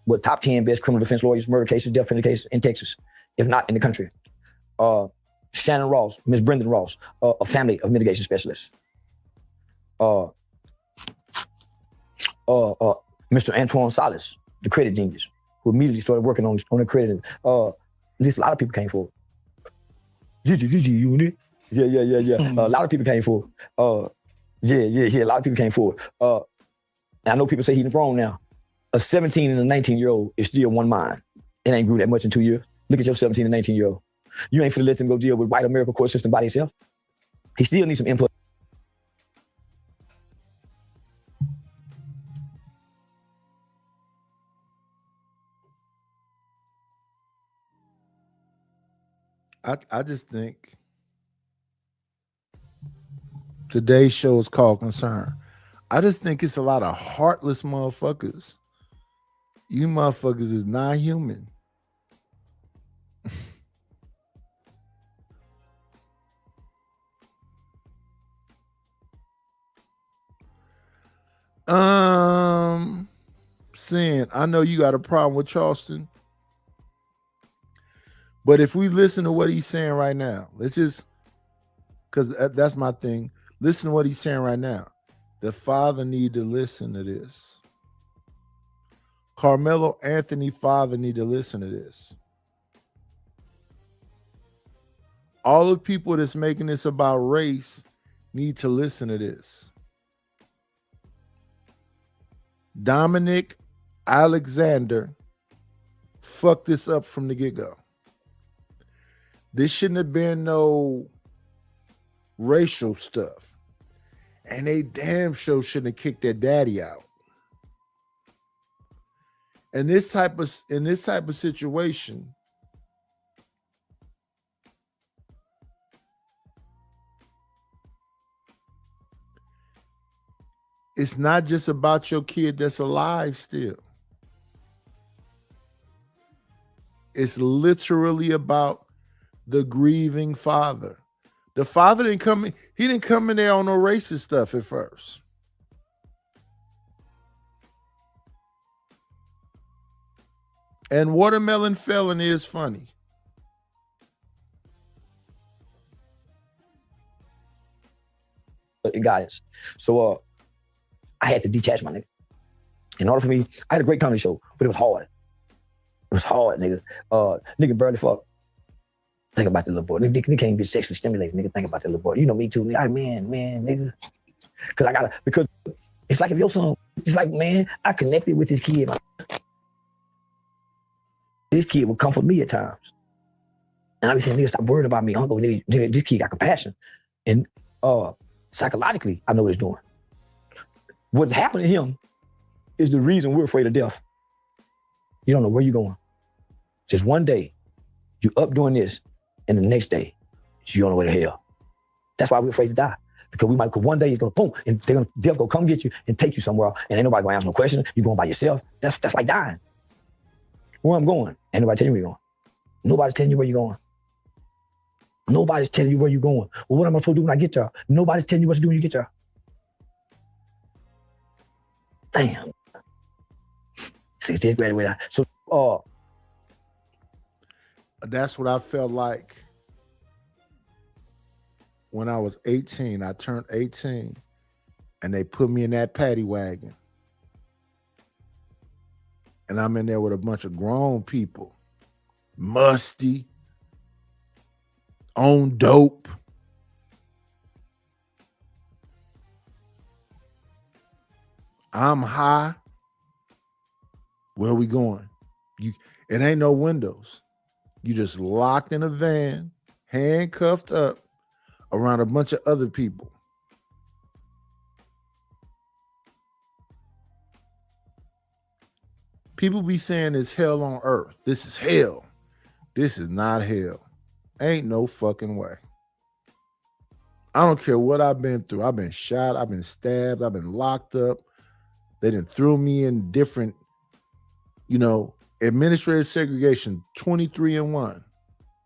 with top 10 best criminal defense lawyers, murder cases, death penalty cases in Texas, if not in the country. Shannon Ross, Ms. Brendan Ross, a family of mitigation specialists. Mr. Antoine Salas, the credit genius, who immediately started working on the credit. At least a lot of people came forward. Gigi unit. Yeah. A lot of people came forward. A lot of people came forward. And I know people say he's grown now. A 17 and a 19-year-old is still one mind. It ain't grew that much in 2 years. Look at your 17 and 19-year-old. You ain't finna let them go deal with white American court system by themselves. He still needs some input. I just think today's show is called Concern. I just think it's a lot of heartless motherfuckers. You motherfuckers is not human. Saying, I know you got a problem with Charleston, but if we listen to what he's saying right now, let's just, because that's my thing. Listen to what he's saying right now. The father need to listen to this. Carmelo Anthony father need to listen to this. All the people that's making this about race need to listen to this. Dominic Alexander fucked this up from the get-go. This shouldn't have been no racial stuff. And they damn sure shouldn't have kicked their daddy out. In this type of situation, it's not just about your kid that's alive still. It's literally about the grieving father. The father didn't come in, he didn't come in there on no racist stuff at first. And Watermelon Felon is funny. Guys, so I had to detach my nigga. In order for me, I had a great comedy show, but it was hard. It was hard, nigga. Nigga barely fuck. Think about the little boy. Nigga can't even get sexually stimulated. Nigga, think about that little boy. You know me too. Nigga. Man, nigga. Because it's like if your son, it's like, man, I connected with this kid. This kid would comfort me at times. And I be saying, nigga, stop worrying about me, uncle. Nigga, this kid got compassion. And psychologically, I know what he's doing. What happened to him is the reason we're afraid of death. You don't know where you're going. Just one day, you up doing this, and the next day, you don't know where the hell. That's why we're afraid to die. Because one day it's gonna boom, and death gonna come get you and take you somewhere, and ain't nobody gonna ask no questions. You're going by yourself. That's like dying. Where I'm going, ain't nobody telling you where you're going. Nobody's telling you where you're going. Nobody's telling you where you're going. Well, what am I supposed to do when I get there? Nobody's telling you what to do when you get there. Damn. So, that's what I felt like when I was 18. I turned 18 and they put me in that paddy wagon. And I'm in there with a bunch of grown people, musty, on dope. I'm high. Where are we going? It ain't no windows. You just locked in a van, handcuffed up around a bunch of other people. People be saying it's hell on earth. This is hell. This is not hell. Ain't no fucking way. I don't care what I've been through. I've been shot. I've been stabbed. I've been locked up. They done threw me in different, administrative segregation, 23-1.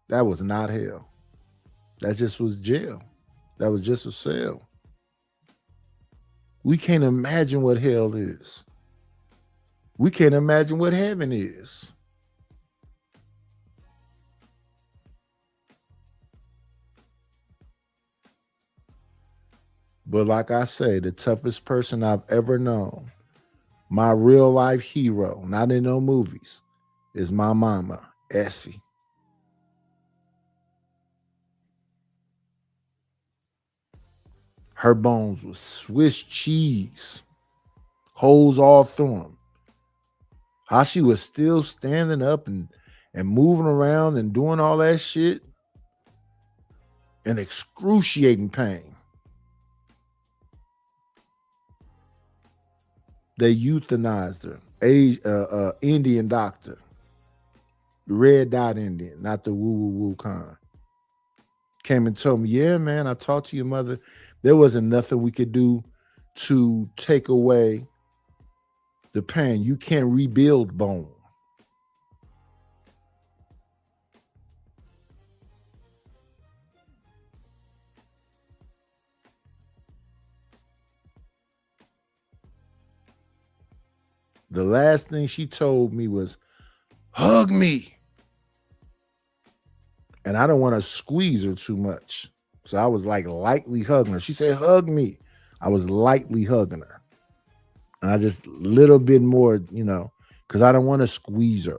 That was not hell. That just was jail. That was just a cell. We can't imagine what hell is. We can't imagine what heaven is. But like I say, the toughest person I've ever known, my real life hero, not in no movies, is my mama, Essie. Her bones was Swiss cheese, holes all through them. How she was still standing up and moving around and doing all that shit in excruciating pain. They euthanized her, Indian doctor, red dot Indian, not the woo kind. Came and told me, yeah, man, I talked to your mother. There wasn't nothing we could do to take away the pain. You can't rebuild bone. The last thing she told me was, hug me. And I don't want to squeeze her too much. So I was like lightly hugging her. She said, hug me. I was lightly hugging her. And I just a little bit more, because I don't want to squeeze her.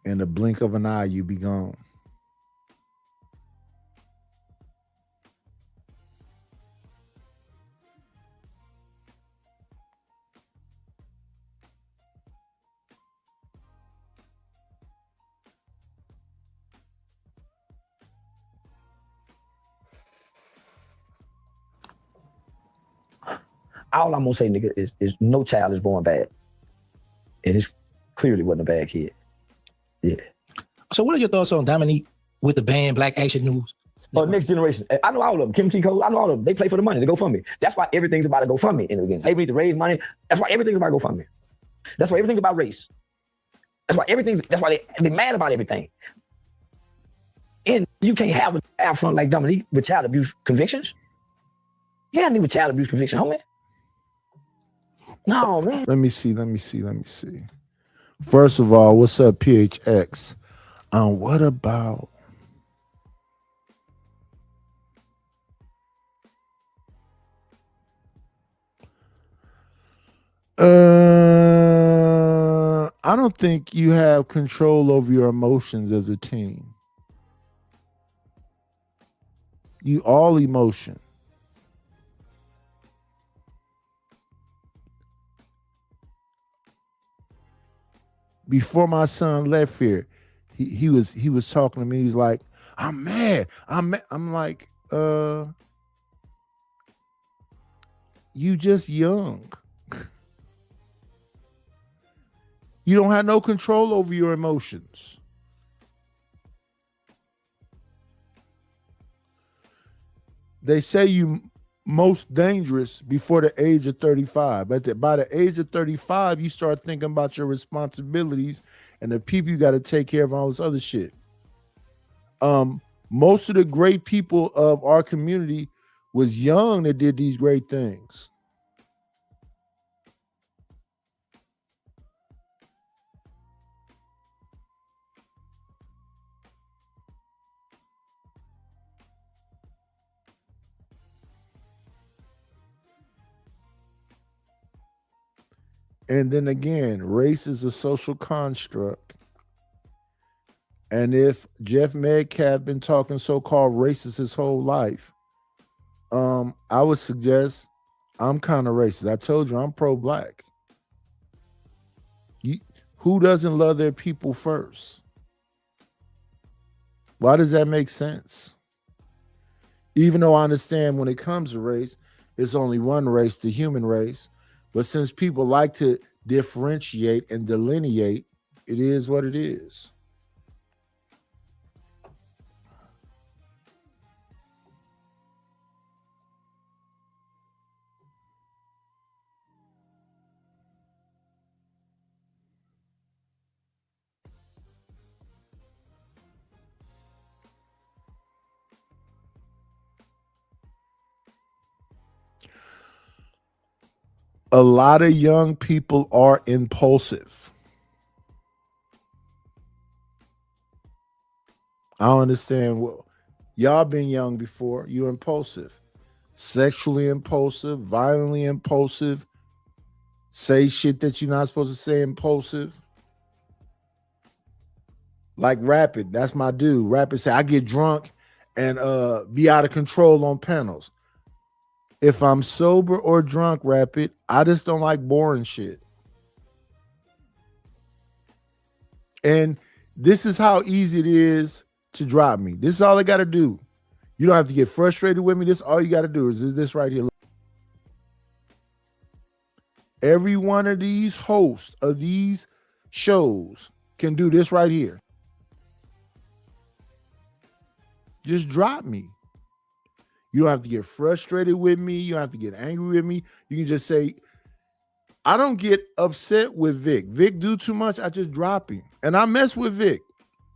In the blink of an eye, you be gone. All I'm gonna say, nigga, is no child is born bad. And it's clearly wasn't a bad kid. Yeah. So what are your thoughts on Dominique with the band Black Action News? Next Generation. I know all of them. Kim T. Cole, I know all of them. They play for the money. They go fund me. That's why everything's about to go fund me in the beginning. They need to raise money. That's why everything's about to go fund me. That's why everything's about race. That's why they're mad about everything. And you can't have a child front like Dominique with child abuse convictions. You don't need a child abuse conviction, homie. No, man. Let me see. First of all, what's up, PHX? What about I don't think you have control over your emotions as a team. You all emotion. Before my son left here, he was talking to me. He was like, I'm mad. I'm like, you just young. You don't have no control over your emotions. They say you most dangerous before the age of 35. But by the age of 35, you start thinking about your responsibilities and the people you got to take care of, all this other shit. Most of the great people of our community was young that did these great things. And then again, race is a social construct. And if Jeff Metcalf been talking so-called racist his whole life, I would suggest I'm kind of racist. I told you I'm pro-black. Who doesn't love their people first? Why does that make sense? Even though I understand when it comes to race, it's only one race, the human race. But since people like to differentiate and delineate, it is what it is. A lot of young people are impulsive. I don't understand. Well, y'all been young before. You're impulsive. Sexually impulsive, violently impulsive, say shit that you're not supposed to say, impulsive. Like Rapid, that's my dude. Rapid say, I get drunk and be out of control on panels. If I'm sober or drunk, Rapid, I just don't like boring shit. And this is how easy it is to drop me. This is all I got to do. You don't have to get frustrated with me. This all you got to do is this right here. Every one of these hosts of these shows can do this right here. Just drop me. You don't have to get frustrated with me. You don't have to get angry with me. You can just say, I don't get upset with Vic. Vic do too much. I just drop him. And I mess with Vic.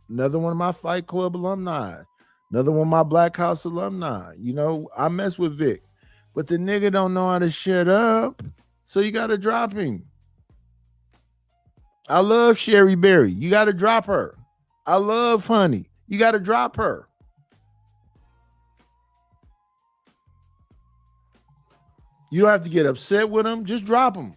Another one of my Fight Club alumni. Another one of my Black House alumni. You know, I mess with Vic. But the nigga don't know how to shut up. So you got to drop him. I love Sherry Berry. You got to drop her. I love Honey. You got to drop her. You don't have to get upset with them. Just drop them.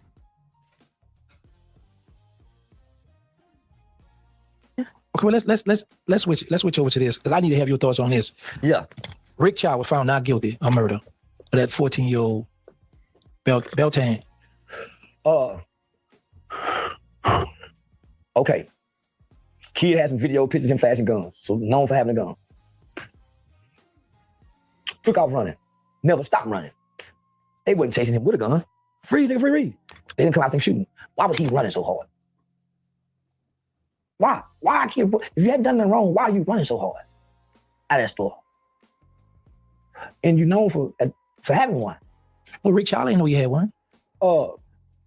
Okay, well let's switch over to this because I need to have your thoughts on this. Yeah. Rick Child was found not guilty of murder of that 14-year-old Beltane. Okay. Kid has some video pictures of him flashing guns, so known for having a gun. Took off running. Never stopped running. They wasn't chasing him with a gun. Free, nigga, free. They didn't come out there shooting. Why was he running so hard? Why? Why can't, if you hadn't done nothing wrong, why are you running so hard at that store? And you know for having one. Well, Rick Child didn't know you had one.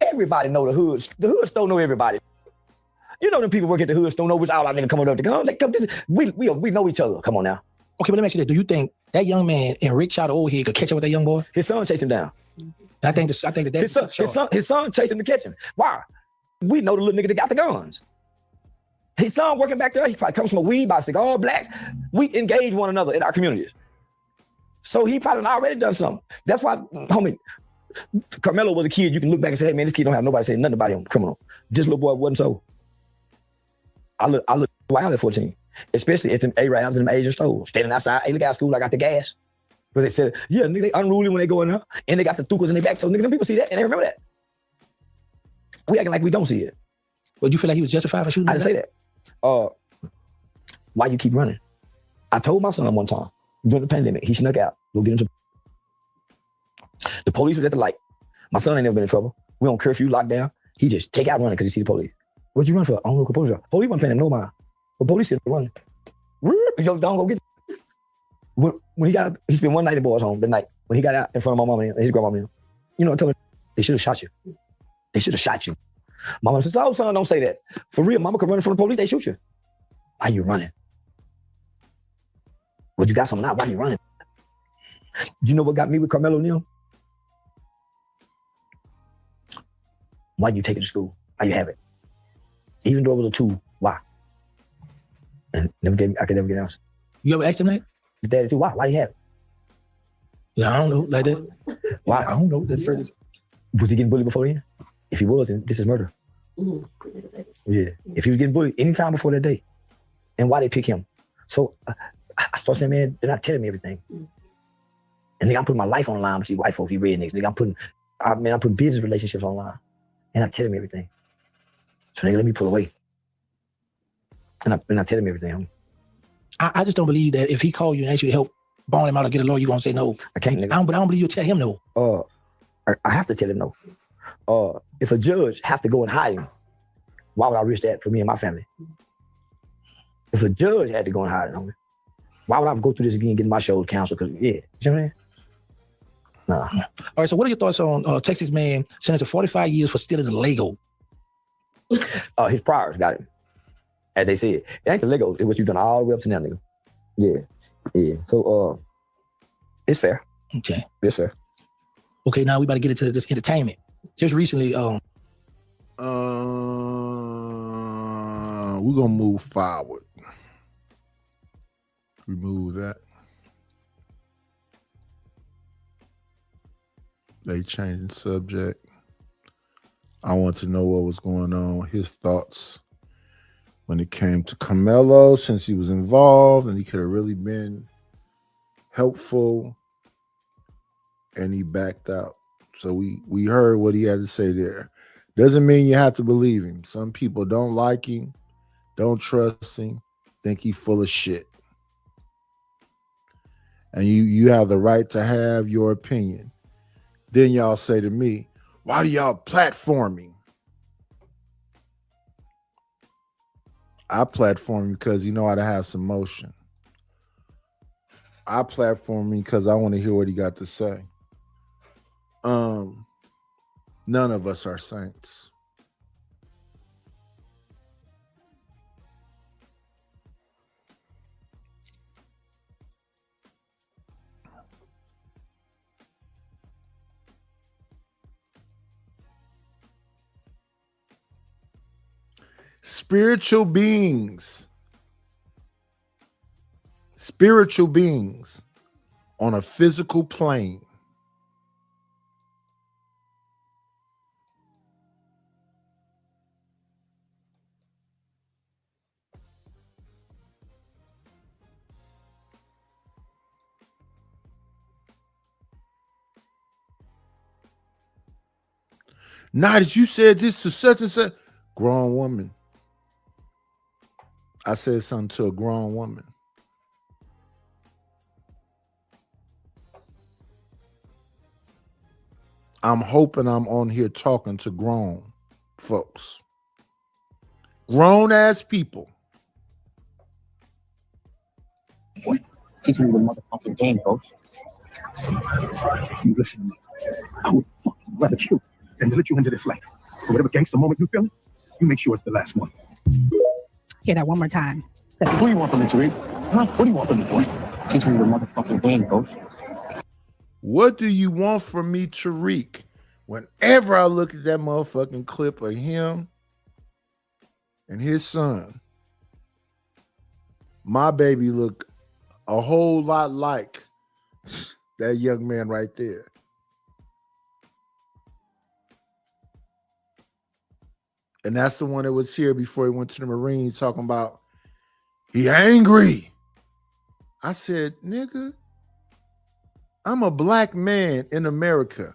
Everybody know the hood. The hood store know everybody. You know them people work at the hood store know which outlaw nigga coming up to gun. Like, we know each other. Come on now. Okay, but let me ask you this. Do you think that young man in Rick Child, the old head, could catch up with that young boy? His son chased him down. I think that his son chased him to catch him. Why? We know the little nigga that got the guns. His son working back there, he probably comes from a weed bicycle, all black. We engage one another in our communities. So he probably already done something. That's why, homie, Carmelo was a kid. You can look back and say, hey man, this kid don't have nobody saying nothing about him, criminal. This little boy wasn't so. I look wild at 14, especially at them A-Rams and them Asian stores. Standing outside, hey, look out school, I got the gas. But they said, yeah, nigga, they unruly when they go in there, and they got the thukas in their back. So nigga, them people see that, and they remember that. We acting like we don't see it. Well, do you feel like he was justified for shooting? I didn't say that. Why you keep running? I told my son one time during the pandemic, he snuck out, go get into. The police was at the light. My son ain't never been in trouble. We on curfew, lockdown. He just take out running because he see the police. What you run for? I don't know what police are. Police wasn't paying him no mind. But police said running. Yo, don't go get it. When he got out, he spent one night in boys' home, the night. When he got out in front of my mama and his grandmama, you know, I told him, they should have shot you. They should have shot you. Mama says, oh, son, don't say that. For real, mama could run from the police, they shoot you. Why you running? Well, you got something out, why you running? You know what got me with Carmelo Neal? Why you take it to school? Why you have it? Even though it was a tool, why? And I could never get an answer. You ever asked him that? Your daddy too, why? Why do you have it? Yeah, I don't know, like that. Why? I don't know. That's first. Was he getting bullied before then? If he was, then this is murder. Yeah. If he was getting bullied anytime before that day, and why they pick him? So I start saying, man, they're not telling me everything. And nigga, I'm putting my life online with these white folks, these rednecks. Nigga, I'm putting business relationships online. And not telling me everything. So nigga, let me pull away. And not telling me everything. I just don't believe that if he called you and asked you to help bond him out or get a lawyer, you're gonna say no. I can't, nigga. I don't believe you'll tell him no. I have to tell him no. If a judge have to go and hide him, why would I risk that for me and my family? If a judge had to go and hide him, why would I go through this again, getting my shows canceled? Because, yeah, you know what I mean? Nah. All right, so what are your thoughts on Texas man sentenced to 45 years for stealing a Lego? His priors got him. As they said, it ain't the Lego, it's what you've done all the way up to now, nigga. Yeah. So, it's fair. Okay. Yes, sir. Okay, now we about to get into this entertainment. Just recently, we're gonna move forward. Remove that. They changed the subject. I want to know what was going on, his thoughts when it came to Carmelo, since he was involved and he could have really been helpful, and he backed out. So we heard what he had to say there. Doesn't mean you have to believe him. Some people don't like him, don't trust him, think he's full of shit. And you have the right to have your opinion. Then y'all say to me, why do y'all platform me? I platform him because you know how to have some motion. I platform him because I want to hear what he got to say. None of us are saints. Spiritual beings on a physical plane. Now that you said this to such and such, grown woman. I said something to a grown woman. I'm hoping I'm on here talking to grown folks. Grown ass people. Boy, teach me the motherfucking game, Ghost. You listen to me. I would fucking rather kill than to let you into this life. So whatever gangster moment you feel it, you make sure it's the last one. Hear that one more time. What do you want from me, Tariq? Huh? What do you want from me, boy? Teach me the motherfucking game, Ghost. What do you want from me, Tariq? Whenever I look at that motherfucking clip of him and his son, my baby look a whole lot like that young man right there. And that's the one that was here before he went to the Marines talking about he angry. I said, nigga, I'm a black man in America.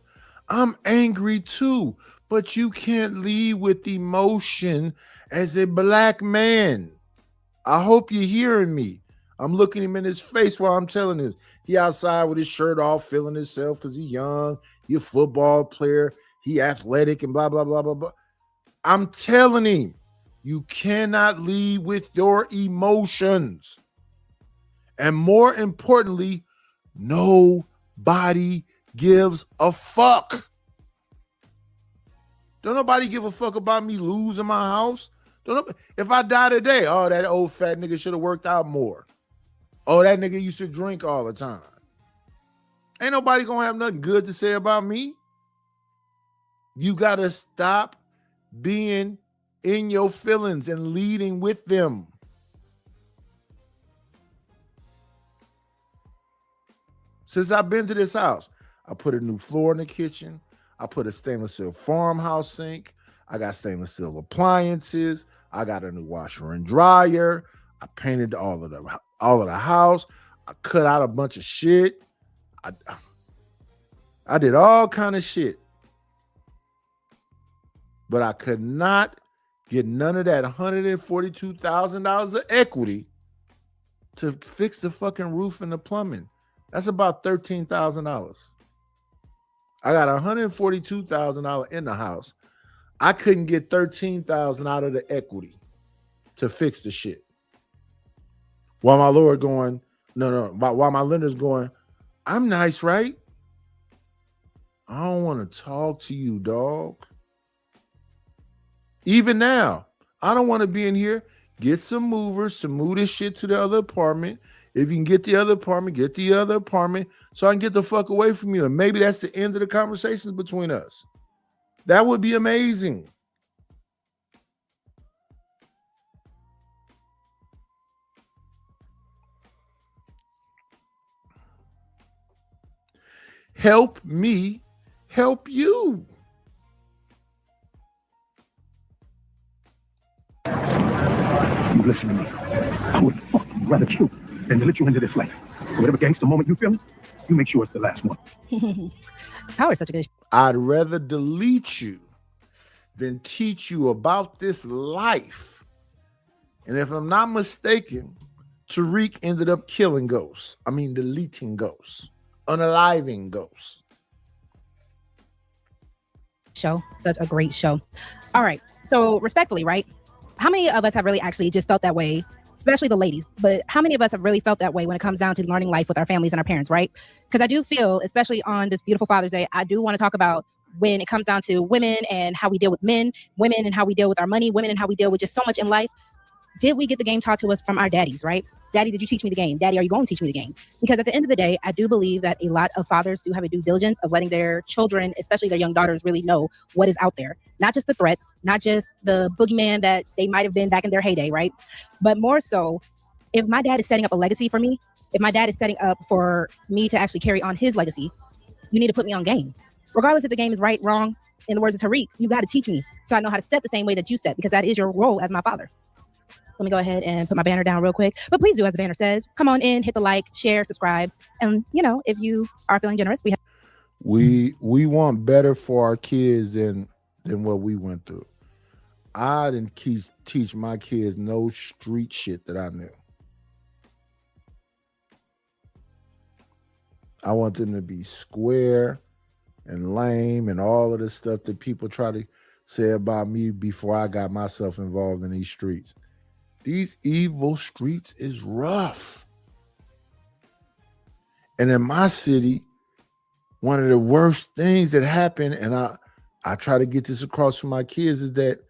I'm angry too, but you can't lead with emotion as a black man. I hope you're hearing me. I'm looking him in his face while I'm telling him. He outside with his shirt off, feeling himself because he young, he a football player, he athletic and blah, blah, blah, blah, blah. I'm telling him, you cannot lead with your emotions. And more importantly, nobody gives a fuck. Don't nobody give a fuck about me losing my house. If I die today, oh, that old fat nigga should have worked out more. Oh, that nigga used to drink all the time. Ain't nobody gonna have nothing good to say about me. You gotta stop being in your feelings and leading with them. Since I've been to this house, I put a new floor in the kitchen. I put a stainless steel farmhouse sink. I got stainless steel appliances. I got a new washer and dryer. I painted all of the house. I cut out a bunch of shit. I did all kind of shit. But I could not get none of that $142,000 of equity to fix the fucking roof and the plumbing. That's about $13,000. I got $142,000 in the house. I couldn't get $13,000 out of the equity to fix the shit. While my lord going, while my lender's going, I'm nice, right? I don't want to talk to you, dog. Even now, I don't want to be in here. Get some movers to move this shit to the other apartment. If you can get the other apartment, get the other apartment so I can get the fuck away from you. And maybe that's the end of the conversations between us. That would be amazing. Help me help you. You listen to me. I would fucking rather kill you than to let you into this life. So whatever gangster moment you feel, you make sure it's the last one. Power is such a good. I'd rather delete you than teach you about this life. And if I'm not mistaken, Tariq ended up killing ghosts. I mean, deleting ghosts, unaliving ghosts. Show. Such a great show. All right. So respectfully, right? How many of us have really actually just felt that way, especially the ladies, but how many of us have really felt that way when it comes down to learning life with our families and our parents, right? Because I do feel, especially on this beautiful Father's Day, I do want to talk about when it comes down to women and how we deal with men, women and how we deal with our money, women and how we deal with just so much in life. Did we get the game taught to us from our daddies, right? Daddy, did you teach me the game? Daddy, are you going to teach me the game? Because at the end of the day, I do believe that a lot of fathers do have a due diligence of letting their children, especially their young daughters, really know what is out there. Not just the threats, not just the boogeyman that they might have been back in their heyday, right? But more so, if my dad is setting up a legacy for me, if my dad is setting up for me to actually carry on his legacy, you need to put me on game. Regardless if the game is right, wrong, in the words of Tariq, you got to teach me so I know how to step the same way that you step, because that is your role as my father. Let me go ahead and put my banner down real quick. But please do as the banner says. Come on in, hit the like, share, subscribe. And, you know, if you are feeling generous, we want better for our kids than what we went through. I didn't teach my kids no street shit that I knew. I want them to be square and lame and all of the stuff that people try to say about me before I got myself involved in these streets. These evil streets is rough. And in my city, one of the worst things that happen, and I try to get this across to my kids, is that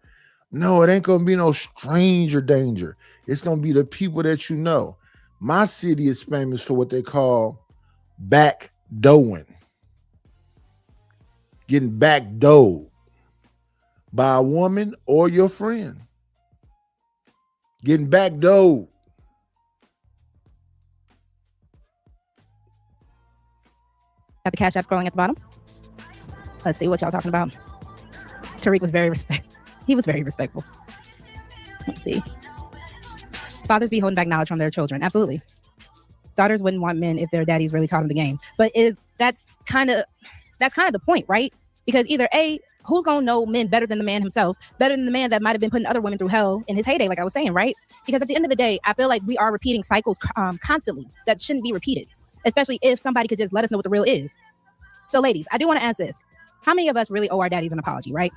no, it ain't gonna be no stranger danger. It's gonna be the people that you know. My city is famous for what they call backdooring. Getting backdoored by a woman or your friend. Getting backdoored. Got the Cash App scrolling at the bottom. Let's see what y'all talking about. Tariq was very He was very respectful. Let's see. Fathers be holding back knowledge from their children. Absolutely. Daughters wouldn't want men if their daddies really taught them the game. But that's kind of the point, right? Because either A, who's gonna know men better than the man himself, better than the man that might have been putting other women through hell in his heyday, like I was saying, right? Because at the end of the day, I feel like we are repeating cycles constantly that shouldn't be repeated, especially if somebody could just let us know what the real is. So ladies, I do want to ask this. How many of us really owe our daddies an apology, right?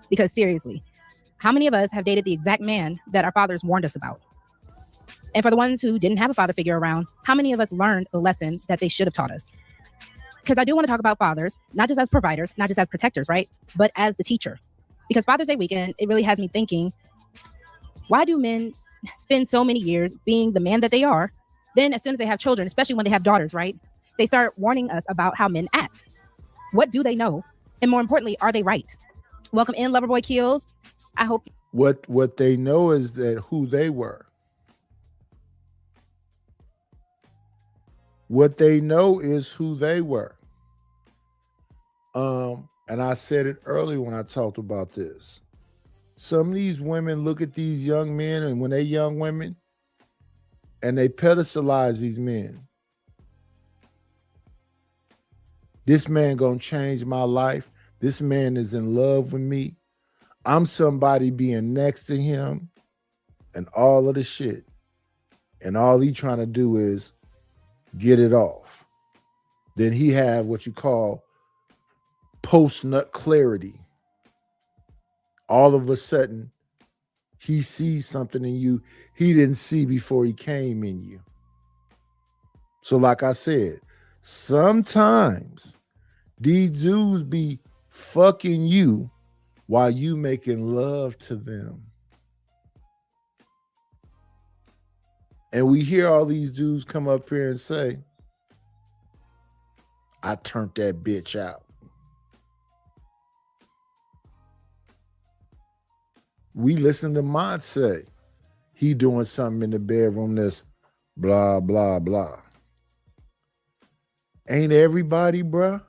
Because seriously, how many of us have dated the exact man that our fathers warned us about? And for the ones who didn't have a father figure around, how many of us learned a lesson that they should have taught us? Because I do want to talk about fathers, not just as providers, not just as protectors, right? But as the teacher. Because Father's Day weekend, it really has me thinking, why do men spend so many years being the man that they are? Then as soon as they have children, especially when they have daughters, right? They start warning us about how men act. What do they know? And more importantly, are they right? Welcome in, Loverboy Kills. I hope. What they know is that who they were. What they know is who they were. And I said it earlier when I talked about this. Some of these women look at these young men, and when they're young women, and they pedestalize these men. This man gonna change my life. This man is in love with me. I'm somebody being next to him and all of the shit. And all he trying to do is get it off. Then he have what you call post-nut clarity. All of a sudden, he sees something in you he didn't see before he came in you. So like I said, sometimes these dudes be fucking you while you making love to them. And we hear all these dudes come up here and say, I turned that bitch out. We listen to Mont say, he doing something in the bedroom that's blah, blah, blah. Ain't everybody, bruh?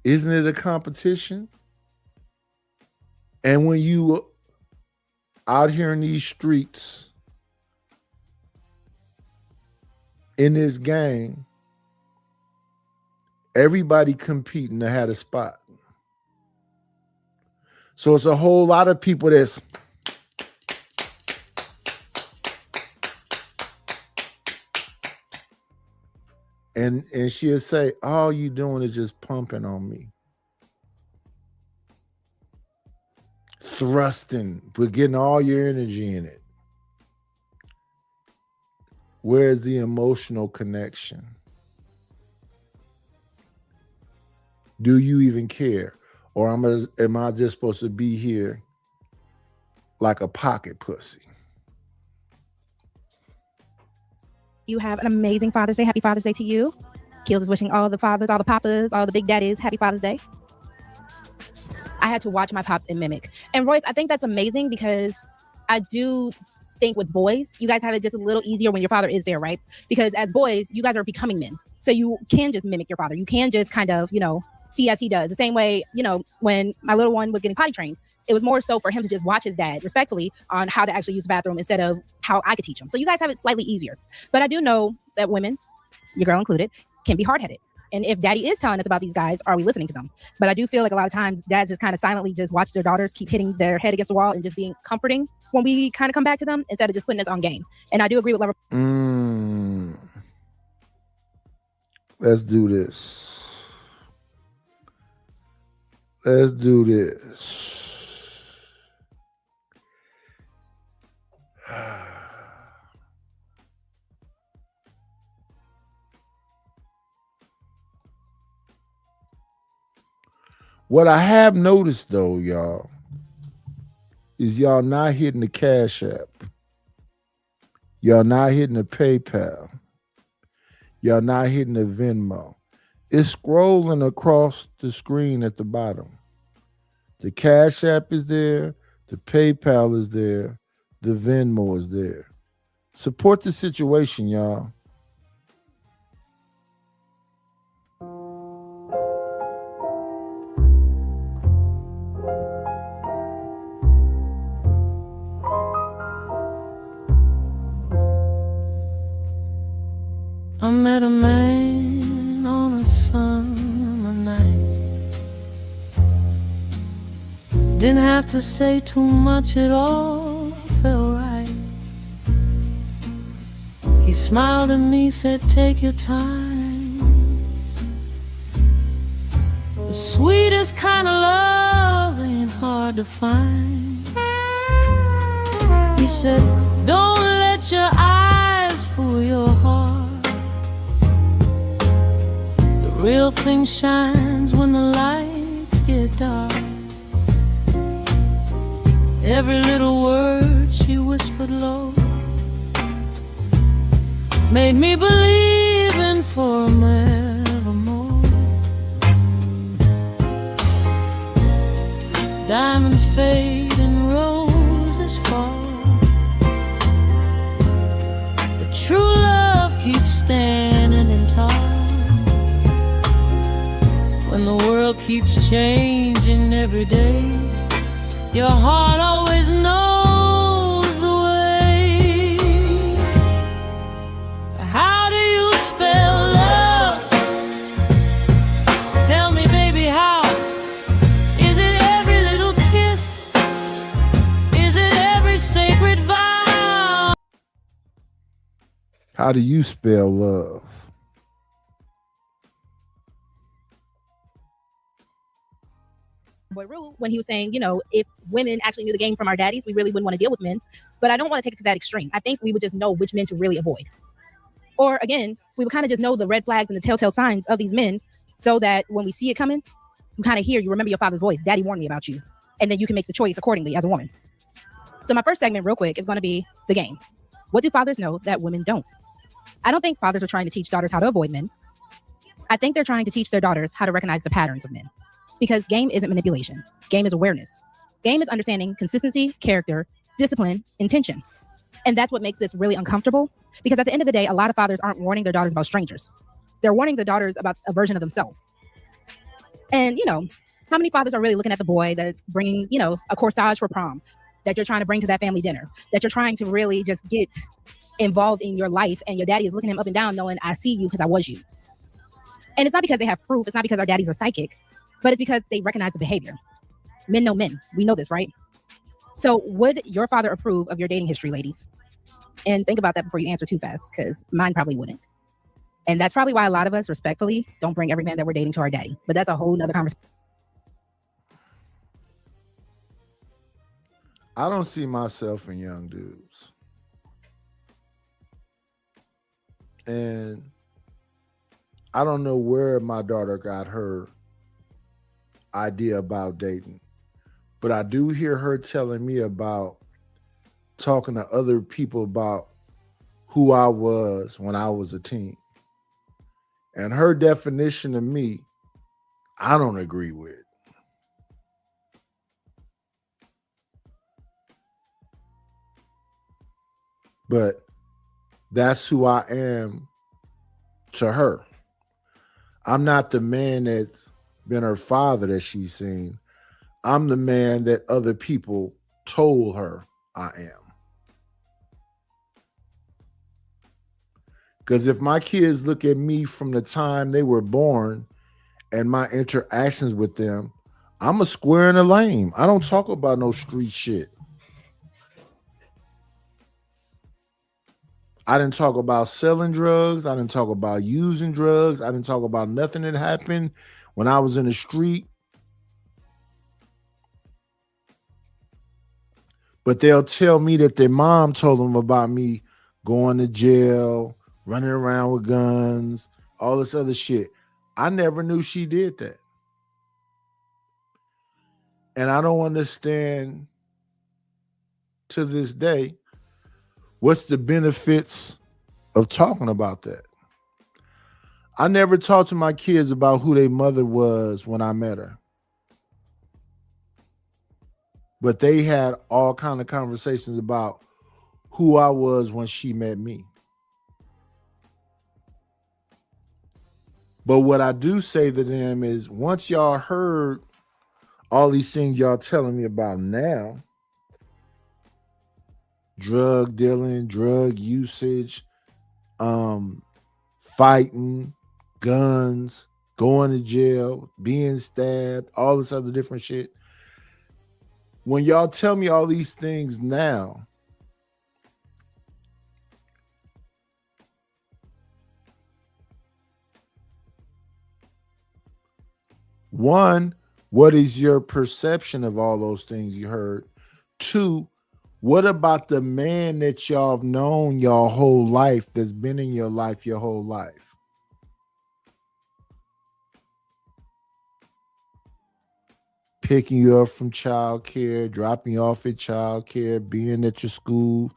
Isn't it a competition? And when you out here in these streets, in this game, everybody competing to have a spot. So it's a whole lot of people that's and she'll say, all you doing is just pumping on me. Thrusting, but getting all your energy in it. Where's the emotional connection? Do you even care? Or am I just supposed to be here like a pocket pussy? You have an amazing Father's Day. Happy Father's Day to you. Kills is wishing all the fathers, all the papas, all the big daddies, happy Father's Day. I had to watch my pops in Mimic. And Royce, I think that's amazing because I do think with boys, you guys have it just a little easier when your father is there, right? Because as boys, you guys are becoming men. So you can just mimic your father. You can just kind of, see as he does. The same way, when my little one was getting potty trained, it was more so for him to just watch his dad respectfully on how to actually use the bathroom instead of how I could teach him. So you guys have it slightly easier. But I do know that women, your girl included, can be hard-headed. And if daddy is telling us about these guys, are we listening to them? But I do feel like a lot of times dads just kind of silently just watch their daughters keep hitting their head against the wall and just being comforting when we kind of come back to them instead of just putting us on game. And I do agree with Lover. Let's do this. Let's do this. What I have noticed though, y'all, is y'all not hitting the Cash App. Y'all not hitting the PayPal. Y'all not hitting the Venmo. It's scrolling across the screen at the bottom. The Cash App is there. The PayPal is there. The Venmo is there. Support the situation, y'all. I met a man on a summer Didn't have to say too much, it all felt right. He smiled at me, said, take your time. The sweetest kind of love ain't hard to find. He said, don't let your eyes fool your heart. The real thing shines when the lights get dark. Every little word she whispered low made me believe in forevermore. Diamonds fade and roses fall, but true love keeps standing in tall. When the world keeps changing every day, your heart always knows the way. How do you spell love? Tell me, baby, how? Is it every little kiss? Is it every sacred vow? How do you spell love? Boy Rue, when he was saying, you know, if women actually knew the game from our daddies, we really wouldn't want to deal with men. But I don't want to take it to that extreme. I think we would just know which men to really avoid. Or again, we would kind of just know the red flags and the telltale signs of these men, so that when we see it coming, you kind of hear, you remember your father's voice. Daddy warned me about you. And then you can make the choice accordingly as a woman. So my first segment real quick is going to be the game. What do fathers know that women don't? I don't think fathers are trying to teach daughters how to avoid men. I think they're trying to teach their daughters how to recognize the patterns of men. Because game isn't manipulation. Game is awareness. Game is understanding consistency, character, discipline, intention. And that's what makes this really uncomfortable. Because at the end of the day, a lot of fathers aren't warning their daughters about strangers. They're warning their daughters about a version of themselves. And, you know, how many fathers are really looking at the boy that's bringing, you know, a corsage for prom, that you're trying to bring to that family dinner, that you're trying to really just get involved in your life, and your daddy is looking him up and down knowing, I see you because I was you. And it's not because they have proof. It's not because our daddies are psychic. But it's because they recognize the behavior. Men know men. We know this, right? So would your father approve of your dating history, ladies? And think about that before you answer too fast, because mine probably wouldn't. And that's probably why a lot of us, respectfully, don't bring every man that we're dating to our daddy. But that's a whole nother conversation. I don't see myself in young dudes. And I don't know where my daughter got her idea about dating, but I do hear her telling me about talking to other people about who I was when I was a teen. And her definition of me, I don't agree with. But that's who I am to her. I'm not the man that's been her father that she's seen. I'm the man that other people told her I am. Because if my kids look at me from the time they were born and my interactions with them, I'm a square and a lame. I don't talk about no street shit. I didn't talk about selling drugs. I didn't talk about using drugs. I didn't talk about nothing that happened when I was in the street. But they'll tell me that their mom told them about me going to jail, running around with guns, all this other shit. I never knew she did that. And I don't understand to this day what's the benefits of talking about that. I never talked to my kids about who their mother was when I met her. But they had all kind of conversations about who I was when she met me. But what I do say to them is, once y'all heard all these things y'all telling me about now, drug dealing, drug usage, fighting, guns, going to jail, being stabbed, all this other different shit. when y'all tell me all these things now, one, what is your perception of all those things you heard? Two, what about the man that y'all have known your whole life, that's been in your life your whole life? Picking you up from childcare, dropping you off at childcare, being at your school,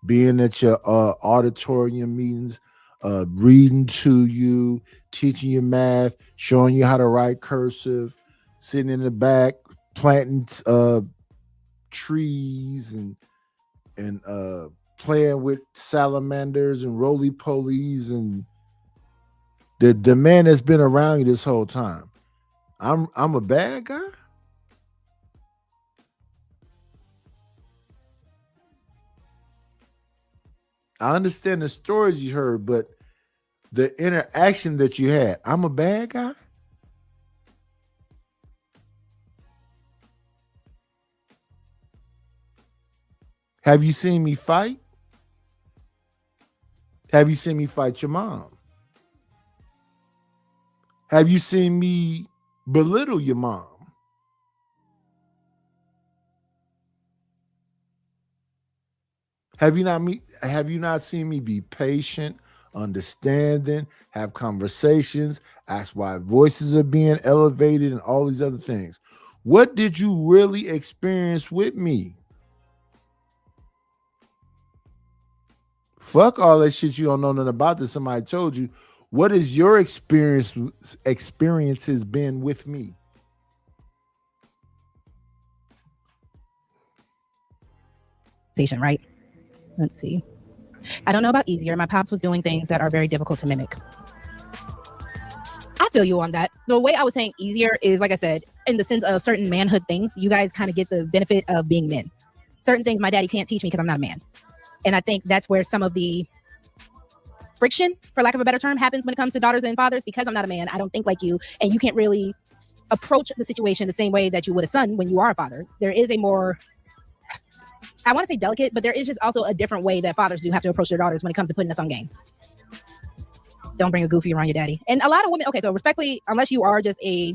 being at your auditorium meetings, reading to you, teaching you math, showing you how to write cursive, sitting in the back, planting trees and playing with salamanders and roly-polies, and the man that's been around you this whole time. I'm a bad guy? I understand the stories you heard, but the interaction that you had, I'm a bad guy? Have you seen me fight? Have you seen me fight your mom? Have you seen me belittle your mom? Have you not seen me be patient, understanding, have conversations, ask why voices are being elevated, and all these other things? What did you really experience with me? Fuck all that shit you don't know nothing about that somebody told you. What is your experiences been with me? Right? Let's see. I don't know about easier. My pops was doing things that are very difficult to mimic. I feel you on that. The way I was saying easier is, like I said, in the sense of certain manhood things, you guys kind of get the benefit of being men. Certain things my daddy can't teach me because I'm not a man. And I think that's where some of the friction, for lack of a better term, happens when it comes to daughters and fathers. Because I'm not a man, I don't think like you, and you can't really approach the situation the same way that you would a son when you are a father. There is a more, I want to say delicate, but there is just also a different way that fathers do have to approach their daughters when it comes to putting us on game. Don't bring a goofy around your daddy. And a lot of women, okay, so respectfully, unless you are just a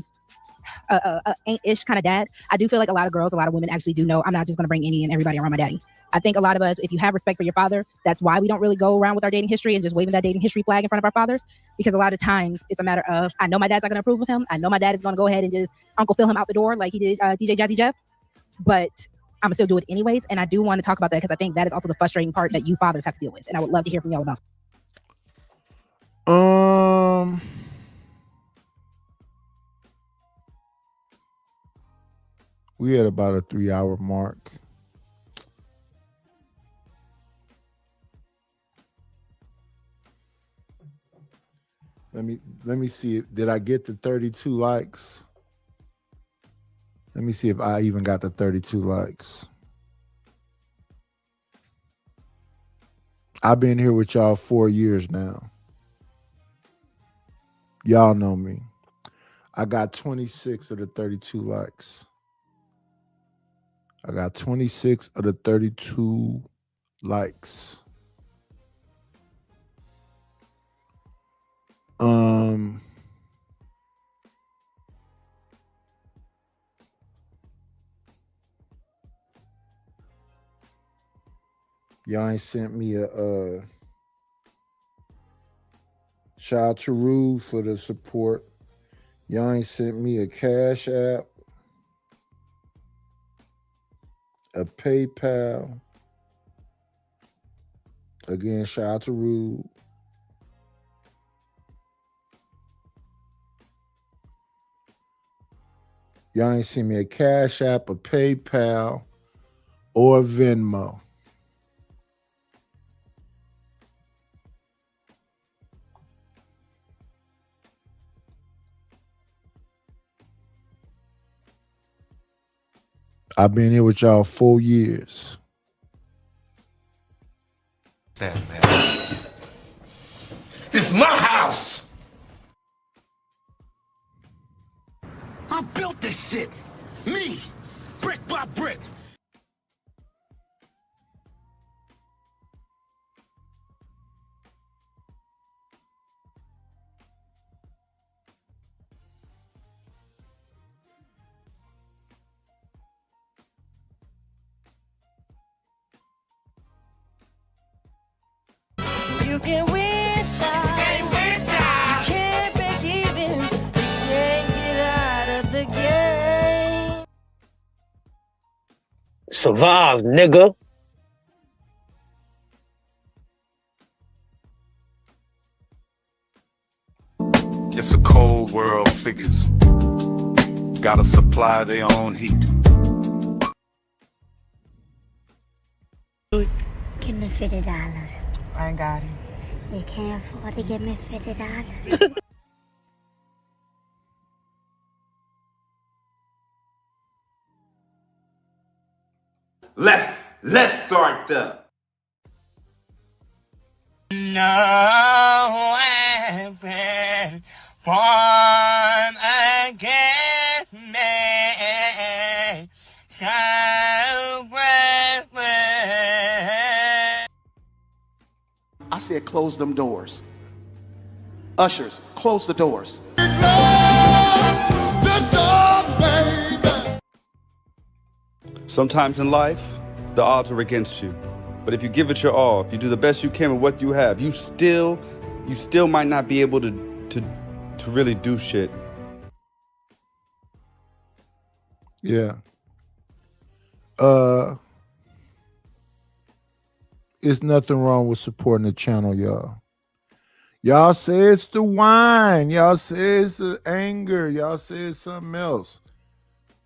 ain't-ish kind of dad, I do feel like a lot of girls, a lot of women actually do know I'm not just going to bring any and everybody around my daddy. I think a lot of us, if you have respect for your father, that's why we don't really go around with our dating history and just waving that dating history flag in front of our fathers. Because a lot of times it's a matter of, I know my dad's not going to approve of him. I know my dad is going to go ahead and just Uncle Phil him out the door like he did DJ Jazzy Jeff. But I'm gonna still do it anyways. And I do want to talk about that because I think that is also the frustrating part that you fathers have to deal with. And I would love to hear from y'all about it. We had about a 3-hour mark. Let me see. Did I get the 32 likes? Let me see if I even got the 32 likes. I've been here with y'all 4 years now. Y'all know me. I got 26 of the 32 likes. I got 26 of the 32 likes. Y'all ain't sent me a shout out to Rue for the support. Y'all ain't sent me a Cash App, a PayPal. Again, shout out to Rue. Y'all ain't seen me a Cash App, a PayPal, or a Venmo. I've been here with y'all 4 years. Damn, man. It's my house! I built this shit! Me! Brick by brick! you can win, child. You can't win, child. You can't break even. You can't get out of the game. Survive, nigga. It's a cold world, figures. Gotta supply their own heat. Give me $50. I ain't got it. You can't afford to give me $50. Let's start the. No weapon form against me shall prosper. I said close them doors. Ushers, close the doors. Sometimes in life, the odds are against you. But if you give it your all, if you do the best you can with what you have, you still might not be able to really do shit. Yeah. It's nothing wrong with supporting the channel, y'all. Y'all say it's the wine. Y'all say it's the anger. Y'all say it's something else.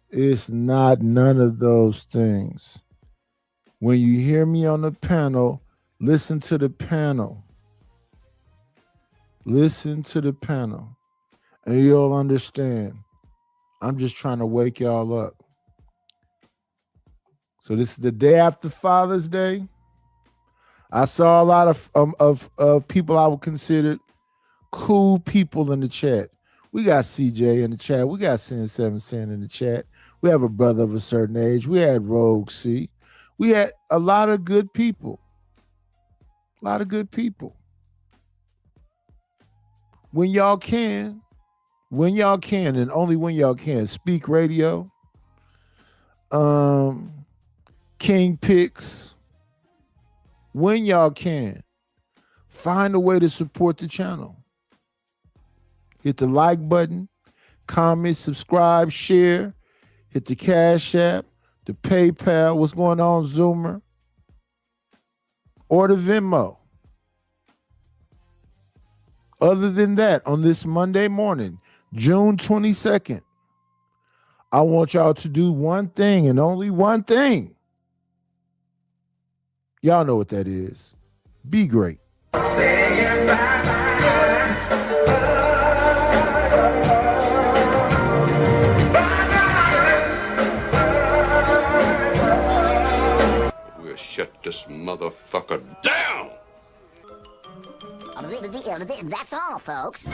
It's not none of those things. When you hear me on the panel, listen to the panel. Listen to the panel. And you'll understand. I'm just trying to wake y'all up. So this is the day after Father's Day. I saw a lot of people I would consider cool people in the chat. We got CJ in the chat. We got Sin 7 Sin in the chat. We have a brother of a certain age. We had Rogue C. We had a lot of good people. A lot of good people. When y'all can, and only when y'all can, Speak Radio, King Picks, when y'all can, find a way to support the channel. Hit the like button, comment, subscribe, share, hit the Cash App, the PayPal, what's going on, Zoomer, or the Venmo. Other than that, on this Monday morning, June 22nd, I want y'all to do one thing and only one thing. Y'all know what that is. Be great. We'll shut this motherfucker down! That's all, folks.